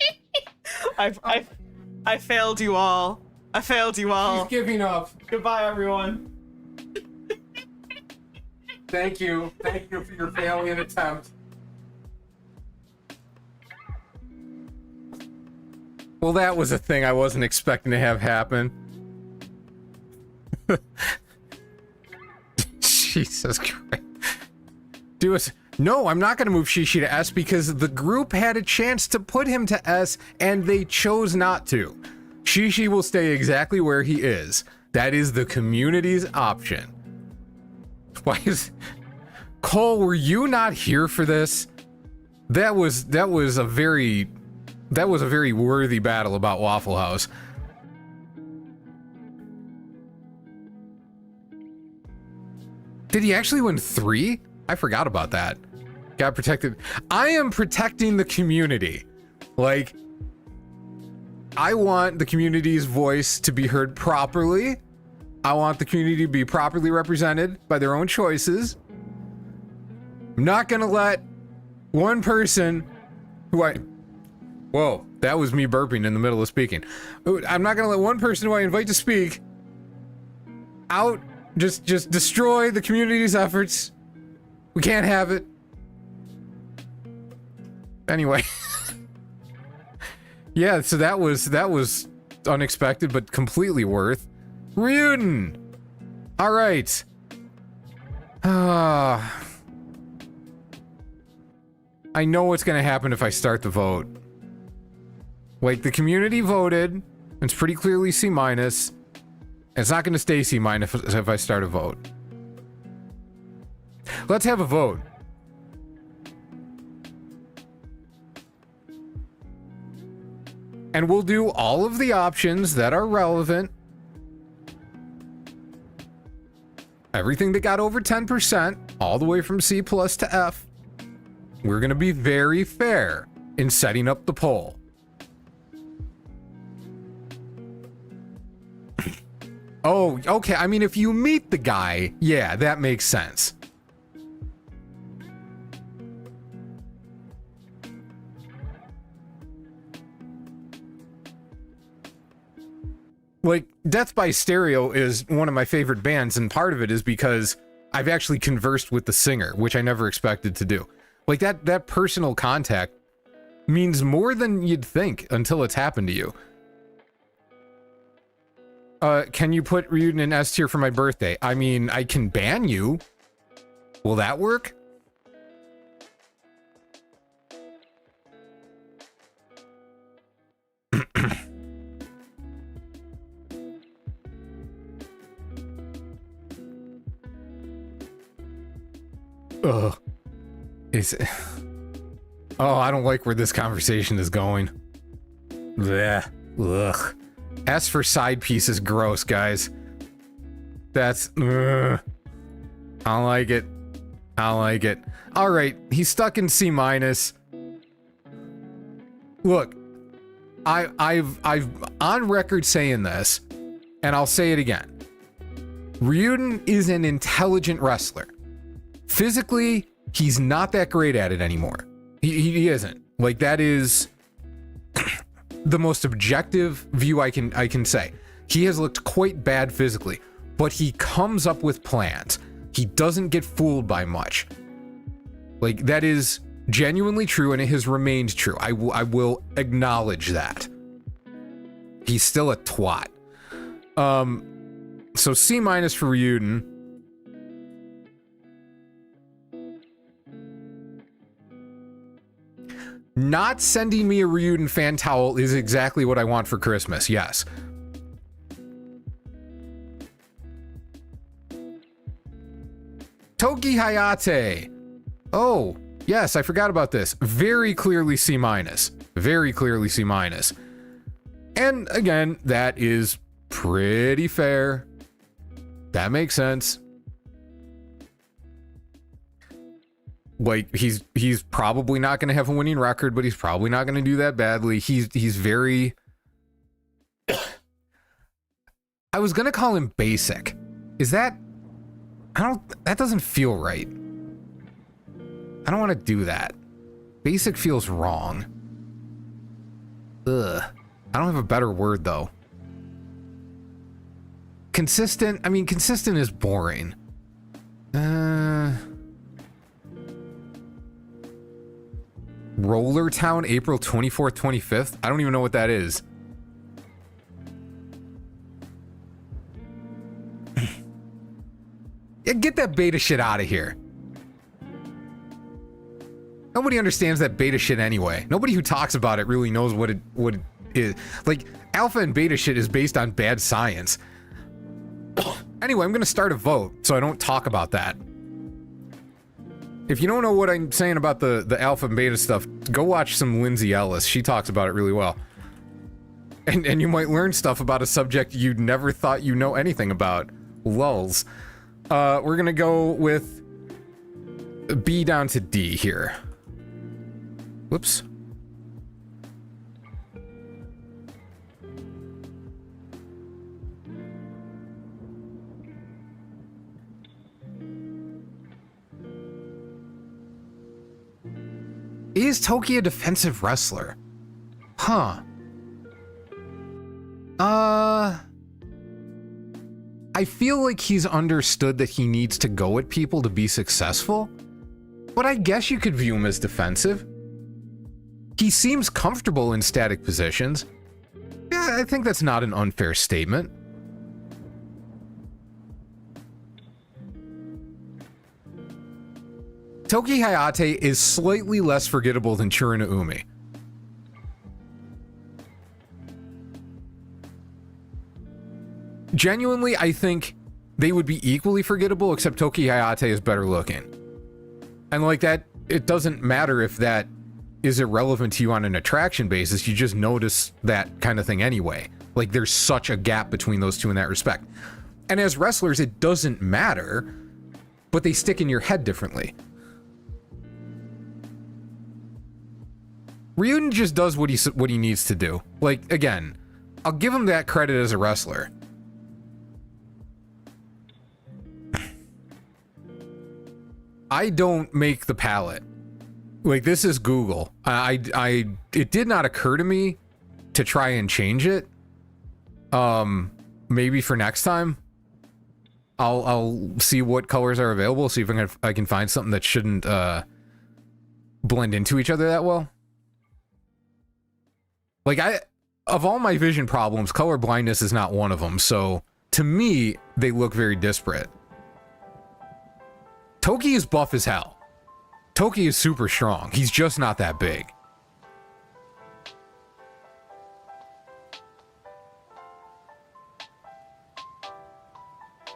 I failed you all. I failed you all. He's giving up. Goodbye, everyone. Thank you. Thank you for your valiant attempt. Well, that was a thing I wasn't expecting to have happen. Jesus Christ. Do us. No, I'm not going to move Shishi to S because the group had a chance to put him to S and they chose not to. Shishi will stay exactly where he is. That is the community's option. Why is Cole, were you not here for this? That was a very worthy battle about Waffle House. Did he actually win 3? I forgot about that. Got protected. I am protecting the community. Like, I want the community's voice to be heard properly. I want the community to be properly represented by their own choices. I'm not gonna let one person whoa, that was me burping in the middle of speaking. I'm not gonna let one person who I invite to speak just destroy the community's efforts. We can't have it. Anyway. Yeah, so that was unexpected but completely worth. Ryuden! Alright. I know what's gonna happen if I start the vote. Like, the community voted. It's pretty clearly C-. It's not gonna stay C- if I start a vote. Let's have a vote. And we'll do all of the options that are relevant. Everything that got over 10%, all the way from C+ to F. We're gonna be very fair in setting up the poll. Oh, okay. I mean, if you meet the guy, yeah, that makes sense. Like, Death by Stereo is one of my favorite bands, and part of it is because I've actually conversed with the singer, which I never expected to do. Like, that personal contact means more than you'd think until it's happened to you. Can you put Ryuden in S tier for my birthday? I mean, I can ban you. Will that work? Ugh. Oh, I don't like where this conversation is going. Blech. Ugh. S for side piece is gross, guys. That's... Ugh. I don't like it. I don't like it. Alright, he's stuck in C-. Look, I've on record saying this, and I'll say it again. Ryuden is an intelligent wrestler. Physically, he's not that great at it anymore. He isn't. Like, that is the most objective view I can say. He has looked quite bad physically, but he comes up with plans. He doesn't get fooled by much. Like, that is genuinely true, and it has remained true. I will acknowledge that. He's still a twat. So C- for Ryuden. Not sending me a Ryuden fan towel is exactly what I want for Christmas, yes. Toki Hayate. Oh, yes, I forgot about this. Very clearly C-. Very clearly C-. And again, that is pretty fair. That makes sense. Like, he's probably not going to have a winning record, but he's probably not going to do that badly. He's very... I was going to call him basic. Is that... that doesn't feel right. I don't want to do that. Basic feels wrong. Ugh. I don't have a better word, though. Consistent? I mean, consistent is boring. Roller Town, April 24th, 25th? I don't even know what that is. Yeah, get that beta shit out of here. Nobody understands that beta shit anyway. Nobody who talks about it really knows what it is. Like, alpha and beta shit is based on bad science. Anyway, I'm gonna start a vote so I don't talk about that. If you don't know what I'm saying about the alpha and beta stuff, go watch some Lindsay Ellis. She talks about it really well. And you might learn stuff about a subject you never thought you know anything about. Lulz. We're gonna go with B down to D here. Whoops. Is Toki a defensive wrestler? Huh. I feel like he's understood that he needs to go at people to be successful, but I guess you could view him as defensive. He seems comfortable in static positions. Yeah, I think that's not an unfair statement. Toki Hayate is slightly less forgettable than Churina Umi. Genuinely, I think they would be equally forgettable, except Toki Hayate is better looking. And like that, it doesn't matter if that is irrelevant to you on an attraction basis, you just notice that kind of thing anyway. Like, there's such a gap between those two in that respect. And as wrestlers, it doesn't matter, but they stick in your head differently. Ryuden just does what he needs to do. Like, again, I'll give him that credit as a wrestler. I don't make the palette. Like, this is Google. It did not occur to me to try and change it. Maybe for next time, I'll see what colors are available. See if I can find something that shouldn't blend into each other that well. Like, of all my vision problems, color blindness is not one of them. So to me, they look very disparate. Toki is buff as hell. Toki is super strong. He's just not that big.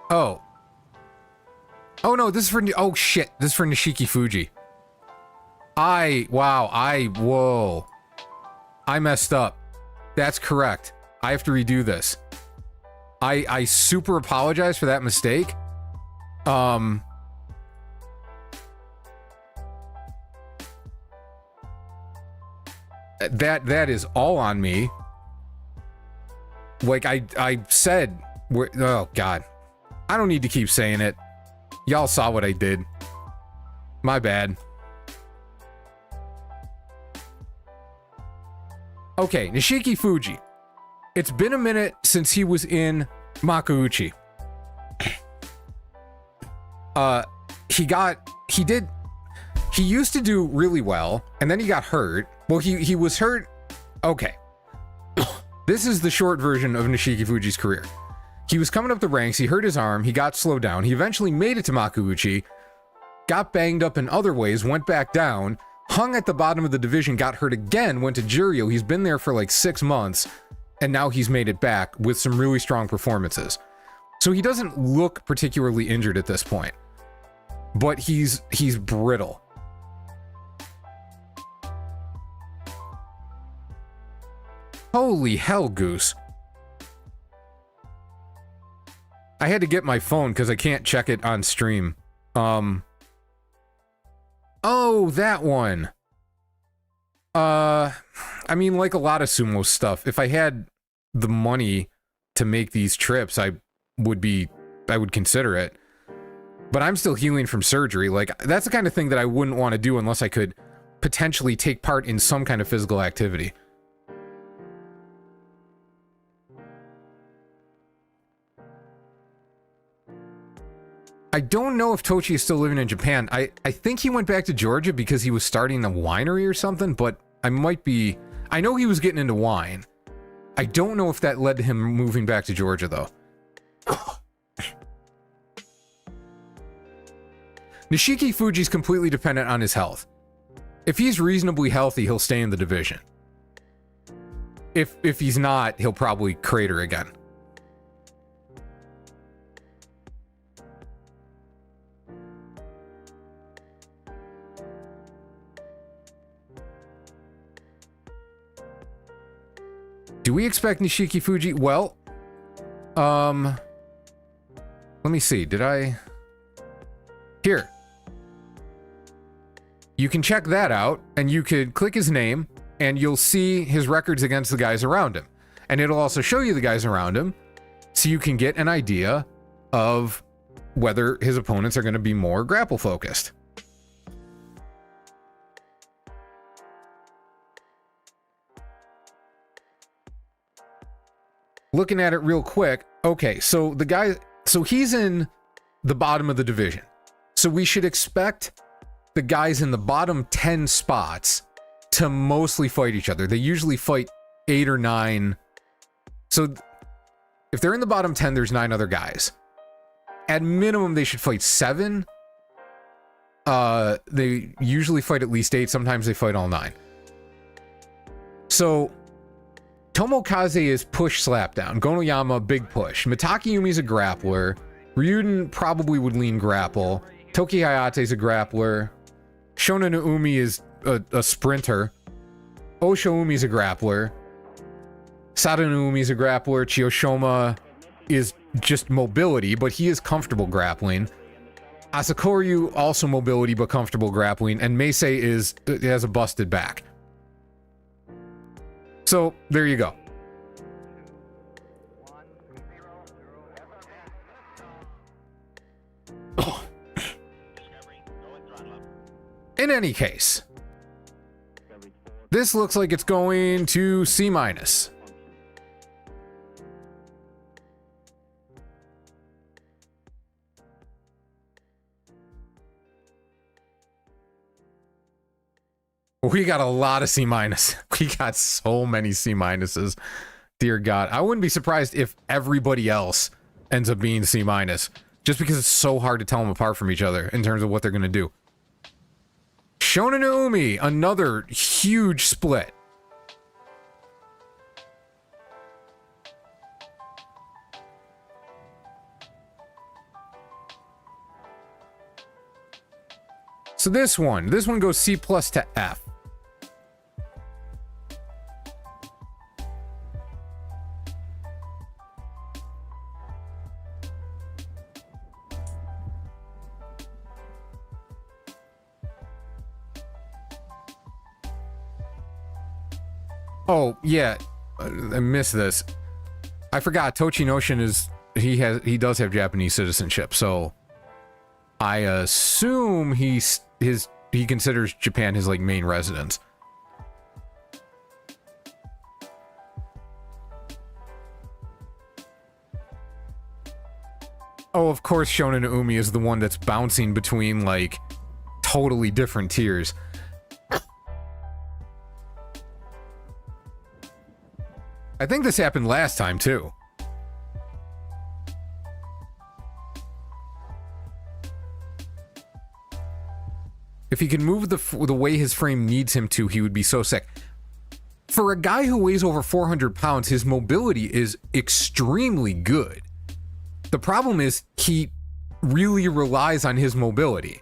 Oh. Oh no, this is for... Oh shit, this is for Nishiki Fuji. Whoa. I messed up. That's correct. I have to redo this. I super apologize for that mistake. That is all on me. Like I said, oh god, I don't need to keep saying it. Y'all saw what I did. My bad. Okay, Nishiki Fuji. It's been a minute since he was in Makuuchi. He used to do really well, and then he got hurt. Well, he was hurt. Okay. This is the short version of Nishiki Fuji's career. He was coming up the ranks, he hurt his arm, he got slowed down, he eventually made it to Makuuchi, got banged up in other ways, went back down, hung at the bottom of the division, got hurt again, went to Juryo. He's been there for like 6 months, and now he's made it back with some really strong performances. So he doesn't look particularly injured at this point, but he's brittle. Holy hell, Goose. I had to get my phone because I can't check it on stream. Oh, that one. I mean, like a lot of sumo stuff, if I had the money to make these trips, I would consider it. But I'm still healing from surgery. Like, that's the kind of thing that I wouldn't want to do unless I could potentially take part in some kind of physical activity. I don't know if Tochi is still living in Japan. I think he went back to Georgia because he was starting a winery or something, but I might be... I know he was getting into wine. I don't know if that led to him moving back to Georgia, though. Nishiki Fuji's completely dependent on his health. If he's reasonably healthy, he'll stay in the division. If he's not, he'll probably crater again. Do we expect Nishiki Fuji? Well, let me see. Did I... Here. You can check that out, and you could click his name, and you'll see his records against the guys around him. And it'll also show you the guys around him, so you can get an idea of whether his opponents are going to be more grapple-focused. Looking at it real quick, okay, so the guy, so he's in the bottom of the division. So we should expect the guys in the bottom 10 spots to mostly fight each other. They usually fight 8 or 9. So if they're in the bottom 10, there's 9 other guys. At minimum, they should fight 7. They usually fight at least 8. Sometimes they fight all 9. So Tomokaze is push slapdown. Gonoyama, big push. Mitakeyumi's a grappler. Ryuden probably would lean grapple. Toki Hayate's a grappler. Shona no Umi is a sprinter. Osho Umi's a grappler. Sada no Umi's a grappler. Chiyoshoma is just mobility, but he is comfortable grappling. Asakoryu, also mobility, but comfortable grappling. And Meisei has a busted back. So, there you go. In any case, this looks like it's going to C-. We got a lot of C-. We got so many C-. Dear God. I wouldn't be surprised if everybody else ends up being C-, just because it's so hard to tell them apart from each other in terms of what they're going to do. Shona no Umi, another huge split. So this one goes C+ to F. Oh, yeah, I missed this. I forgot, Tochi Noshin he does have Japanese citizenship, so I assume he considers Japan his, like, main residence. Oh, of course Shona no Umi is the one that's bouncing between, like, totally different tiers. I think this happened last time, too. If he can move the way his frame needs him to, he would be so sick. For a guy who weighs over 400 pounds, his mobility is extremely good. The problem is he really relies on his mobility.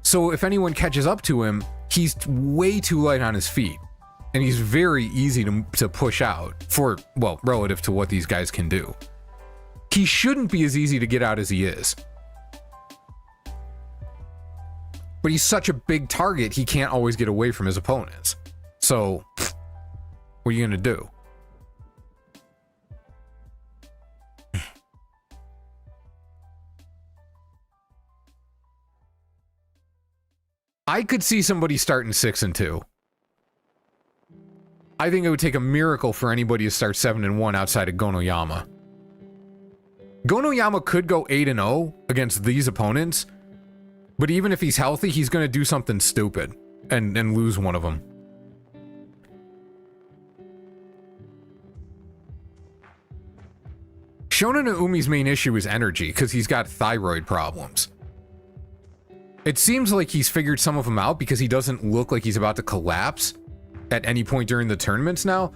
So if anyone catches up to him, he's way too light on his feet. And he's very easy to push out for, well, relative to what these guys can do. he shouldn't be as easy to get out as he is. But he's such a big target, he can't always get away from his opponents. So, what are you gonna do? I could see somebody starting 6-2. I think it would take a miracle for anybody to start 7-1 outside of Gonoyama. Gonoyama could go 8-0 against these opponents, but even if he's healthy, he's going to do something stupid and lose one of them. Shona Naumi's main issue is energy, because he's got thyroid problems. It seems like he's figured some of them out because he doesn't look like he's about to collapse at any point during the tournaments now,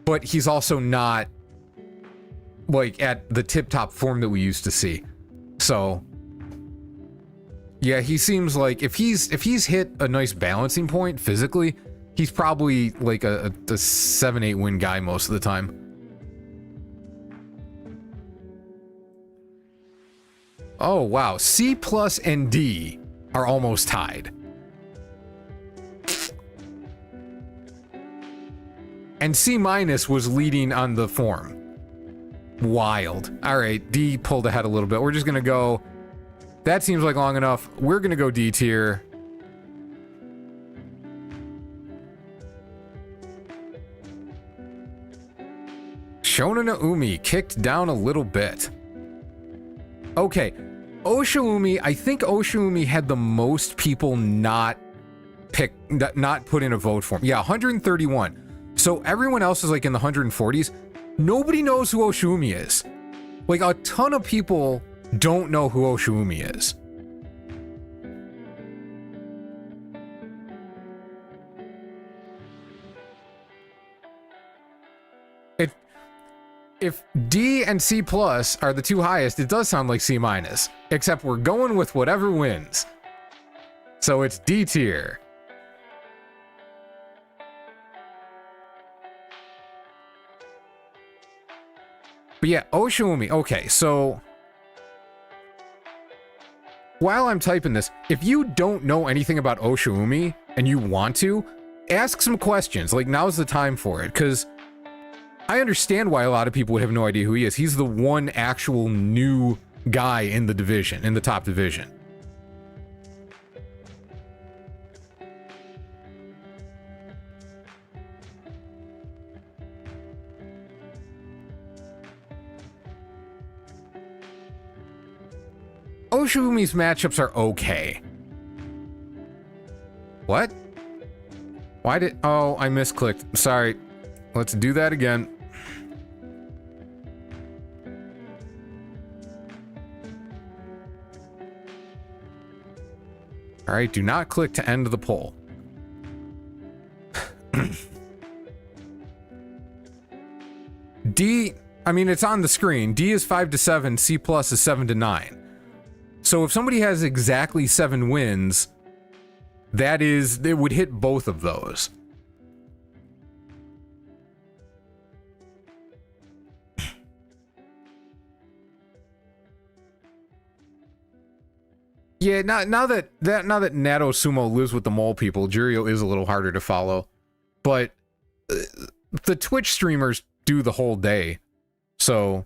but he's also not like at the tip-top form that we used to see. So yeah, he seems like if he's hit a nice balancing point physically, he's probably like a 7-8 win guy most of the time. Oh wow, C plus and D are almost tied. And C minus was leading on the form. Wild. All right, D pulled ahead a little bit. We're just gonna go. That seems like long enough. We're gonna go D tier. Shona Naomi kicked down a little bit. Okay, Oshoumi. I think Oshoumi had the most people not put in a vote for him. Yeah, 131. So everyone else is like in the 140s. Nobody knows who Oshoumi is. Like a ton of people don't know who Oshoumi is. If D and C plus are the two highest, it does sound like C minus. Except we're going with whatever wins. So it's D tier. But yeah, Oshoumi. Okay, so while I'm typing this, if you don't know anything about Oshoumi and you want to, ask some questions. Like, now's the time for it, because I understand why a lot of people would have no idea who he is. He's the one actual new guy in the division, in the top division. Oshoumi's matchups are okay. What? Why did... Oh, I misclicked. Sorry. Let's do that again. Alright, do not click to end the poll. D... I mean, it's on the screen. D is 5-7, C plus is 7-9. So if somebody has exactly 7 wins, that is, it would hit both of those. Yeah, now that Nato Sumo lives with the mole people, Juryo is a little harder to follow. But the Twitch streamers do the whole day. So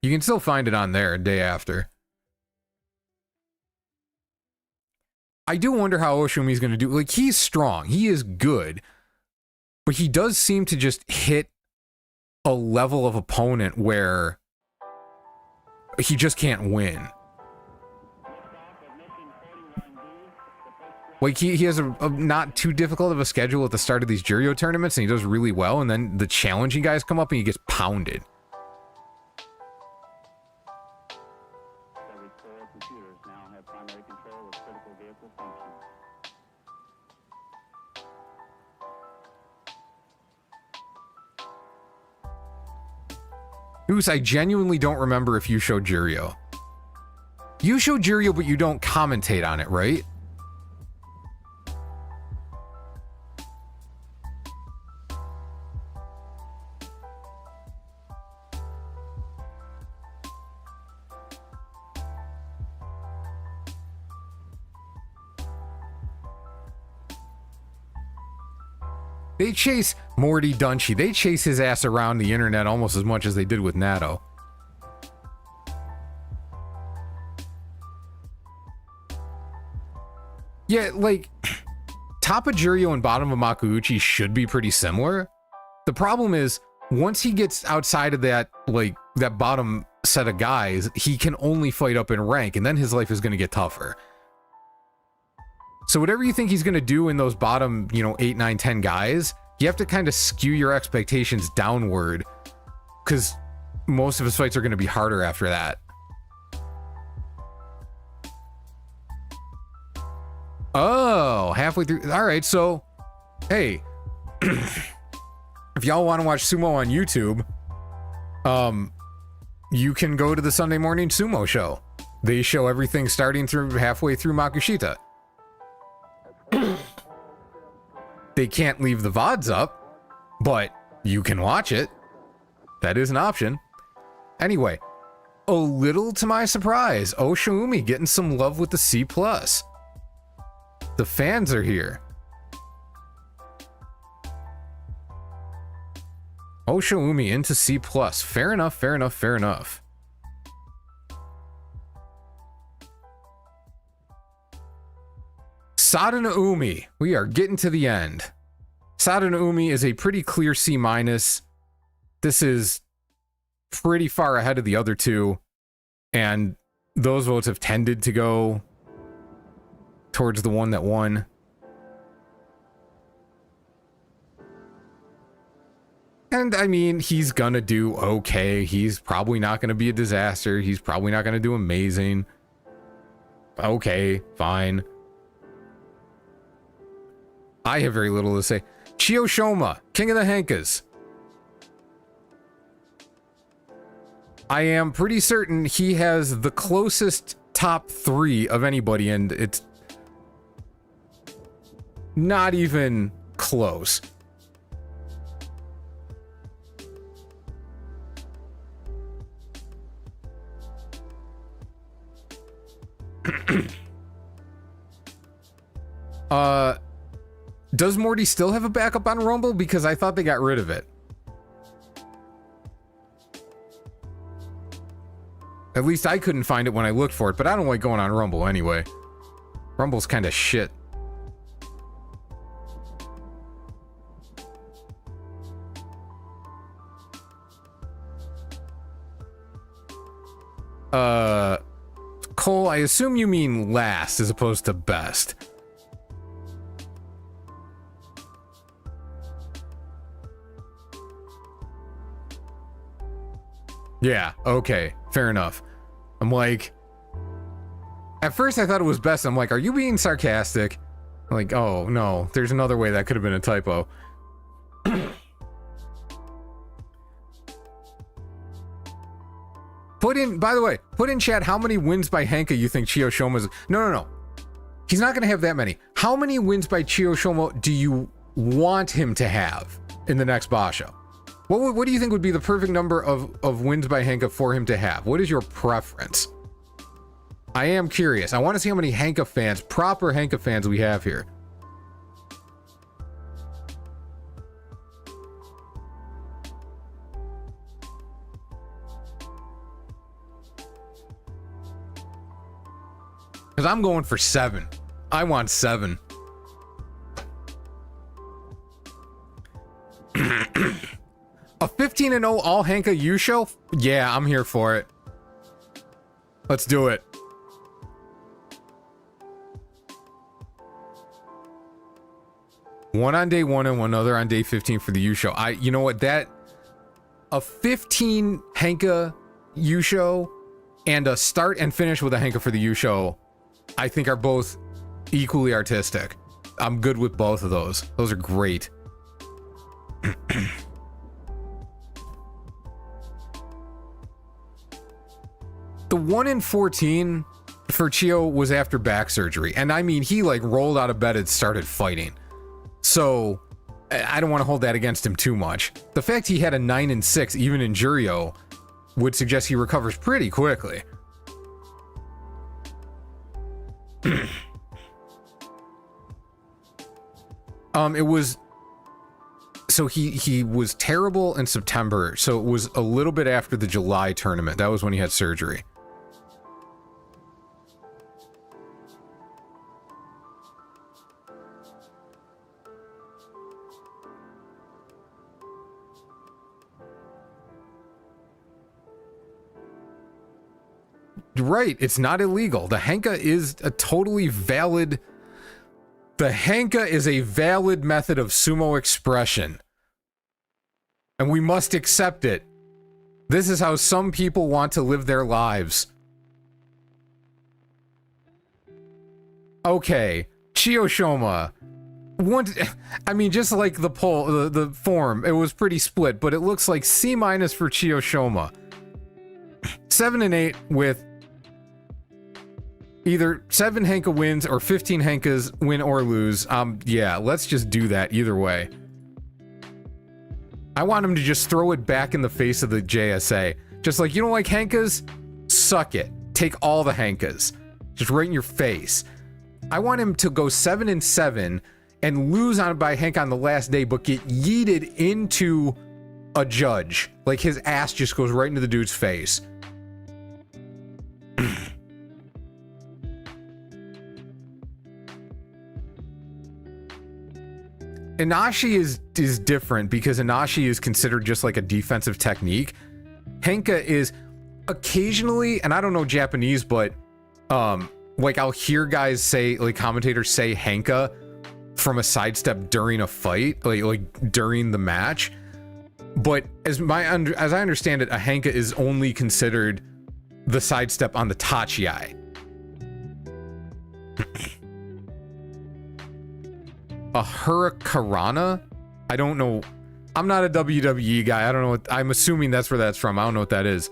you can still find it on there a day after. I do wonder how Oshumi's going to do. Like, he's strong. He is good. But he does seem to just hit a level of opponent where he just can't win. Like, he has a not too difficult of a schedule at the start of these Juryo tournaments, and he does really well, and then the challenging guys come up and he gets pounded. Goose, I genuinely don't remember if you showed Juryo. You show Juryo, but you don't commentate on it, right? They chase Morty Dunchi. They chase his ass around the internet almost as much as they did with Natto. Yeah, like, top of Juryo and bottom of Makuuchi should be pretty similar. The problem is, once he gets outside of that, like, that bottom set of guys, he can only fight up in rank, and then his life is going to get tougher. So whatever you think he's going to do in those bottom, 8, 9, 10 guys, you have to kind of skew your expectations downward, because most of his fights are going to be harder after that. Oh, halfway through. All right, so, hey, if y'all want to watch sumo on YouTube, you can go to the Sunday morning sumo show. They show everything starting through halfway through Makushita. They can't leave the VODs up, but you can watch it. That is an option. Anyway, a little to my surprise, Oshoumi getting some love with the C+. The fans are here. Oshoumi into C+. Fair enough, fair enough, fair enough. Sadana Umi. We are getting to the end. Sadana Umi is a pretty clear C-. This is pretty far ahead of the other two. And those votes have tended to go towards the one that won. And I mean, he's gonna do okay. He's probably not gonna be a disaster. He's probably not gonna do amazing. Okay, fine. I have very little to say. Oshoma, King of the Henkas. I am pretty certain he has the closest top 3 of anybody, and it's not even close. Does Morty still have a backup on Rumble? Because I thought they got rid of it. At least I couldn't find it when I looked for it, but I don't like going on Rumble anyway. Rumble's kind of shit. Cole, I assume you mean last as opposed to best. Yeah, okay, fair enough. I'm like, at first I thought it was best. I'm like, are you being sarcastic? I'm like, oh no, there's another way that could have been a typo. Put in, by the way, put in chat how many wins by Henka you think Chiyoshoma's. No. He's not going to have that many. How many wins by Chiyoshoma do you want him to have in the next Basho? What do you think would be the perfect number of wins by Henka for him to have? What is your preference? I am curious. I want to see how many Henka fans, proper Henka fans we have here. Because I'm going for 7. I want 7. A 15-0 all Henka Yusho? Yeah, I'm here for it. Let's do it. One on day 1 and one other on day 15 for the Yusho. You know what? A 15 Henka Yusho and a start and finish with a Henka for the Yusho, I think are both equally artistic. I'm good with both of those. Those are great. The 1 in 14 for Chiyo was after back surgery. And I mean, he like rolled out of bed and started fighting. So I don't want to hold that against him too much. The fact he had a 9 in 6, even in Juryo, would suggest he recovers pretty quickly. It was So he was terrible in September, so it was a little bit after the July tournament. That was when he had surgery. Right, it's not illegal. The henka is a totally valid... The henka is a valid method of sumo expression. And we must accept it. This is how some people want to live their lives. Okay, Chiyoshoma. I mean, just like the poll, the form, it was pretty split, but it looks like C- for Chiyoshoma. 7 and 8 with either 7 henka wins or 15 henkas win or lose. Yeah, let's just do that either way. I want him to just throw it back in the face of the JSA. Just like, you don't like henkas? Suck it. Take all the henkas. Just right in your face. I want him to go 7 and 7 and lose on by henka on the last day, but get yeeted into a judge. Like his ass just goes right into the dude's face. Inashi is different because Inashi is considered just like a defensive technique. Henka is occasionally, and I don't know Japanese, but like I'll hear guys say, like commentators say henka from a sidestep during a fight, like during the match. But as I understand it, a henka is only considered the sidestep on the tachiai. A hurricanrana? I don't know. I'm not a WWE guy. I don't know what, I'm assuming that's where that's from. I don't know what that is.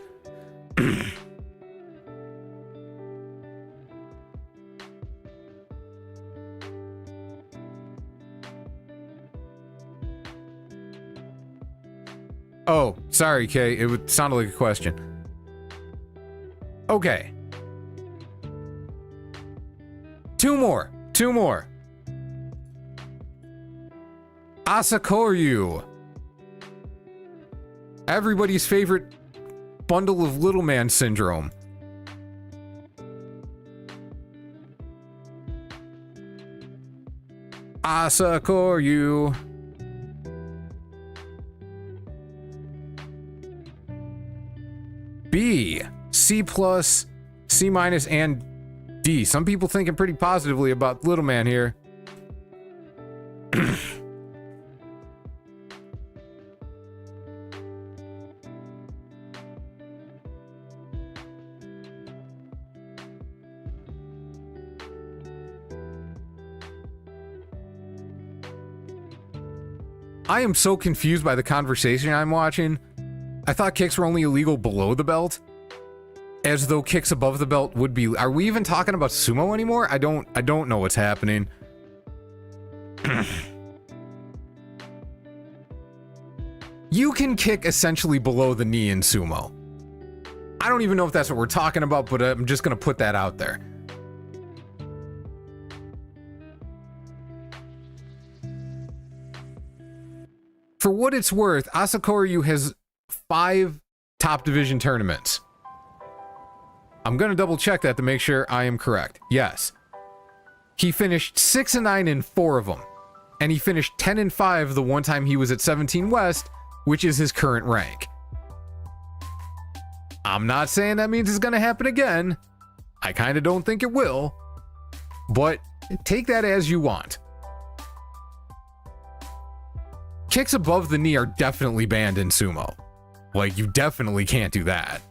Oh, sorry, Kay. It sounded like a question. Okay. Two more. Asakoryu. Everybody's favorite bundle of little man syndrome. Asakoryu. B, C+, C-, and D. Some people thinking pretty positively about little man here. I am so confused by the conversation I'm watching. I thought kicks were only illegal below the belt, as though kicks above the belt would be. Are we even talking about sumo anymore? I don't know what's happening. You can kick essentially below the knee in sumo. I don't even know if that's what we're talking about, but I'm just gonna put that out there. For what it's worth, Asakoryu has 5 top division tournaments. I'm gonna double check that to make sure I am correct. Yes. He finished 6 and 9 in 4 of them. And he finished 10 and 5 the one time he was at 17 West, which is his current rank. I'm not saying that means it's gonna happen again. I kinda don't think it will. But take that as you want. Kicks above the knee are definitely banned in sumo. Like, you definitely can't do that.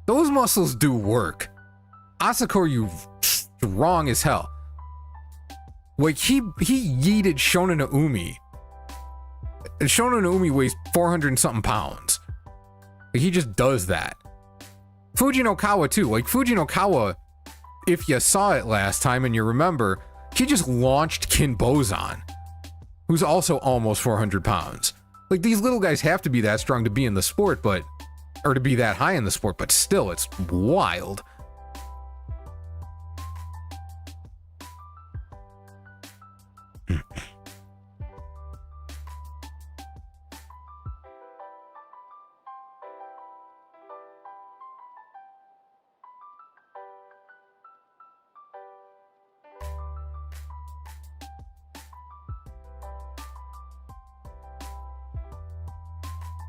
Those muscles do work. Asakoryu strong as hell. Like, he yeeted Shonen no Umi. And Shonen no Umi weighs 400 and something pounds. Like, he just does that. Fujinokawa too. Like, Fujinokawa, if you saw it last time and you remember, he just launched Kinbozan, who's also almost 400 pounds. Like, these little guys have to be that strong to be in the sport, but, or to be that high in the sport, but still, it's wild.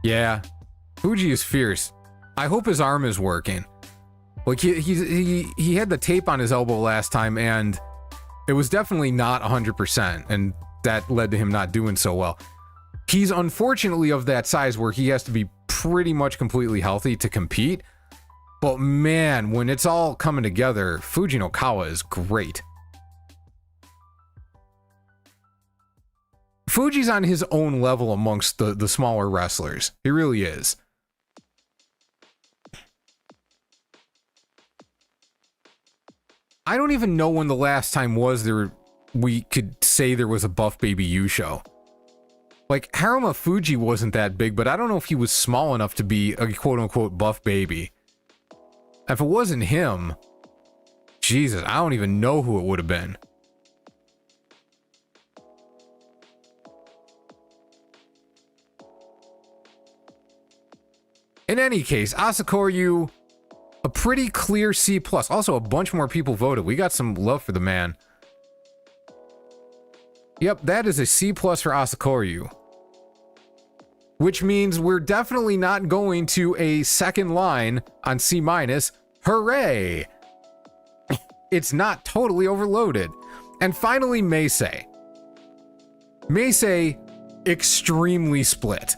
Yeah, Fuji is fierce. I hope his arm is working. Like he had the tape on his elbow last time, and it was definitely not 100%, and that led to him not doing so well. He's unfortunately of that size where he has to be pretty much completely healthy to compete. But man, when it's all coming together, Fuji no Kawa is great. Fuji's on his own level amongst the smaller wrestlers. He really is. I don't even know when the last time was we could say there was a Buff Baby U show. Like, Haruma Fuji wasn't that big, but I don't know if he was small enough to be a quote-unquote Buff Baby. If it wasn't him, Jesus, I don't even know who it would have been. In any case, Asakoryu, a pretty clear C+. Also, a bunch more people voted. We got some love for the man. Yep, that is a C+ for Asakoryu. Which means we're definitely not going to a second line on C-. Hooray! It's not totally overloaded. And finally, Meisei. Meisei, extremely split.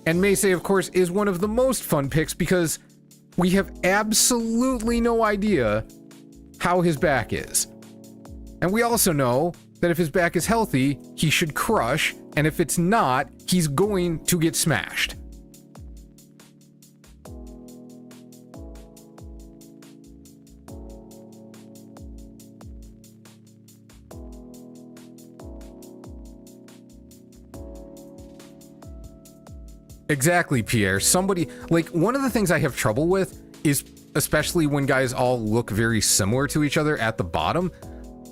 And Meisei, of course, is one of the most fun picks because we have absolutely no idea how his back is. And we also know that if his back is healthy, he should crush, and if it's not, he's going to get smashed. Exactly, Pierre. Somebody, like, one of the things I have trouble with is, especially when guys all look very similar to each other at the bottom,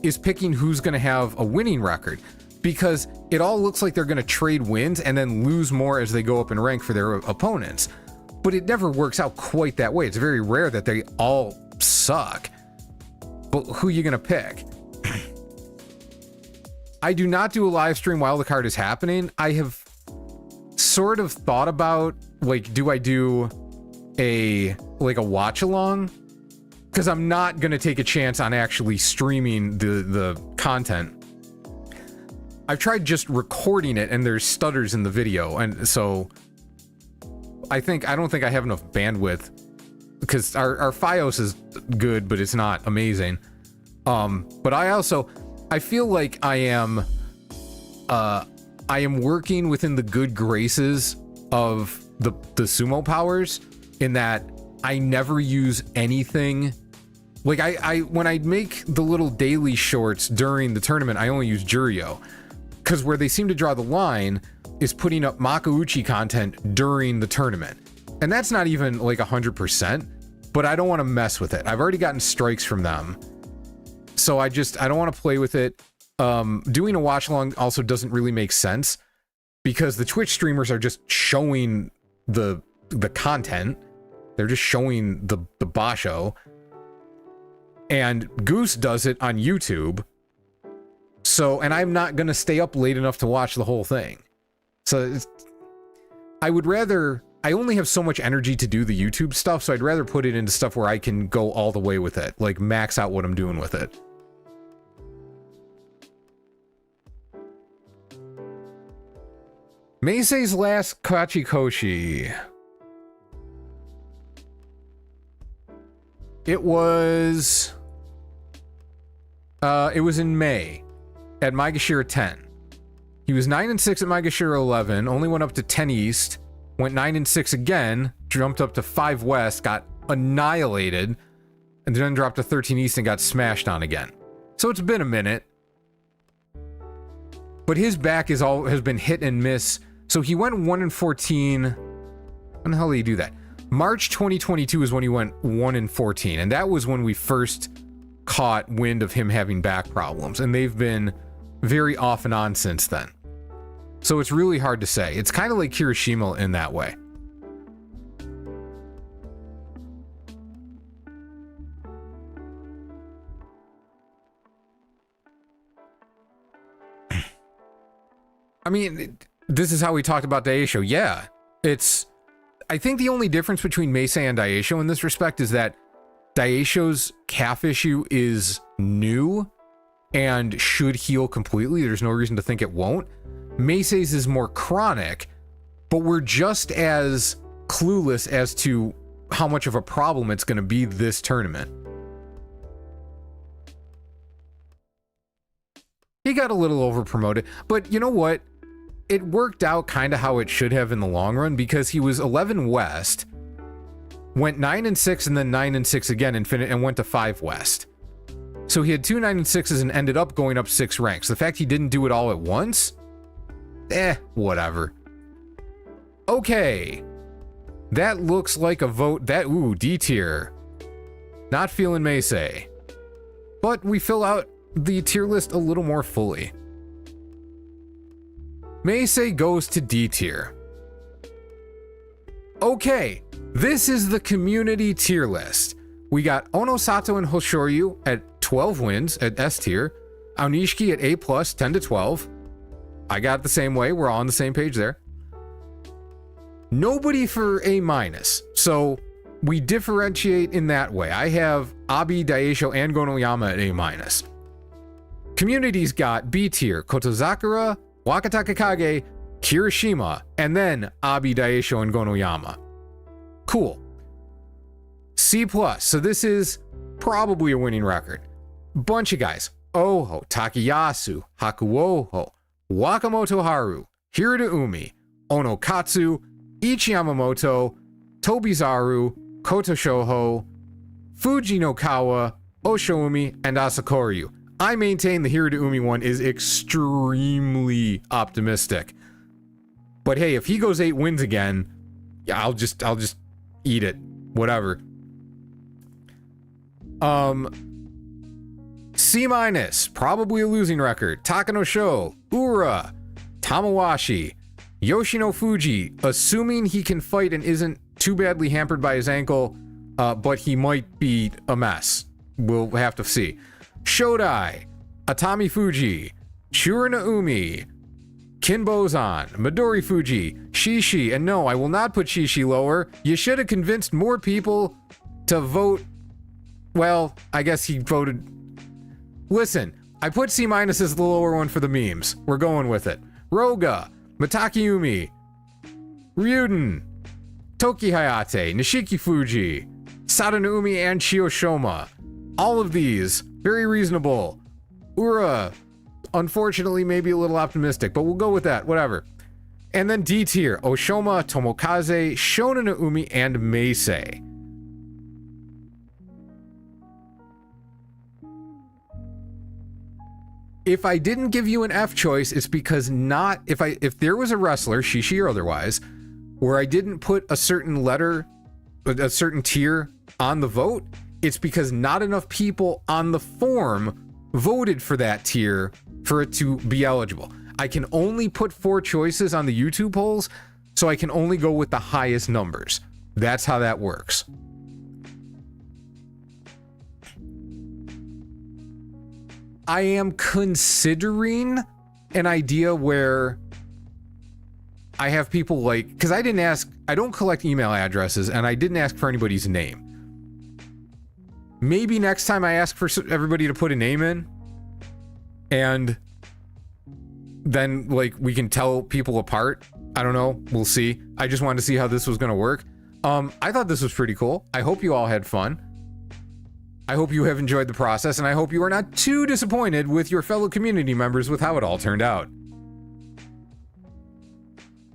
is picking who's going to have a winning record. Because it all looks like they're going to trade wins and then lose more as they go up in rank for their opponents. But it never works out quite that way. It's very rare that they all suck. But who are you going to pick? I do not do a live stream while the card is happening. I have sort of thought about, like, do I do a watch along? Because I'm not going to take a chance on actually streaming the content. I've tried just recording it and there's stutters in the video, and so I don't think I have enough bandwidth, because our Fios is good, but it's not amazing. But I feel like I am working within the good graces of the sumo powers, in that I never use anything. Like, when I make the little daily shorts during the tournament, I only use Juryo. Because where they seem to draw the line is putting up Makauchi content during the tournament. And that's not even like 100%, but I don't want to mess with it. I've already gotten strikes from them. So I don't want to play with it. Doing a watch along also doesn't really make sense, because the Twitch streamers are just showing the content. They're just showing the basho. And Goose does it on YouTube. So, and I'm not going to stay up late enough to watch the whole thing. So I only have so much energy to do the YouTube stuff, so I'd rather put it into stuff where I can go all the way with it, like max out what I'm doing with it. Meisei's last Kachikoshi. It was in May at Maegashira 10. He was 9-6 at Maegashira 11, only went up to 10 East, went 9-6 again, jumped up to 5 West, got annihilated, and then dropped to 13 East and got smashed on again. So it's been a minute. But his back has been hit and miss. So he went 1-14. When the hell did he do that? March 2022 is when he went 1-14, and that was when we first caught wind of him having back problems, and they've been very off and on since then. So it's really hard to say. It's kind of like Kirishima in that way. I mean, this is how we talked about Daisho. Yeah, I think the only difference between Meisei and Daisho in this respect is that Daisho's calf issue is new and should heal completely. There's no reason to think it won't. Meisei's is more chronic, but we're just as clueless as to how much of a problem it's going to be this tournament. He got a little over promoted, but you know what? It worked out kind of how it should have in the long run, because he was 11 West, went 9-6, and then 9-6 again, and went to 5 West. So he had 2 9-6s and ended up going up 6 ranks. The fact he didn't do it all at once? Whatever. Okay. That looks like a vote. D tier. Not feeling Meisei. But we fill out the tier list a little more fully. Meisei goes to D tier. Okay, this is the community tier list. We got Onosato and Hoshoryu at 12 wins at S tier. Anishki at A+, 10 to 12. I got it the same way. We're all on the same page there. Nobody for A-. So we differentiate in that way. I have Abi, Daisho, and Gonoyama at A-. Community's got B tier, Kotozakura, Wakatakakage, Kirishima, and then Abi, Daisho, and Gonoyama. Cool. C+, so this is probably a winning record. Bunch of guys. Oho, Takayasu, Hakuoho, Wakamoto Haru, Hirata Umi, Onokatsu, Ichi Yamamoto, Tobizaru, Kotoshoho, Fuji no Kawa, Oshoumi, and Asakoryu. I maintain the Hirata Umi one is extremely optimistic. But hey, if he goes 8 wins again, yeah, I'll just eat it. Whatever. C-, probably a losing record. Takano Sho, Ura, Tamawashi, Yoshino Fuji, assuming he can fight and isn't too badly hampered by his ankle, but he might be a mess. We'll have to see. Shodai, Atami Fuji, Shurina Umi, Kinbozan, Midori Fuji, Shishi, and no, I will not put Shishi lower. You should have convinced more people to vote. Well, I guess he voted. Listen, I put C- as the lower one for the memes. We're going with it. Roga, Matakiumi, Ryuden, Toki Hayate, Nishiki Fuji, Sadanoumi, and Shioshoma. All of these, very reasonable. Ura, unfortunately, maybe a little optimistic, but we'll go with that, whatever. And then D tier, Oshoma, Tomokaze, Shonen Umi, and Meisei. If I didn't give you an F choice, it's because if there was a wrestler, Shishi or otherwise, where I didn't put a certain letter, a certain tier on the vote, it's because not enough people on the form voted for that tier for it to be eligible. I can only put 4 choices on the YouTube polls, so I can only go with the highest numbers. That's how that works. I am considering an idea where I have people like, because I don't collect email addresses, and I didn't ask for anybody's name. Maybe next time I ask for everybody to put a name in, and then like we can tell people apart. I don't know. We'll see. I just wanted to see how this was going to work. I thought this was pretty cool. I hope you all had fun. I hope you have enjoyed the process, and I hope you are not too disappointed with your fellow community members with how it all turned out.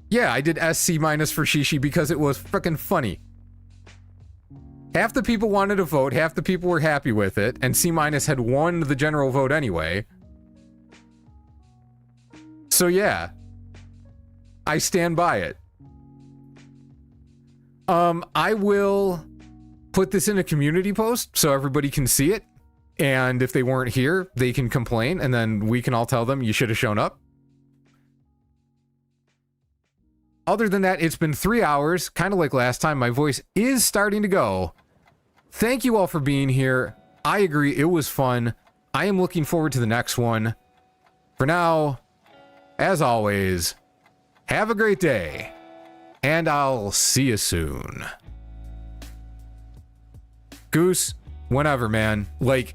Yeah, I did SC- for Shishi because it was frickin' funny. Half the people wanted to vote, half the people were happy with it, and C- had won the general vote anyway. So yeah, I stand by it. I will put this in a community post so everybody can see it, and if they weren't here, they can complain, and then we can all tell them you should have shown up. Other than that, it's been 3 hours, kind of like last time. My voice is starting to go. Thank you all for being here. I agree, it was fun. I am looking forward to the next one. For now, as always, have a great day, and I'll see you soon. Goose, whenever, man. Like,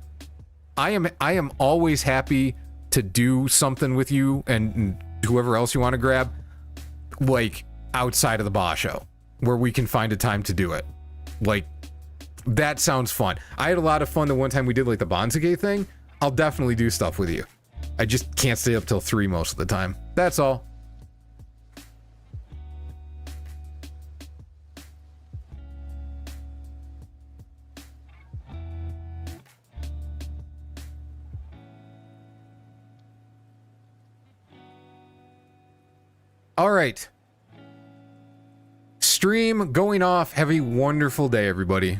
I am always happy to do something with you and whoever else you want to grab, like, outside of the Basho, where we can find a time to do it. Like, that sounds fun. I had a lot of fun the one time we did, like, the Bonsuke thing. I'll definitely do stuff with you. I just can't stay up till 3 most of the time. That's all. All right. Stream going off. Have a wonderful day, everybody.